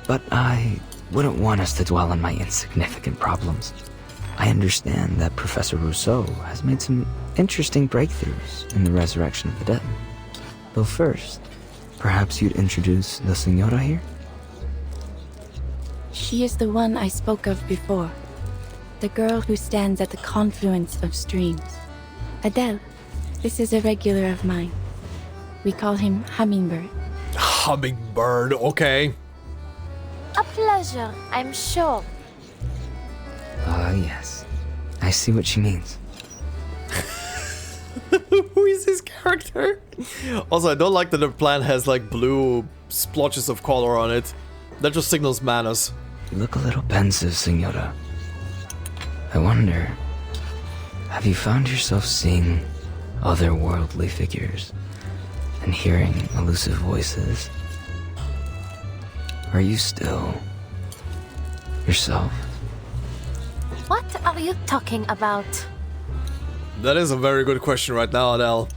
But I wouldn't want us to dwell on my insignificant problems. I understand that Professor Rousseau has made some interesting breakthroughs in the resurrection of the dead. Though first, perhaps you'd introduce the Senora here? She is the one I spoke of before. The girl who stands at the confluence of streams. Adele, this is a regular of mine. We call him Hummingbird. Hummingbird, okay. A pleasure, I'm sure. Yes. I see what she means. Who is this character? Also, I don't like that the plant has like blue splotches of color on it. That just signals manners. You look a little pensive, Senora. I wonder, have you found yourself seeing otherworldly figures and hearing elusive voices? Are you still yourself? What are you talking about? That is a very good question right now, Adele.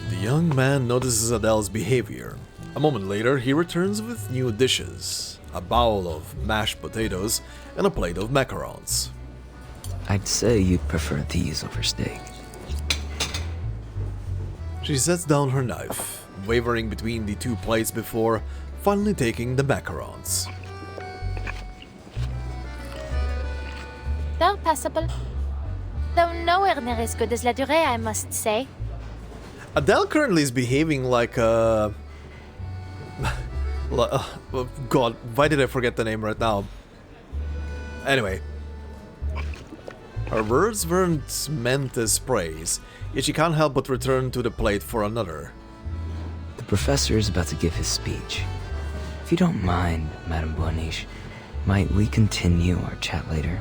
The young man notices Adele's behavior. A moment later, he returns with new dishes. A bowl of mashed potatoes and a plate of macarons. I'd say you'd prefer these over steak. She sets down her knife, wavering between the two plates before finally taking the macarons. They're passable. Though nowhere near as good as La Durée, I must say. Adele currently is behaving like a... God, why did I forget the name right now? Anyway. Her words weren't meant as praise, yet she can't help but return to the plate for another. The professor is about to give his speech. If you don't mind, Madame Boaniche, might we continue our chat later?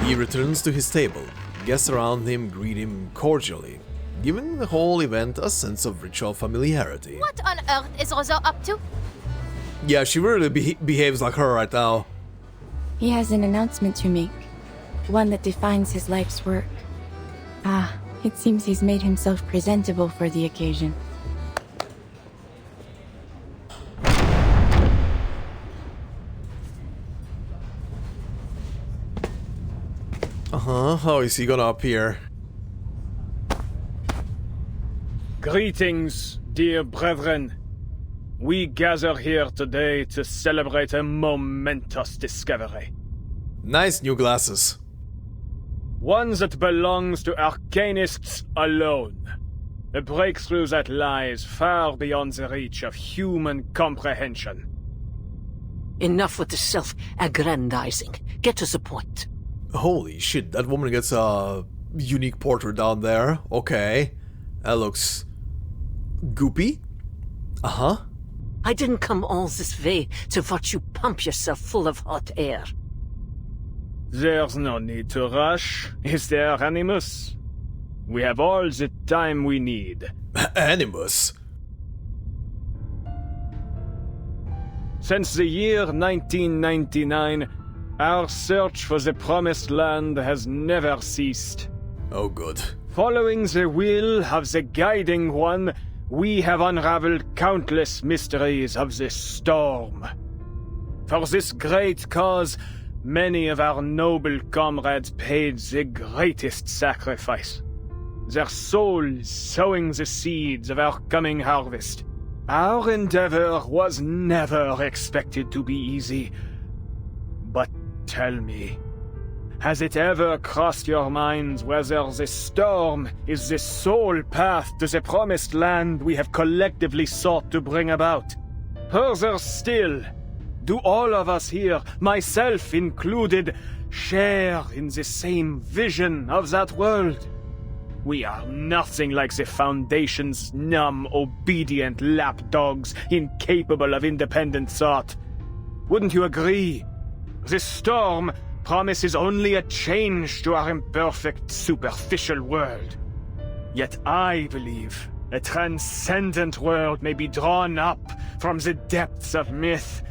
He returns to his table. Guests around him greet him cordially, giving the whole event a sense of ritual familiarity. What on earth is Roseau up to? Yeah, she really behaves like her right now. He has an announcement to make, one that defines his life's work. Ah, it seems he's made himself presentable for the occasion. How is he gonna appear? Greetings, dear brethren. We gather here today to celebrate a momentous discovery. Nice new glasses. One that belongs to Arcanists alone. A breakthrough that lies far beyond the reach of human comprehension. Enough with the self-aggrandizing. Get to the point. Holy shit, that woman gets a unique portrait down there. Okay. That looks... goopy? Uh-huh. I didn't come all this way to watch you pump yourself full of hot air. There's no need to rush, is there, Animus? We have all the time we need. Animus? Since the year 1999, our search for the Promised Land has never ceased. Oh, good. Following the will of the Guiding One, we have unraveled countless mysteries of this storm. For this great cause, many of our noble comrades paid the greatest sacrifice. Their souls sowing the seeds of our coming harvest. Our endeavor was never expected to be easy. But tell me, has it ever crossed your minds whether this storm is the sole path to the Promised Land we have collectively sought to bring about? Further still, do all of us here, myself included, share in the same vision of that world? We are nothing like the Foundation's numb, obedient lapdogs, incapable of independent thought. Wouldn't you agree? This storm promises only a change to our imperfect, superficial world. Yet I believe a transcendent world may be drawn up from the depths of myth.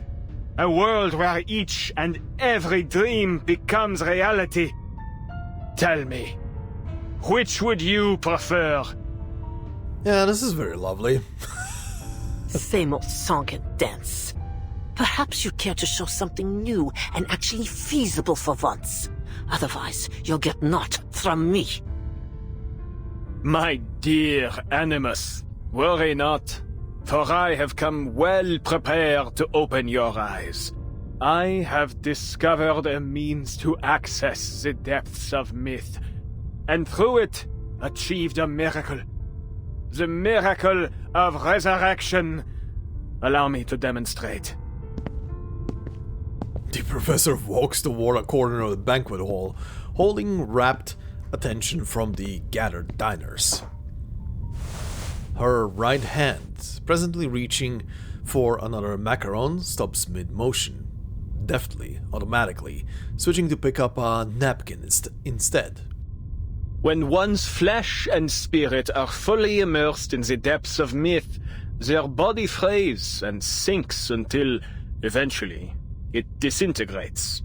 A world where each and every dream becomes reality. Tell me, which would you prefer? Yeah, this is very lovely. Same old song and dance. Perhaps you care to show something new and actually feasible for once. Otherwise, you'll get naught from me. My dear Animus, worry not, for I have come well prepared to open your eyes. I have discovered a means to access the depths of myth, and through it, achieved a miracle. The miracle of resurrection. Allow me to demonstrate. The professor walks toward a corner of the banquet hall, holding rapt attention from the gathered diners. Her right hand, presently reaching for another macaron, stops mid-motion, deftly, automatically, switching to pick up a napkin instead. When one's flesh and spirit are fully immersed in the depths of myth, their body frays and sinks until, eventually, it disintegrates.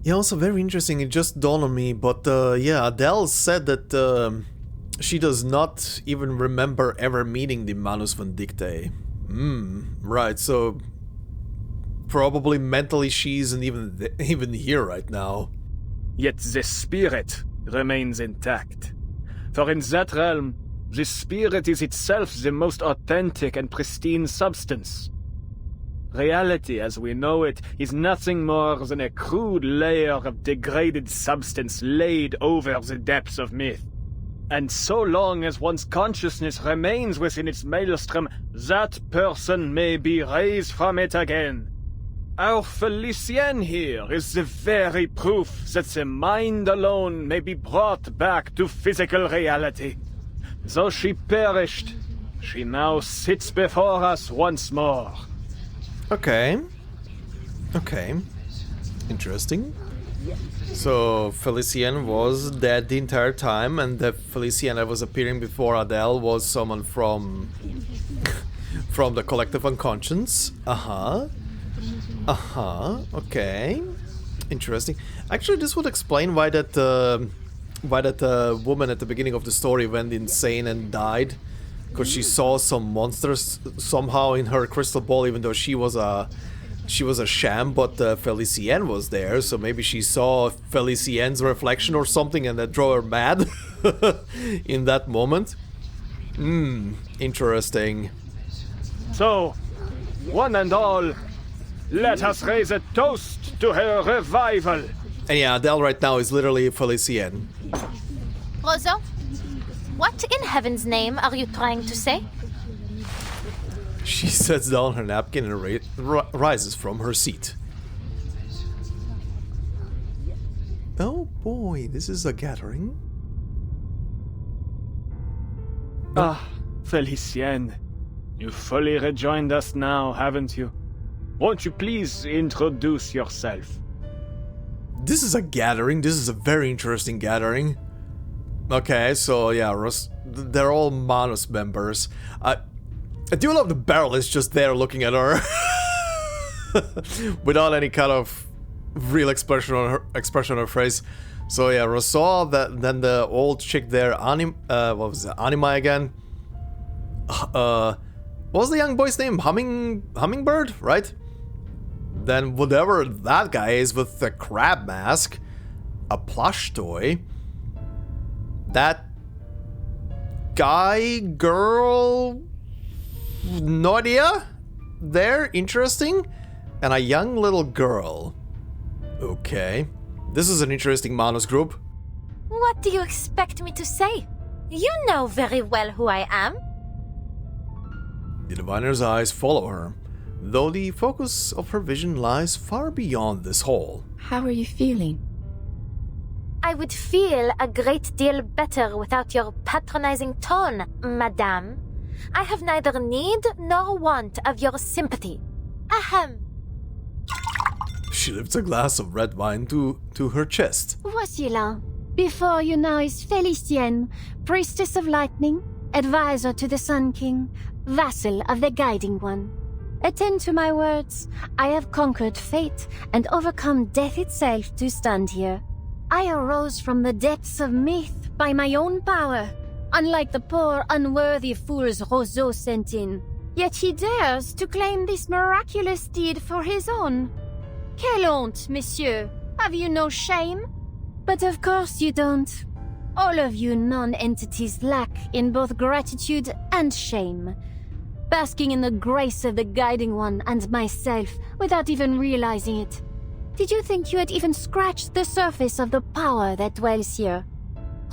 Yeah, also very interesting, it just dawned on me, but yeah, Adele said that she does not even remember ever meeting the Manus Vindictae. Right, so probably mentally she isn't even here right now. Yet the spirit remains intact. For in that realm, the spirit is itself the most authentic and pristine substance. Reality as we know it is nothing more than a crude layer of degraded substance laid over the depths of myth. And so long as one's consciousness remains within its maelstrom, that person may be raised from it again. Our Felicienne here is the very proof that the mind alone may be brought back to physical reality. Though she perished, she now sits before us once more. Okay. Interesting. So Felicienne was dead the entire time, and the Felicienne that was appearing before Adele was someone from the collective unconscious. Okay. Interesting. Actually, this would explain why that woman at the beginning of the story went insane and died, because she saw some monsters somehow in her crystal ball, even though she was a sham, but Felicienne was there, so maybe she saw Felicienne's reflection or something, and that drove her mad in that moment. Interesting. So, one and all, let us raise a toast to her revival. And yeah, Adele right now is literally Felicienne. Roseau, what in heaven's name are you trying to say? She sets down her napkin and rises from her seat. Oh boy, this is a gathering. Ah, Felicienne. You fully rejoined us now, haven't you? Won't you please introduce yourself? This is a gathering. This is a very interesting gathering. Okay, so yeah, they're all Manus members. I do love the Beryl is just there looking at her without any kind of real expression on her face. So yeah, Rousseau, then the old chick there, what was it, Anima again? What was the young boy's name? Hummingbird, right? Then whatever that guy is with the crab mask, a plush toy. That guy, girl, no idea. There, interesting. And a young little girl. Okay. This is an interesting Manus group. What do you expect me to say? You know very well who I am. The diviner's eyes follow her, though the focus of her vision lies far beyond this hall. How are you feeling? I would feel a great deal better without your patronizing tone, madame. I have neither need nor want of your sympathy. Ahem. She lifts a glass of red wine to her chest. Voici là. Before you now is Felicienne, priestess of lightning, advisor to the Sun King, vassal of the Guiding One. Attend to my words. I have conquered fate and overcome death itself to stand here. I arose from the depths of myth by my own power, unlike the poor, unworthy fools Roseau sent in. Yet he dares to claim this miraculous deed for his own. Quelle honte, monsieur! Have you no shame? But of course you don't. All of you non-entities lack in both gratitude and shame, basking in the grace of the Guiding One and myself without even realizing it. Did you think you had even scratched the surface of the power that dwells here?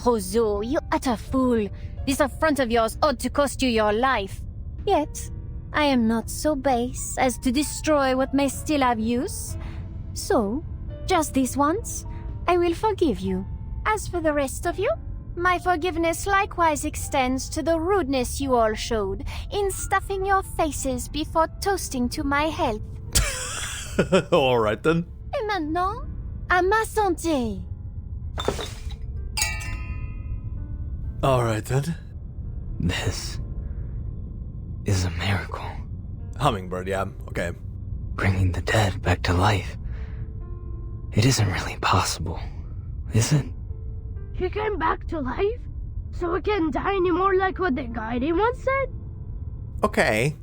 Roseau, you utter fool! This affront of yours ought to cost you your life. Yet, I am not so base as to destroy what may still have use. So, just this once, I will forgive you. As for the rest of you, my forgiveness likewise extends to the rudeness you all showed in stuffing your faces before toasting to my health. Alright then. Et maintenant, à ma santé. Alright then. This is a miracle. Hummingbird, yeah, okay. Bringing the dead back to life. It isn't really possible, is it? He came back to life? So it can't die anymore like what the Guiding One said? Okay.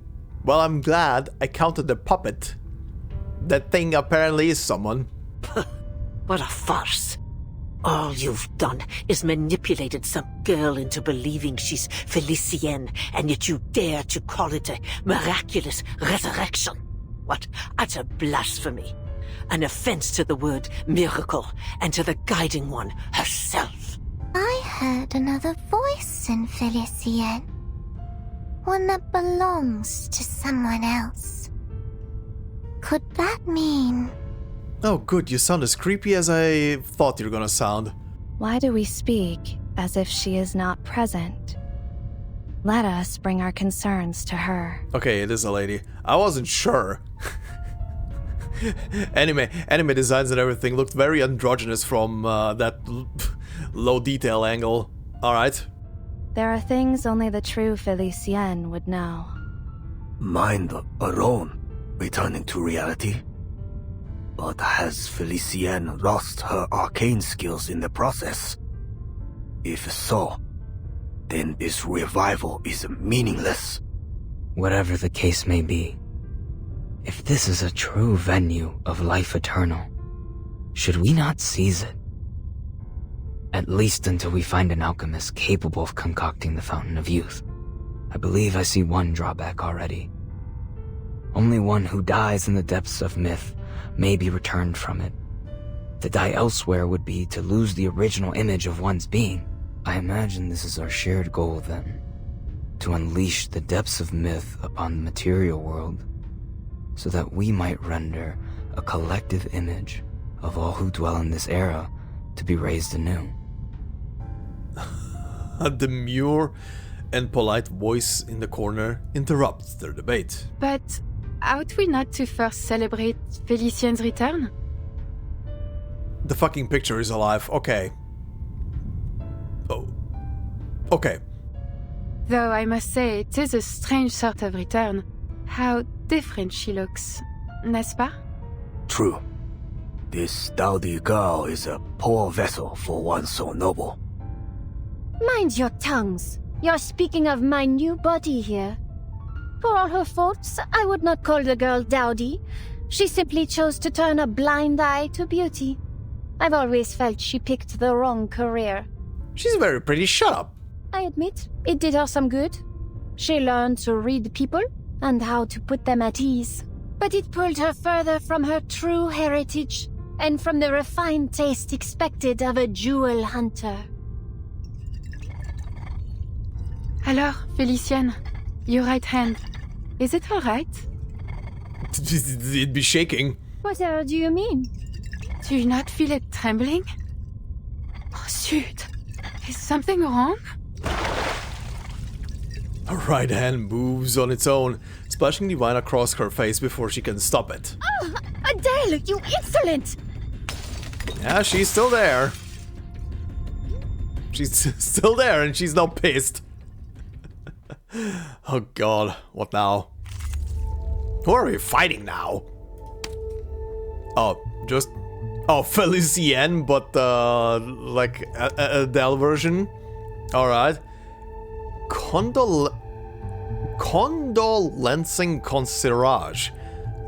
Well, I'm glad I counted the puppet. That thing apparently is someone. What a farce. All you've done is manipulated some girl into believing she's Felicienne, and yet you dare to call it a miraculous resurrection. What? Utter blasphemy. An offense to the word miracle and to the Guiding One herself. I heard another voice in Felicienne. One that belongs to someone else. Could that mean... Oh good, you sound as creepy as I thought you were gonna sound. Why do we speak as if she is not present? Let us bring our concerns to her. Okay, it is a lady. I wasn't sure. Anime designs and everything looked very androgynous from that low detail angle. Alright. There are things only the true Felicienne would know. Mind alone, returning to reality? But has Felicienne lost her arcane skills in the process? If so, then this revival is meaningless. Whatever the case may be, if this is a true venue of life eternal, should we not seize it? At least until we find an alchemist capable of concocting the Fountain of Youth. I believe I see one drawback already. Only one who dies in the depths of myth may be returned from it. To die elsewhere would be to lose the original image of one's being. I imagine this is our shared goal then, to unleash the depths of myth upon the material world, so that we might render a collective image of all who dwell in this era to be raised anew. A demure and polite voice in the corner interrupts their debate. But ought we not to first celebrate Felicienne's return? The fucking picture is alive. Okay. Oh. Okay. Though I must say, it is a strange sort of return. How different she looks, n'est-ce pas? True. This dowdy girl is a poor vessel for one so noble. Mind your tongues. You're speaking of my new body here. For all her faults, I would not call the girl dowdy. She simply chose to turn a blind eye to beauty. I've always felt she picked the wrong career. She's very pretty. Shut up. I admit, it did her some good. She learned to read people and how to put them at ease. But it pulled her further from her true heritage and from the refined taste expected of a jewel hunter. Alors, Felicienne, your right hand, is it all right? It'd be shaking. What do you mean? Do you not feel it trembling? Oh, shoot. Is something wrong? Her right hand moves on its own, splashing the wine across her face before she can stop it. Oh, Adele, you insolent! Yeah, she's still there. She's still there and she's not pissed. Oh god, what now? Who are we fighting now? Oh, just... Oh, Felicienne, but like a Adele version? Alright. Condolencing Concierge.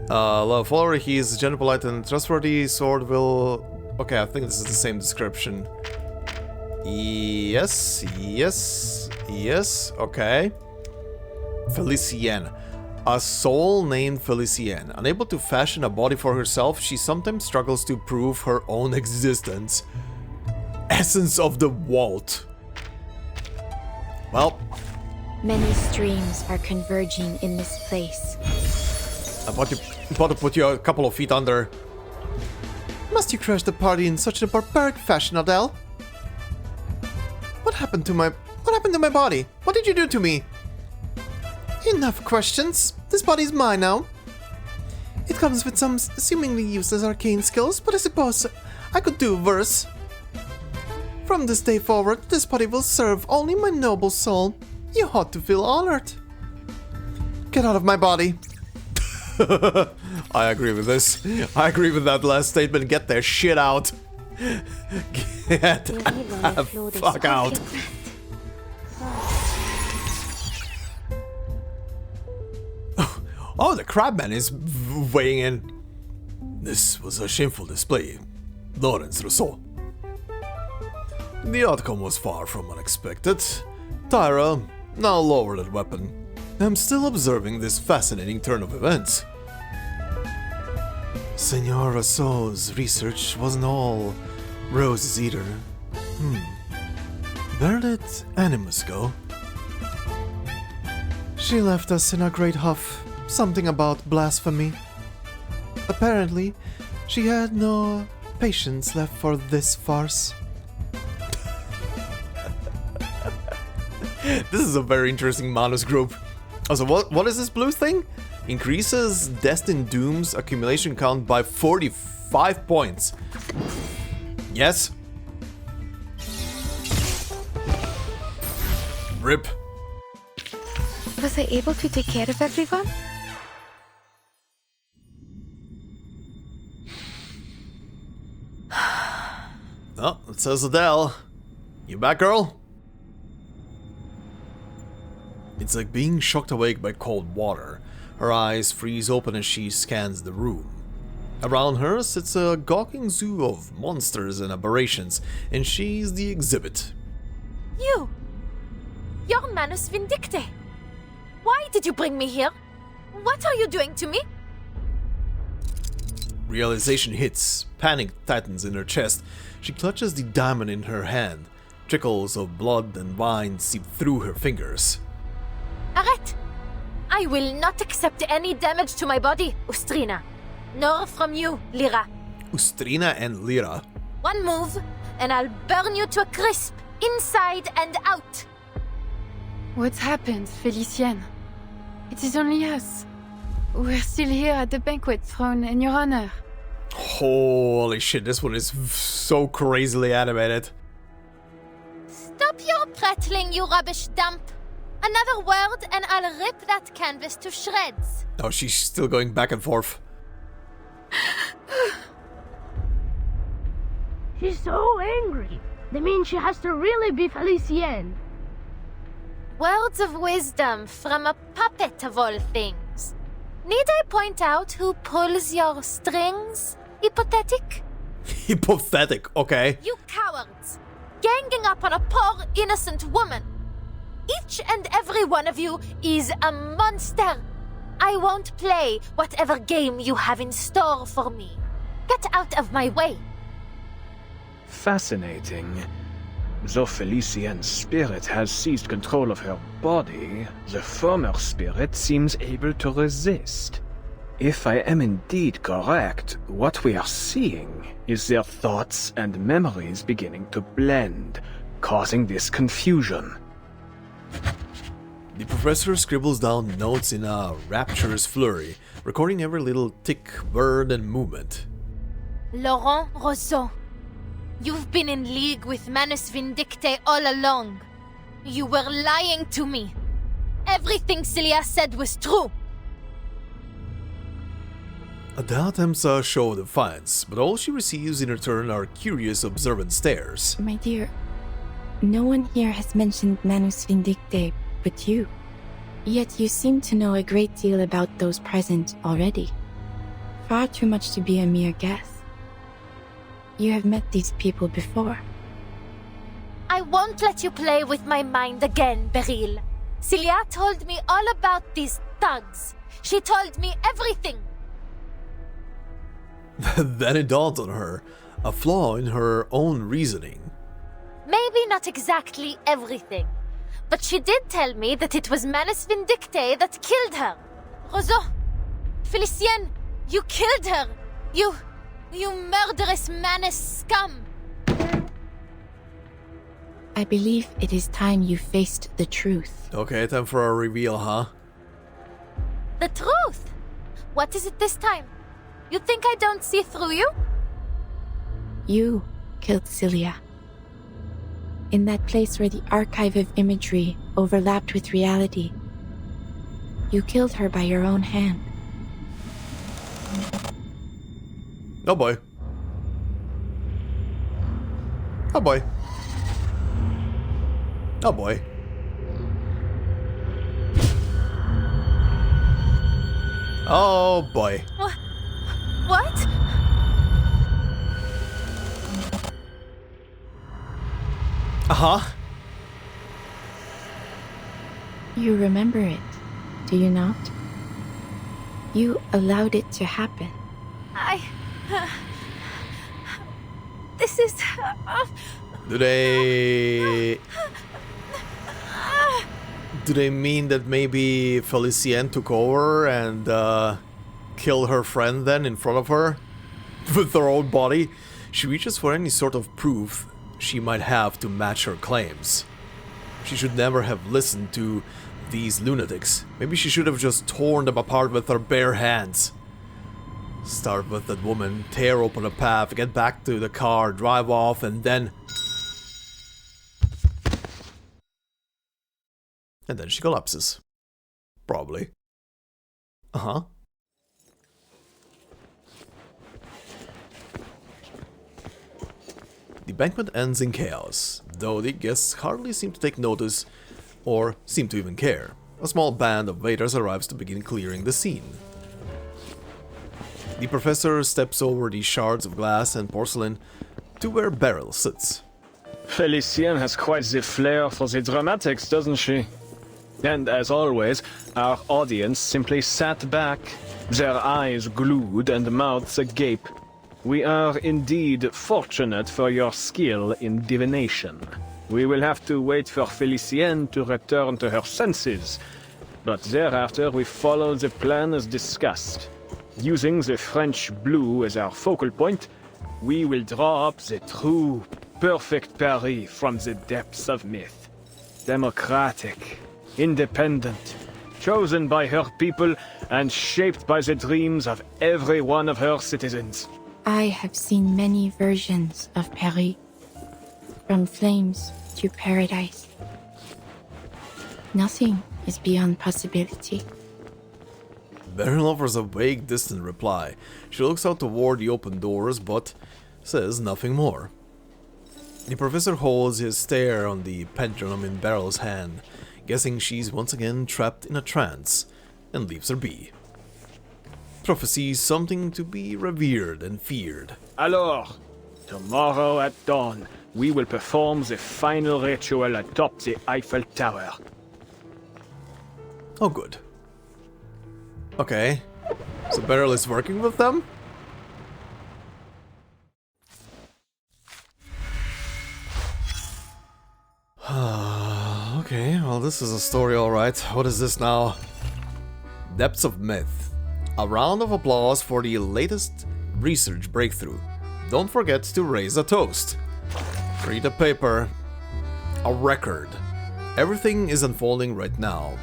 Love follower, he is gentle, polite, and trustworthy. Sword will... Okay, I think this is the same description. Yes, yes, yes, okay. Felicienne. A soul named Felicienne. Unable to fashion a body for herself, she sometimes struggles to prove her own existence. Essence of the Vault. Well... Many streams are converging in this place. I'm about to put you a couple of feet under. Must you crash the party in such a barbaric fashion, Adele? What happened to my body? What did you do to me? Enough questions. This body's mine now. It comes with some seemingly useless arcane skills, but I suppose I could do worse. From this day forward, this body will serve only my noble soul. You ought to feel honored. Get out of my body. I agree with this. I agree with that last statement. Get their shit out. Get the fuck out. Oh, the crabman is weighing in. This was a shameful display, Lawrence Rousseau. The outcome was far from unexpected. Tyra, now lower that weapon. I'm still observing this fascinating turn of events. Senor Rousseau's research wasn't all roses either. Where did Animus go? She left us in a great huff, something about blasphemy. Apparently, she had no patience left for this farce. This is a very interesting Manus group. Also, what is this blue thing? Increases Destined Doom's accumulation count by 45 points. Yes. RIP. Was I able to take care of everyone? Oh, it says Adele. You back, girl? It's like being shocked awake by cold water. Her eyes freeze open as she scans the room. Around her sits a gawking zoo of monsters and aberrations, and she's the exhibit. You're Manus Vindicte. Why did you bring me here? What are you doing to me? Realization hits. Panic tightens in her chest. She clutches the diamond in her hand. Trickles of blood and wine seep through her fingers. Arrête! I will not accept any damage to my body, Ustrina. Nor from you, Lyra. Ustrina and Lyra. One move, and I'll burn you to a crisp, inside and out. What's happened, Felicienne? It is only us. We're still here at the banquet thrown in your honor. Holy shit, this one is so crazily animated. Stop your prattling, you rubbish dump. Another word and I'll rip that canvas to shreds. Oh, she's still going back and forth. She's so angry. That means she has to really be Felicienne. Words of wisdom from a puppet of all things. Need I point out who pulls your strings? Hypothetic? Hypothetic, okay. You cowards! Ganging up on a poor, innocent woman. Each and every one of you is a monster. I won't play whatever game you have in store for me. Get out of my way. Fascinating. Though Felicienne's spirit has seized control of her body, the former spirit seems able to resist. If I am indeed correct, what we are seeing is their thoughts and memories beginning to blend, causing this confusion. The professor scribbles down notes in a rapturous flurry, recording every little tick, word, and movement. Laurent Rousseau, you've been in league with Manus Vindicte all along. You were lying to me. Everything Celia said was true. Adele attempts a show of defiance, but all she receives in return are curious, observant stares. My dear, no one here has mentioned Manus Vindicte but you. Yet you seem to know a great deal about those present already. Far too much to be a mere guess. You have met these people before. I won't let you play with my mind again, Beryl. Celia told me all about these thugs. She told me everything. Then it dawns on her, a flaw in her own reasoning. Maybe not exactly everything, but she did tell me that it was Manus Vindicte that killed her. Rousseau, Felicienne, you killed her. You murderous Manus scum. I believe it is time you faced the truth. Okay, time for a reveal, huh? The truth? What is it this time? You think I don't see through you? You killed Celia. In that place where the archive of imagery overlapped with reality. You killed her by your own hand. Oh boy. Oh boy. Oh boy. Oh boy. What? Uh-huh. You remember it, do you not? You allowed it to happen. This is... Do they mean that maybe Felicien took over and killed her friend then in front of her? With her own body? She reaches for any sort of proof she might have to match her claims. She should never have listened to these lunatics. Maybe she should have just torn them apart with her bare hands. Start with that woman, tear open a path, get back to the car, drive off, and then... And then she collapses. Probably. Uh-huh. The banquet ends in chaos, though the guests hardly seem to take notice or seem to even care. A small band of waiters arrives to begin clearing the scene. The professor steps over the shards of glass and porcelain to where Beryl sits. Felicien has quite the flair for the dramatics, doesn't she? And as always, our audience simply sat back, their eyes glued and mouths agape. We are indeed fortunate for your skill in divination. We will have to wait for Felicien to return to her senses, but thereafter we follow the plan as discussed. Using the French blue as our focal point, we will draw up the true, perfect Paris from the depths of myth. Democratic, independent, chosen by her people and shaped by the dreams of every one of her citizens. I have seen many versions of Paris, from flames to paradise. Nothing is beyond possibility. Beryl offers a vague, distant reply. She looks out toward the open doors, but says nothing more. The professor holds his stare on the pendulum in Beryl's hand, guessing she's once again trapped in a trance, and leaves her be. Prophecies something to be revered and feared. Alors, tomorrow at dawn, we will perform the final ritual atop the Eiffel Tower. Oh, good. Okay, so Beryl is working with them? Okay, well this is a story alright. What is this now? Depths of Myth. A round of applause for the latest research breakthrough. Don't forget to raise a toast. Read a paper. A record. Everything is unfolding right now.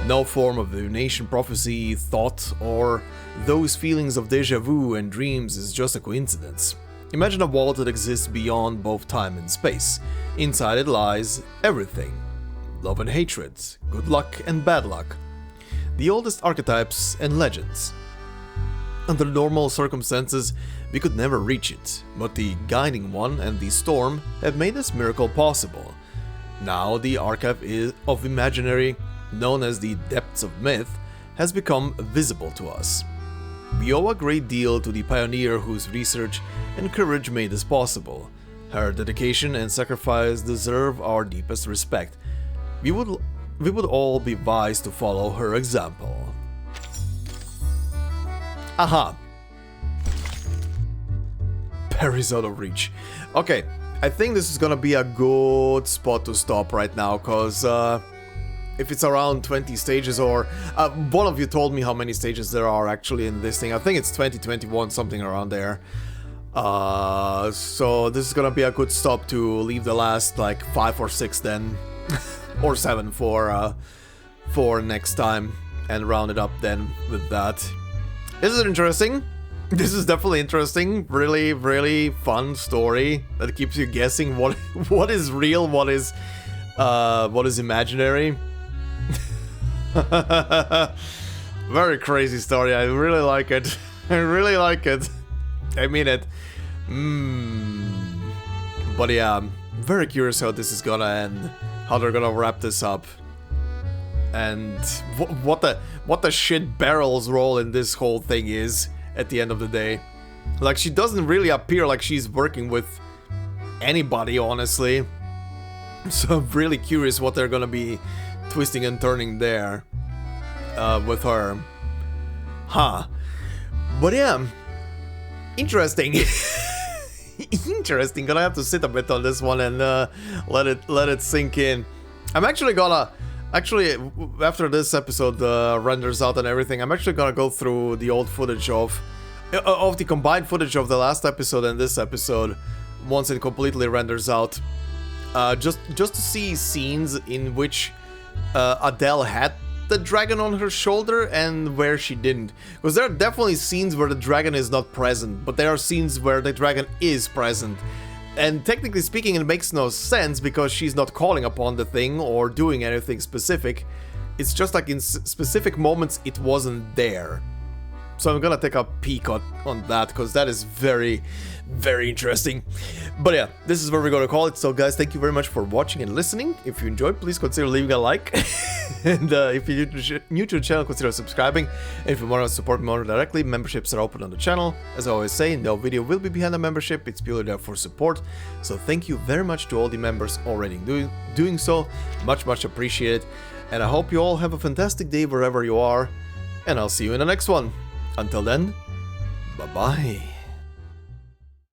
No form of divination, prophecy, thought, or those feelings of deja vu and dreams is just a coincidence. Imagine a vault that exists beyond both time and space. Inside it lies everything. Love and hatred, good luck and bad luck. The oldest archetypes and legends. Under normal circumstances, we could never reach it, but the Guiding One and the Storm have made this miracle possible. Now the archive of imaginary, known as the Depths of Myth, has become visible to us. We owe a great deal to the pioneer whose research and courage made this possible. Her dedication and sacrifice deserve our deepest respect. We would all be wise to follow her example. Aha! Paris out of reach. Okay, I think this is gonna be a good spot to stop right now, cause if it's around 20 stages or... one of you told me how many stages there are actually in this thing. I think it's 20, 21, something around there. So this is gonna be a good stop to leave the last like 5 or 6 then. Or 7 for next time, and round it up then with that. This is interesting. This is definitely interesting. Really, really fun story that keeps you guessing what is real, what is imaginary. Very crazy story. I really like it. I really like it. I mean it. But yeah, I'm very curious how this is gonna end. How they're gonna wrap this up, and what the shit Beryl's role in this whole thing is at the end of the day. Like, she doesn't really appear like she's working with anybody, honestly. So I'm really curious what they're gonna be twisting and turning there with her. Huh. But yeah, Interesting. Interesting. Gonna have to sit a bit on this one and let it sink in. I'm actually gonna after this episode renders out and everything, I'm actually gonna go through the old footage of the combined footage of the last episode and this episode once it completely renders out, just to see scenes in which Adele had the dragon on her shoulder and where she didn't, because there are definitely scenes where the dragon is not present, but there are scenes where the dragon is present, and technically speaking it makes no sense because she's not calling upon the thing or doing anything specific. It's just like in specific moments it wasn't there. So I'm gonna take a peek on that, because that is very, very interesting. But yeah, this is where we're gonna call it. So guys, thank you very much for watching and listening. If you enjoyed, please consider leaving a like. And if you're new to the channel, consider subscribing. And if you want to support me more directly, memberships are open on the channel. As I always say, no video will be behind a membership. It's purely there for support. So thank you very much to all the members already doing so. Much, much appreciated. And I hope you all have a fantastic day wherever you are. And I'll see you in the next one. Until then, bye-bye.